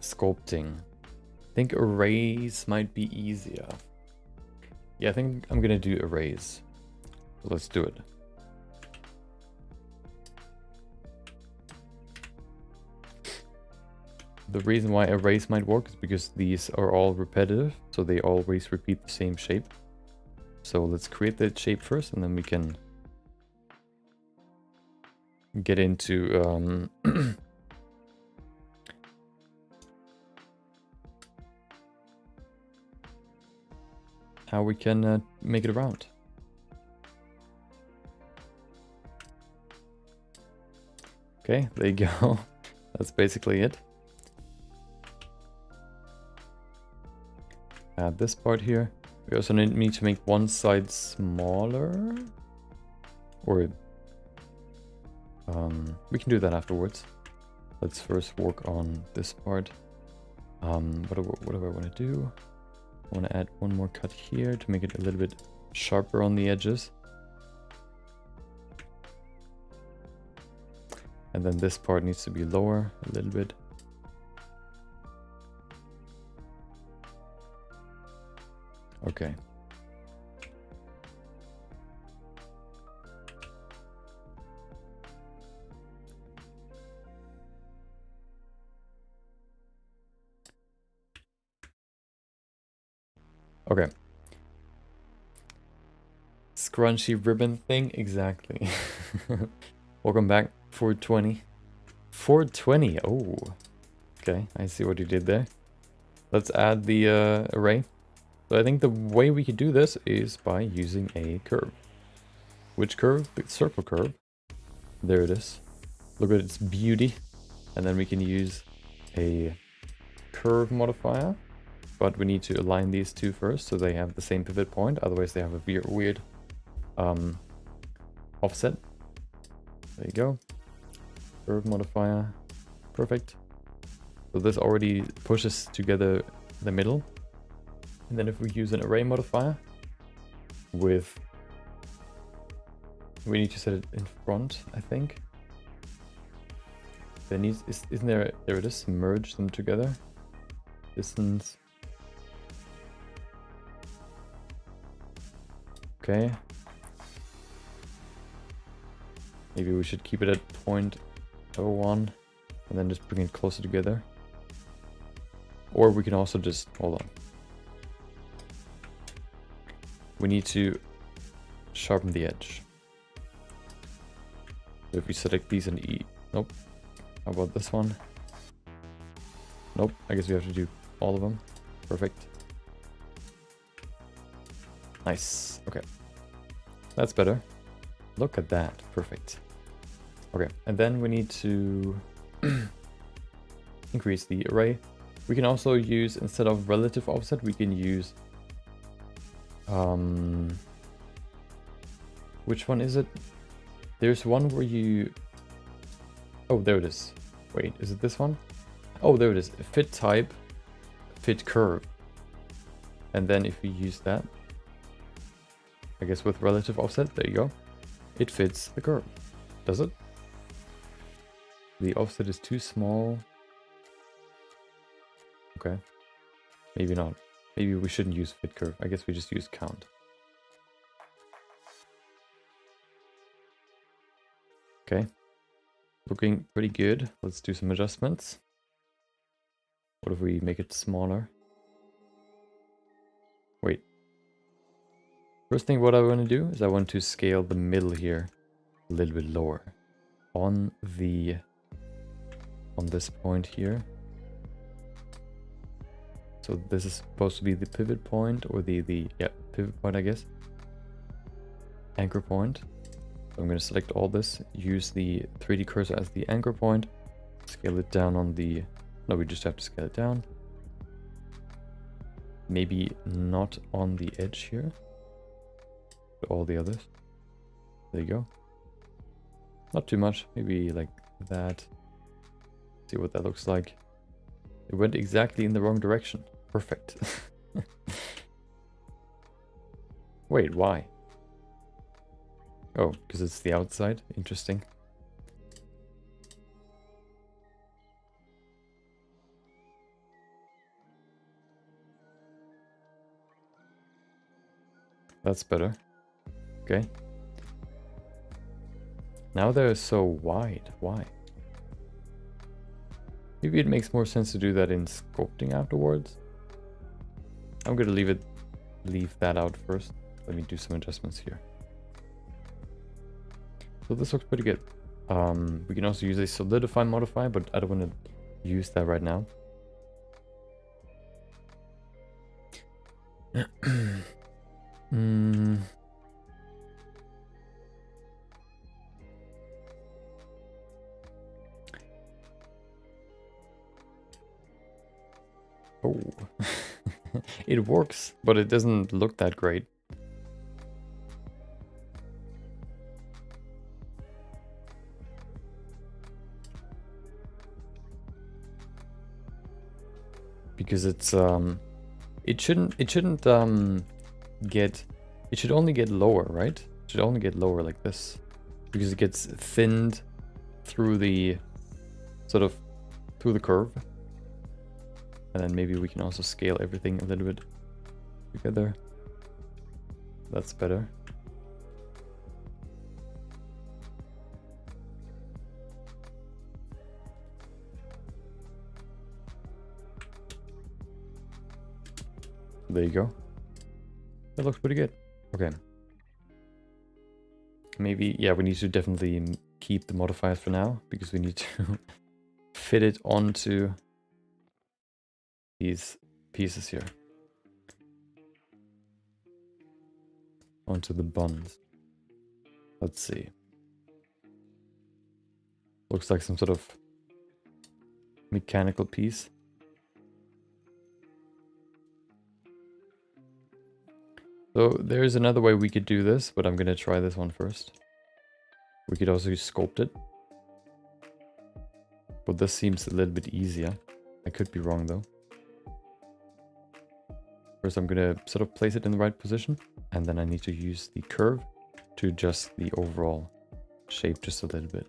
[SPEAKER 1] sculpting. I think arrays might be easier. Yeah, I think I'm gonna do arrays. So let's do it. The reason why arrays might work is because these are all repetitive, so they always repeat the same shape. So let's create that shape first, and then we can get into how we can make it around. Okay, there you go. That's basically it. Add this part here. We also need to make one side smaller. Or we can do that afterwards. Let's first work on this part. What do I want to do? I want to add one more cut here to make it a little bit sharper on the edges. And then this part needs to be lower a little bit. Okay. Okay. Scrunchy ribbon thing, exactly. Welcome back, 420. 420, oh. Okay, I see what you did there. Let's add the array. So I think the way we could do this is by using a curve. Which curve? The circle curve. There it is. Look at its beauty. And then we can use a curve modifier. But we need to align these two first so they have the same pivot point. Otherwise they have a weird offset. There you go. Curve modifier. Perfect. So this already pushes together the middle. And then if we use an array modifier with, we need to set it in front, I think. There needs, isn't there, there it is, merge them together. Distance. Okay. Maybe we should keep it at 0.01 and then just bring it closer together. Or we can also just, hold on. We need to sharpen the edge. So if we select these and E, nope. How about this one? Nope, I guess we have to do all of them. Perfect. Nice, okay. That's better. Look at that, perfect. Okay, and then we need to increase the array. We can also use, instead of relative offset, we can use which one is it? There's one where you, oh, there it is. Wait, is it this one? Oh, there it is. Fit type, fit curve. And then if we use that, I guess with relative offset, there you go. It fits the curve. Does it? The offset is too small. Okay. Maybe not. Maybe we shouldn't use fit curve. I guess we just use count. Okay. Looking pretty good. Let's do some adjustments. What if we make it smaller? Wait. First thing what I want to do is I want to scale the middle here a little bit lower. On this point here. So this is supposed to be the pivot point, or the pivot point, I guess. Anchor point. So I'm going to select all this, use the 3D cursor as the anchor point, scale it down on the, no, we just have to scale it down. Maybe not on the edge here, but all the others. There you go. Not too much, maybe like that. See what that looks like. It went exactly in the wrong direction. Perfect. Wait, why? Oh, because it's the outside. Interesting. That's better. Okay. Now they're so wide. Why? Maybe it makes more sense to do that in sculpting afterwards. I'm gonna leave that out first. Let me do some adjustments here. So this looks pretty good. We can also use a solidify modifier, but I don't want to use that right now. Oh, it works, but it doesn't look that great. Because it's it shouldn't get, it should only get lower, right? It should only get lower like this, because it gets thinned through the through the curve. And then maybe we can also scale everything a little bit together. That's better. There you go. That looks pretty good. Okay. Maybe, yeah, we need to definitely keep the modifiers for now, because we need to fit it onto these pieces here. Onto the buns. Let's see. Looks like some sort of mechanical piece. So there's another way we could do this, but I'm gonna try this one first. We could also sculpt it. But this seems a little bit easier. I could be wrong though. First, I'm gonna sort of place it in the right position, and then I need to use the curve to adjust the overall shape just a little bit.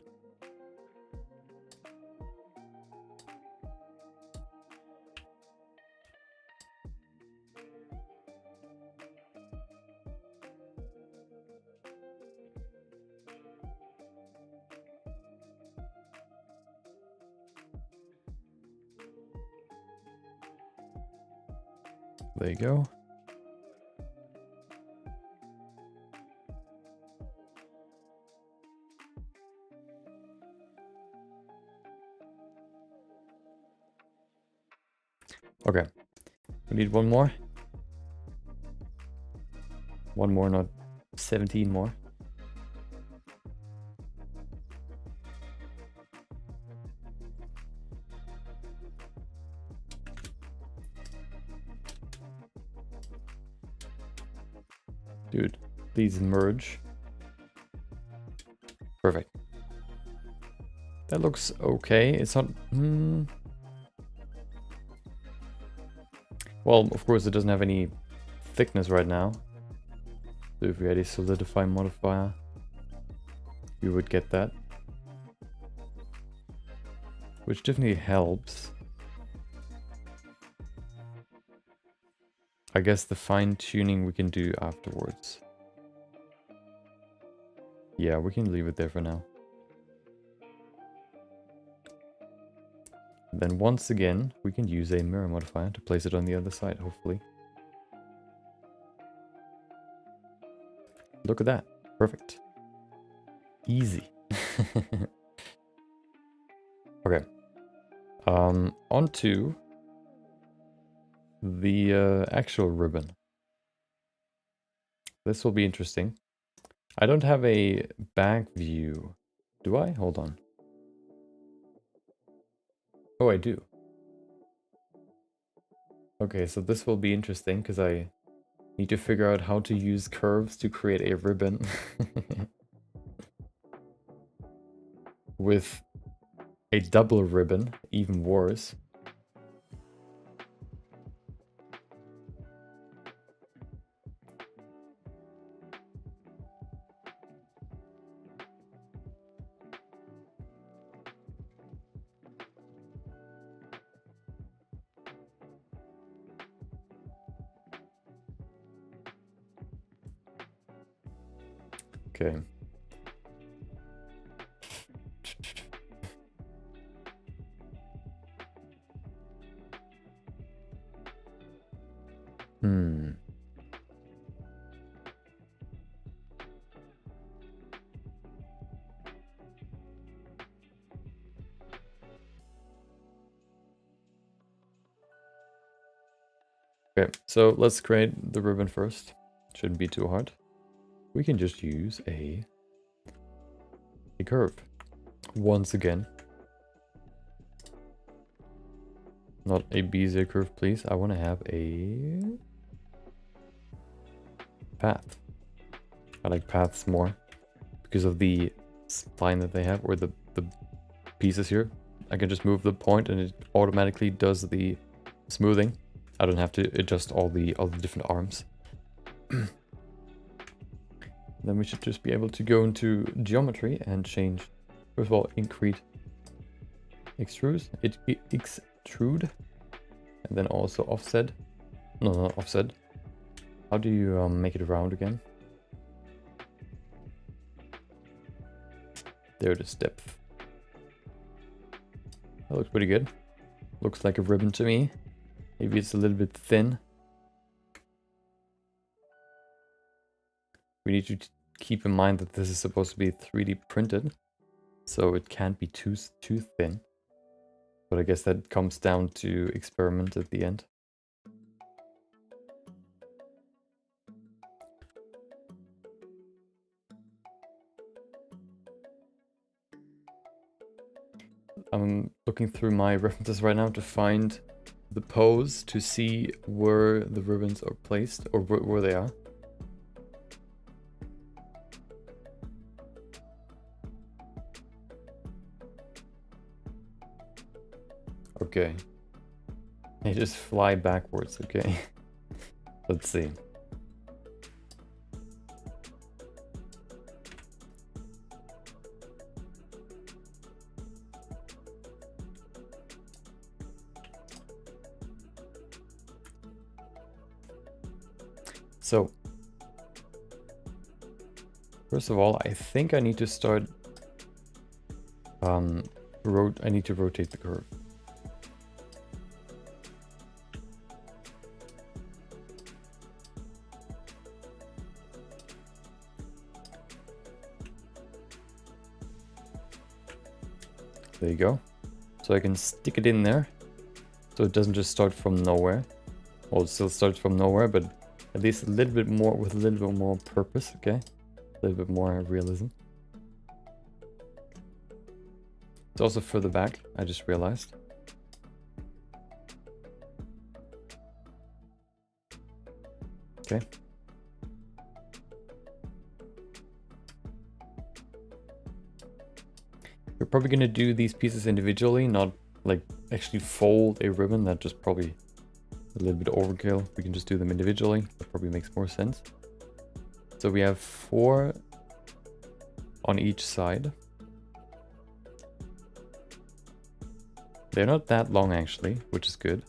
[SPEAKER 1] There you go. Okay, we need one more. One more, not 17 more. Dude, please merge. Perfect. That looks okay. It's not... Well, of course, it doesn't have any thickness right now. So if we had a solidify modifier, we would get that. Which definitely helps. I guess the fine-tuning we can do afterwards. Yeah, we can leave it there for now. Then once again, we can use a mirror modifier to place it on the other side, hopefully. Look at that. Perfect. Easy. Okay. On to the actual ribbon. This will be interesting. I don't have a back view. Do I? Hold on. Oh, I do. Okay, so this will be interesting because I need to figure out how to use curves to create a ribbon with a double ribbon, even worse. Okay. Okay, so let's create the ribbon first. Shouldn't be too hard. We can just use a curve. Once again. Not a Bezier curve, please. I want to have a path. I like paths more because of the spline that they have, or the pieces here. I can just move the point and it automatically does the smoothing. I don't have to adjust all the different arms. Then we should just be able to go into geometry and change, first of all, extrude, extrude, and then also offset. No, not offset. How do you make it round again? There it is, depth. That looks pretty good. Looks like a ribbon to me. Maybe it's a little bit thin. We need to keep in mind that this is supposed to be 3D printed, so it can't be too thin. But I guess that comes down to experiment at the end. I'm looking through my references right now to find the pose to see where the ribbons are placed, or where they are. Okay. They just fly backwards, okay. Let's see. So, first of all, I think I need to start, I need to rotate the curve. There you go. So I can stick it in there, so it doesn't just start from nowhere. Well, it still starts from nowhere, but at least a little bit more, with a little bit more purpose, okay? A little bit more realism. It's also further back, I just realized. Okay. We're probably going to do these pieces individually, not like actually fold a ribbon. That just probably a little bit overkill. We can just do them individually. That probably makes more sense. So we have 4 on each side. They're not that long actually, which is good.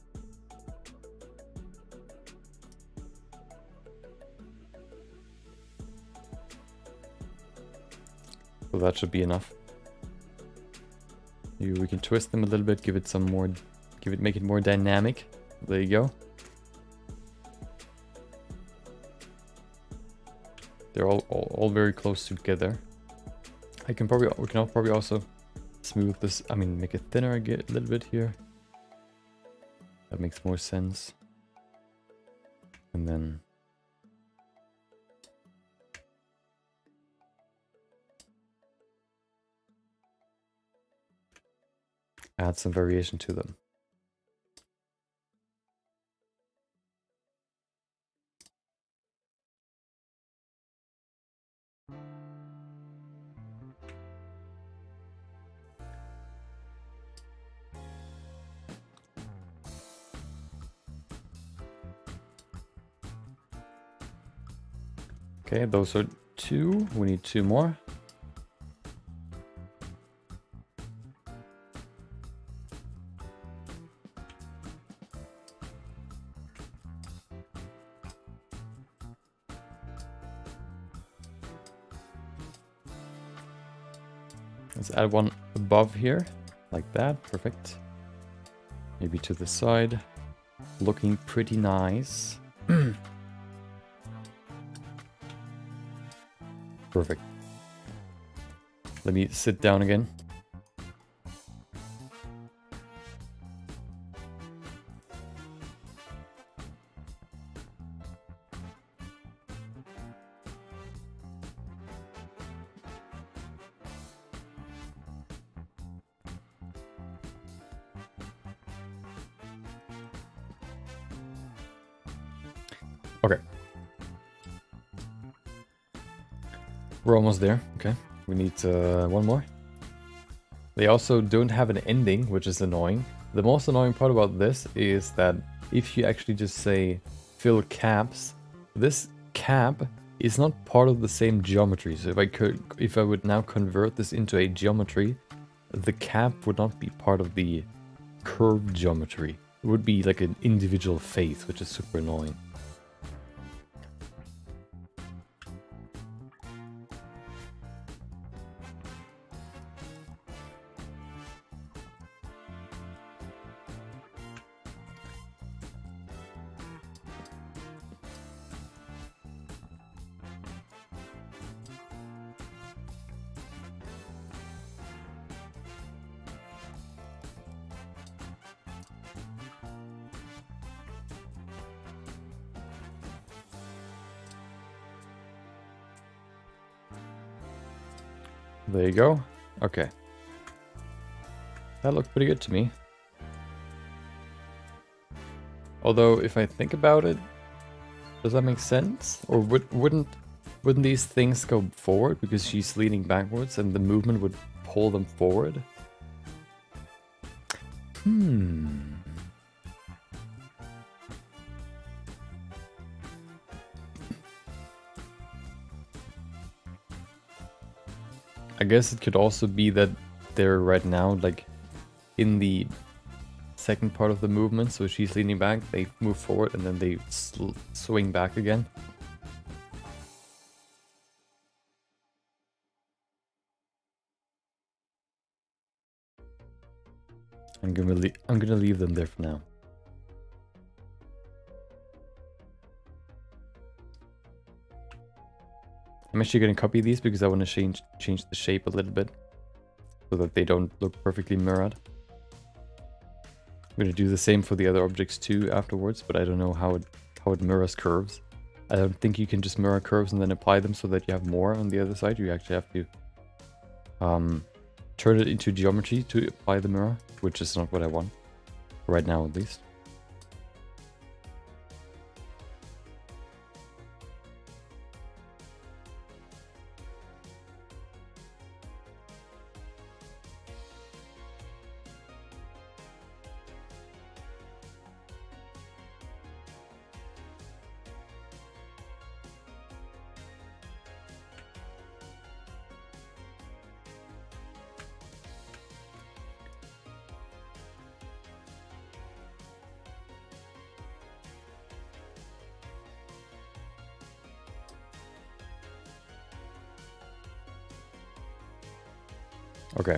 [SPEAKER 1] So that should be enough. We can twist them a little bit, give it some more, make it more dynamic. There you go. They're all very close together. We can probably also smooth this. I mean, make it thinner a little bit here. That makes more sense. And then add some variation to them. Okay, those are 2. We need 2 more. Let's add one above here, like that. Perfect. Maybe to the side. Looking pretty nice. Perfect. Let me sit down again. Okay. We're almost there. Okay. We need one more. They also don't have an ending, which is annoying. The most annoying part about this is that if you actually just say fill caps, this cap is not part of the same geometry. So if I would now convert this into a geometry, the cap would not be part of the curved geometry. It would be like an individual face, which is super annoying. There you go. Okay. That looked pretty good to me. Although, if I think about it, does that make sense? Or wouldn't these things go forward because she's leaning backwards and the movement would pull them forward? I guess it could also be that they're right now like in the second part of the movement, so she's leaning back, they move forward, and then they swing back again. I'm gonna leave them there for now. I'm actually gonna copy these because I want to change the shape a little bit so that they don't look perfectly mirrored. I'm gonna do the same for the other objects too afterwards, but I don't know how it mirrors curves. I don't think you can just mirror curves and then apply them so that you have more on the other side. You actually have to turn it into geometry to apply the mirror, which is not what I want right now, at least. Okay.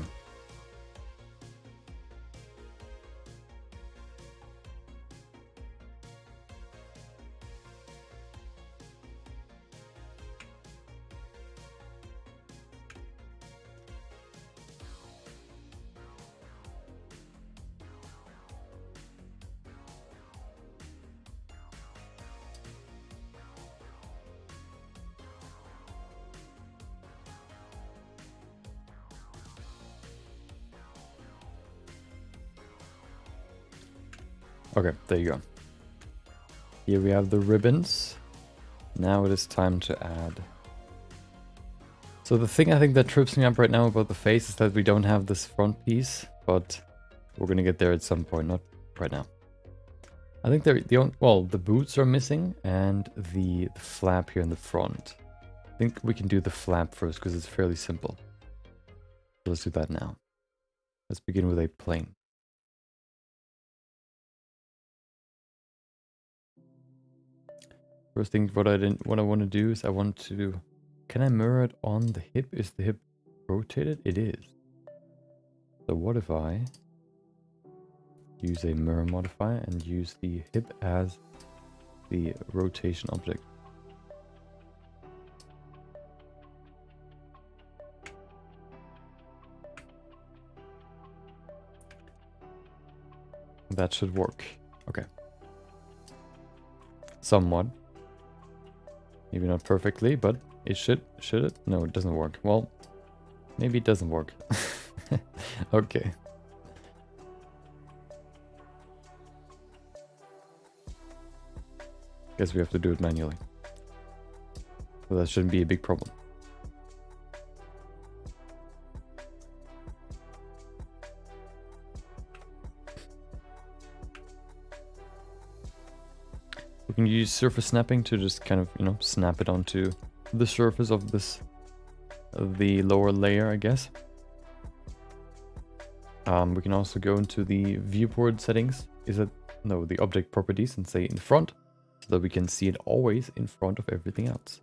[SPEAKER 1] Okay, there you go. Here we have the ribbons. Now it is time to add. So the thing I think that trips me up right now about the face is that we don't have this front piece, but we're gonna get there at some point, not right now. I think the boots are missing and the flap here in the front. I think we can do the flap first because it's fairly simple. So let's do that now. Let's begin with a plane. First thing, what I want to do is I want to, can I mirror it on the hip? Is the hip rotated? It is. So what if I use a mirror modifier and use the hip as the rotation object? That should work. Okay. Somewhat. Maybe not perfectly, but it should it? No, it doesn't work. Well, maybe it doesn't work. Okay. Guess we have to do it manually. So that shouldn't be a big problem. We can use surface snapping to just kind of, snap it onto the surface of the lower layer, I guess. We can also go into the viewport settings. The object properties, and say in front, so that we can see it always in front of everything else.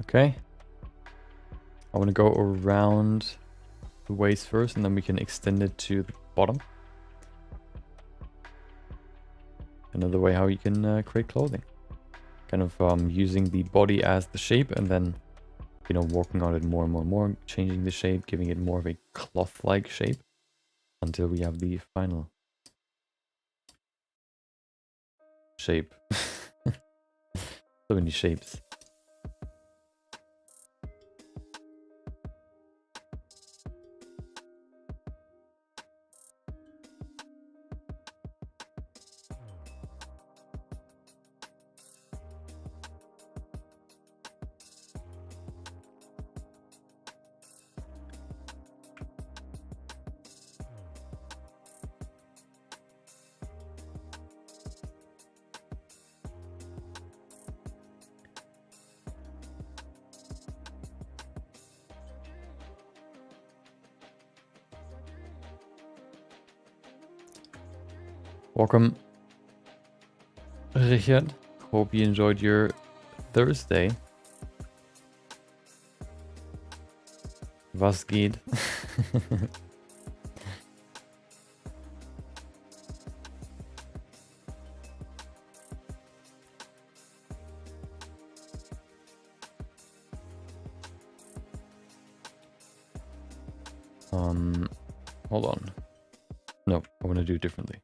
[SPEAKER 1] Okay. I want to go around the waist first, and then we can extend it to the bottom. Another way how you can create clothing. kind of using the body as the shape and then, you know, working on it more and more and more, changing the shape, giving it more of a cloth-like shape until we have the final shape. So many shapes. Welcome, Richard. Hope you enjoyed your Thursday. Was geht? Hold on. No, I want to do it differently.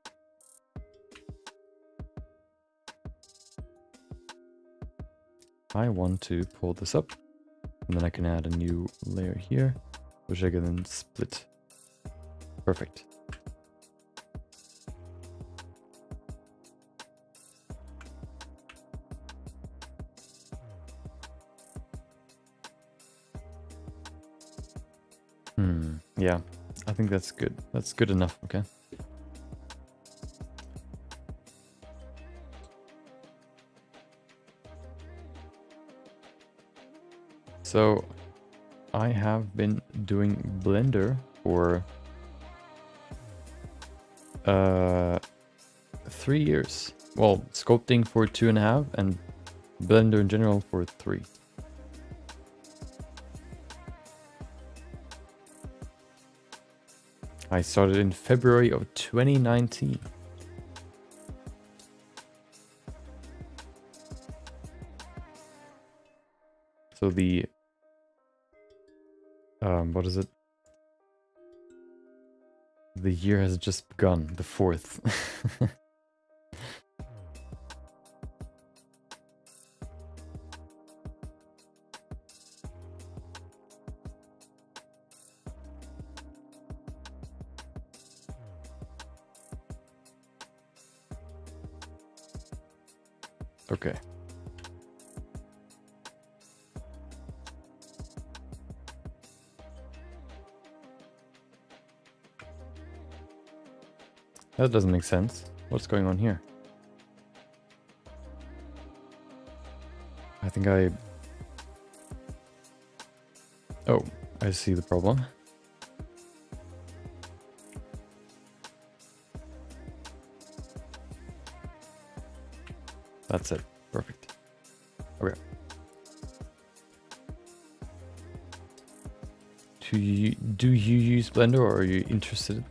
[SPEAKER 1] I want to pull this up, and then I can add a new layer here, which I can then split. Perfect. Yeah, I think that's good. That's good enough, okay? So, I have been doing Blender for 3 years. Well, sculpting for 2.5 and Blender in general for 3. I started in February of 2019. So the what is it? The year has just begun, the 4th. Okay. That doesn't make sense. What's going on here? I think Oh, I see the problem. That's it. Perfect. Okay. Do you use Blender, or are you interested?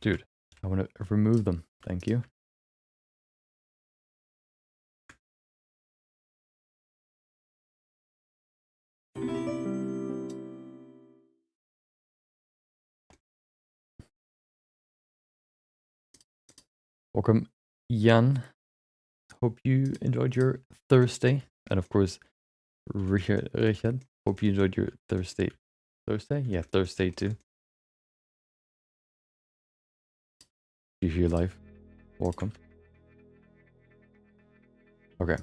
[SPEAKER 1] Dude, I want to remove them. Thank you. Welcome, Jan. Hope you enjoyed your Thursday. And of course, Richard, hope you enjoyed your Thursday. Thursday? Yeah, Thursday too. If you're live, welcome. Okay.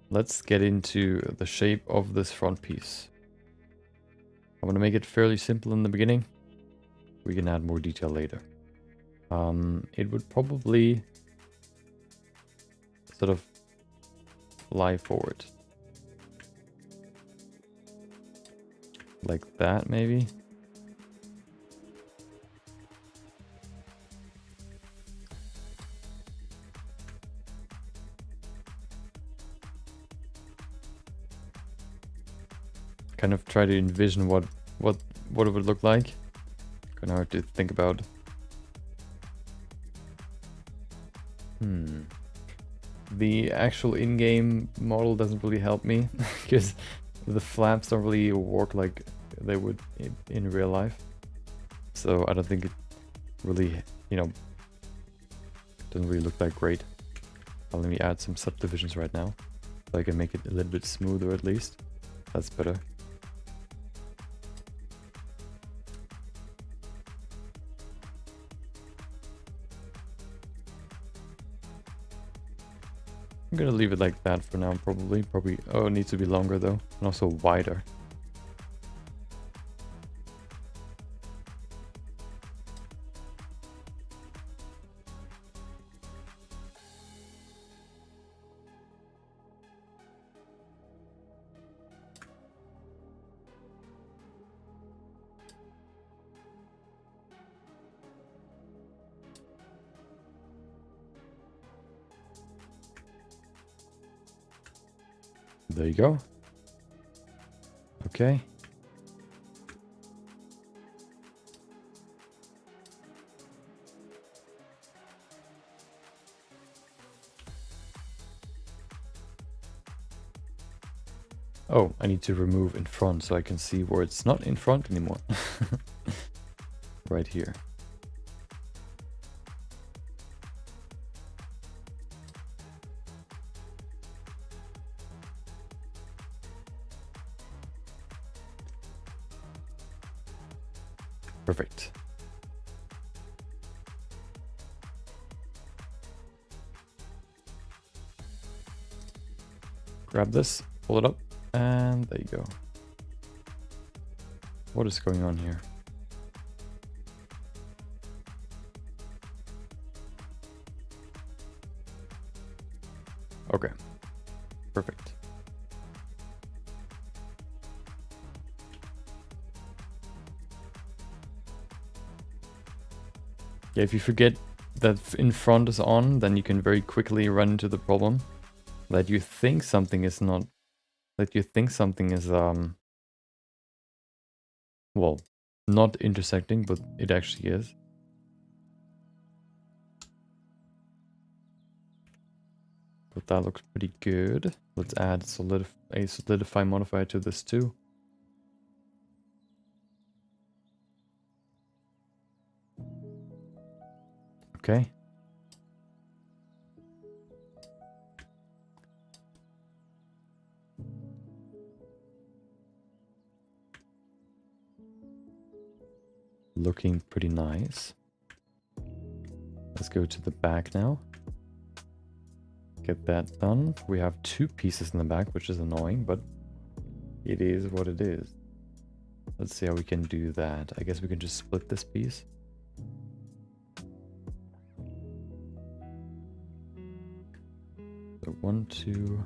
[SPEAKER 1] Let's get into the shape of this front piece. I'm going to make it fairly simple in the beginning. We can add more detail later. It would probably sort of lie forward. Like that, maybe. Kind of try to envision what what it would look like. Kind of hard to think about. The actual in-game model doesn't really help me because the flaps don't really work like they would in real life. So I don't think it really, you know, doesn't really look that great. Let me add some subdivisions right now so I can make it a little bit smoother at least. That's better. I'm gonna leave it like that for now, probably. Oh, it needs to be longer though, and also wider. There you go. Okay. Oh, I need to remove in front so I can see where it's not in front anymore. Right here. Perfect. Grab this, pull it up, and there you go. What is going on here? Okay, perfect. Yeah, if you forget that in front is on, then you can very quickly run into the problem that you think something is not, that you think something is, well, not intersecting, but it actually is. But that looks pretty good. Let's add a solidify modifier to this too. Okay. Looking pretty nice. Let's go to the back now. Get that done. We have two pieces in the back, which is annoying, but it is what it is. Let's see how we can do that. I guess we can just split this piece. So 1, 2,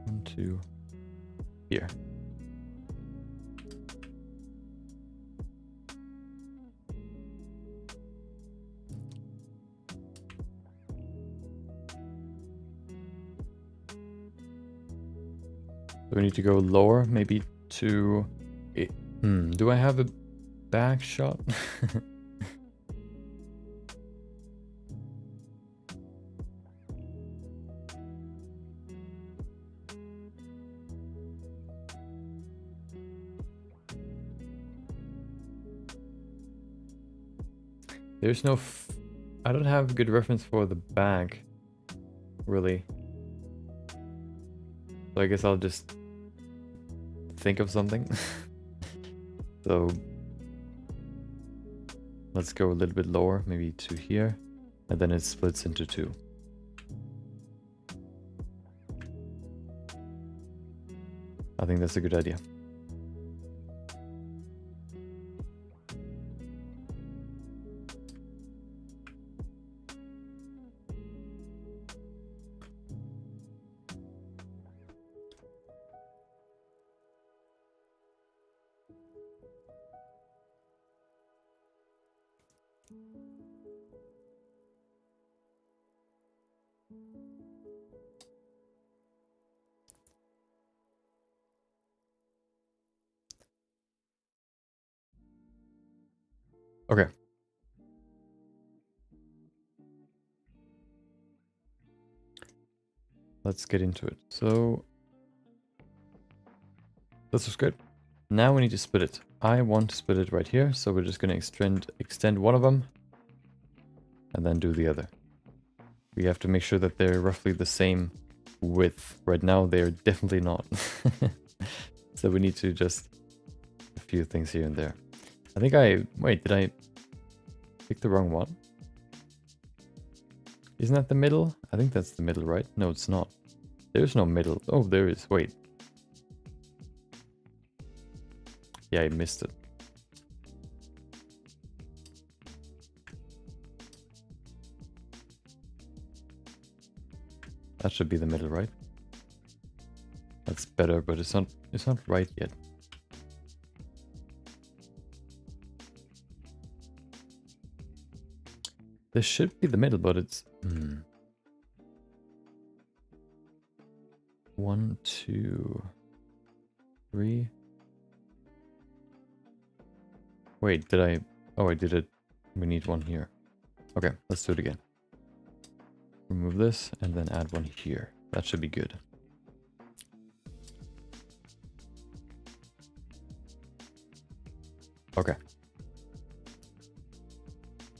[SPEAKER 1] 1, 2, here. So we need to go lower, maybe to... do I have a back shot? There's no... I don't have a good reference for the back, really. So I guess I'll just think of something. So let's go a little bit lower, maybe to here, and then it splits into two. I think that's a good idea. Okay. Let's get into it. So this is good. Now we need to split it. I want to split it right here, so we're just going to extend one of them and then do the other. We have to make sure that they're roughly the same width. Right now they're definitely not. So we need to just a few things here and there. I think wait, did I pick the wrong one? Isn't that the middle? I think that's the middle, right? No, it's not. There's no middle. Oh, there is. Wait. Yeah, I missed it. That should be the middle, right? That's better, but it's not right yet. This should be the middle, but it's 1, 2, 3. Wait, did I? Oh, I did it. We need one here. Okay, let's do it again. Remove this and then add one here. That should be good. Okay.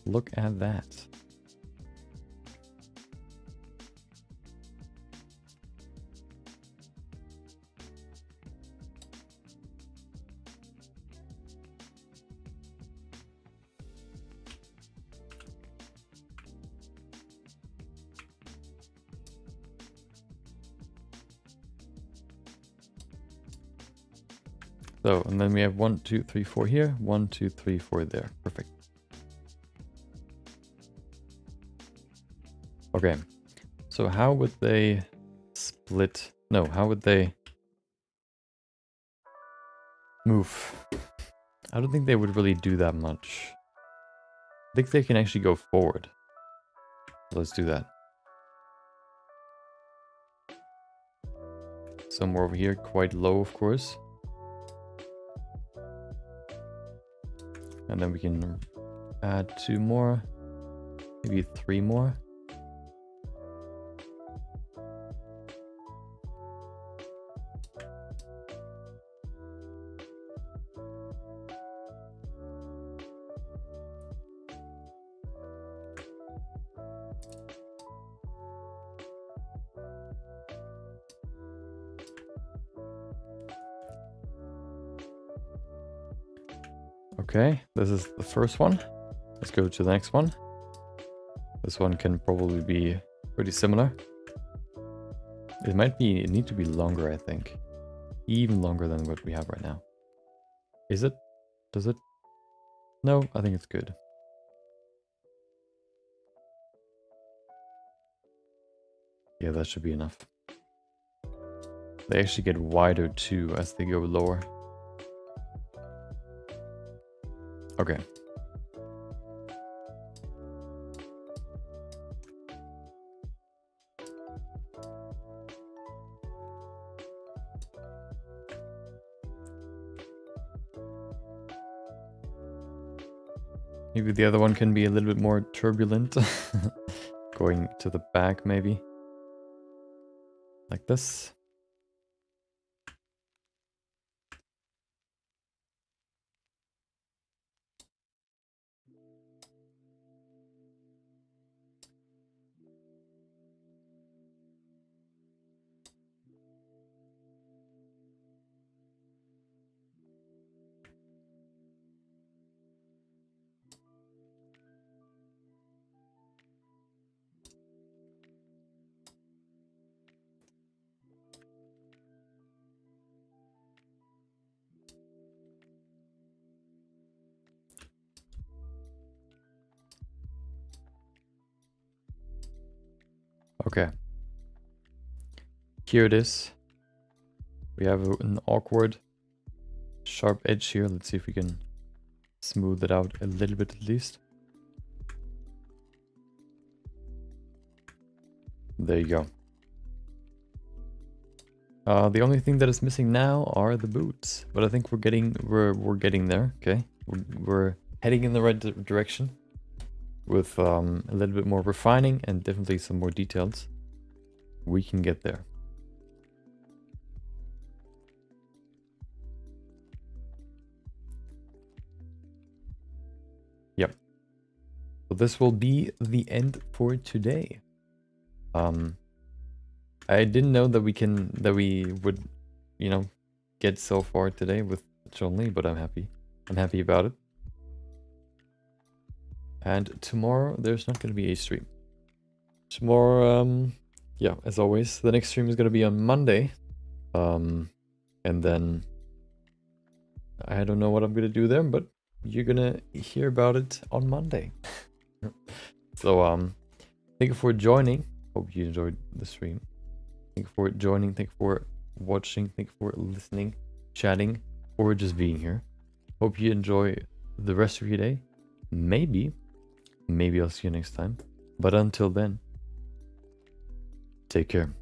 [SPEAKER 1] Look at that. So, and then we have 1, 2, 3, 4 here, 1, 2, 3, 4 there. Perfect. Okay. So how would they split? No, how would they move? I don't think they would really do that much. I think they can actually go forward. Let's do that. Somewhere over here, quite low, of course. And then we can add 2 more, maybe 3 more. Okay, this is the first one. Let's go to the next one. This one can probably be pretty similar. It need to be longer, I think. Even longer than what we have right now. Is it? Does it? No, I think it's good. Yeah, that should be enough. They actually get wider too as they go lower. Okay. Maybe the other one can be a little bit more turbulent. Going to the back, maybe. Like this. Okay. Here it is. We have an awkward, sharp edge here. Let's see if we can smooth it out a little bit at least. There you go. The only thing that is missing now are the boots, but I think we're getting there. Okay, we're heading in the right direction with a little bit more refining and definitely some more details. We can get there. Yep. So this will be the end for today. I didn't know that we would, you know, get so far today with Twitch only, but I'm happy. I'm happy about it. And tomorrow there's not going to be a stream. Tomorrow, yeah, as always, the next stream is going to be on Monday. And then I don't know what I'm going to do there, but you're going to hear about it on Monday. So, thank you for joining. Hope you enjoyed the stream. Thank you for joining. Thank you for watching. Thank you for listening, chatting, or just being here. Hope you enjoy the rest of your day. Maybe I'll see you next time. But until then, take care.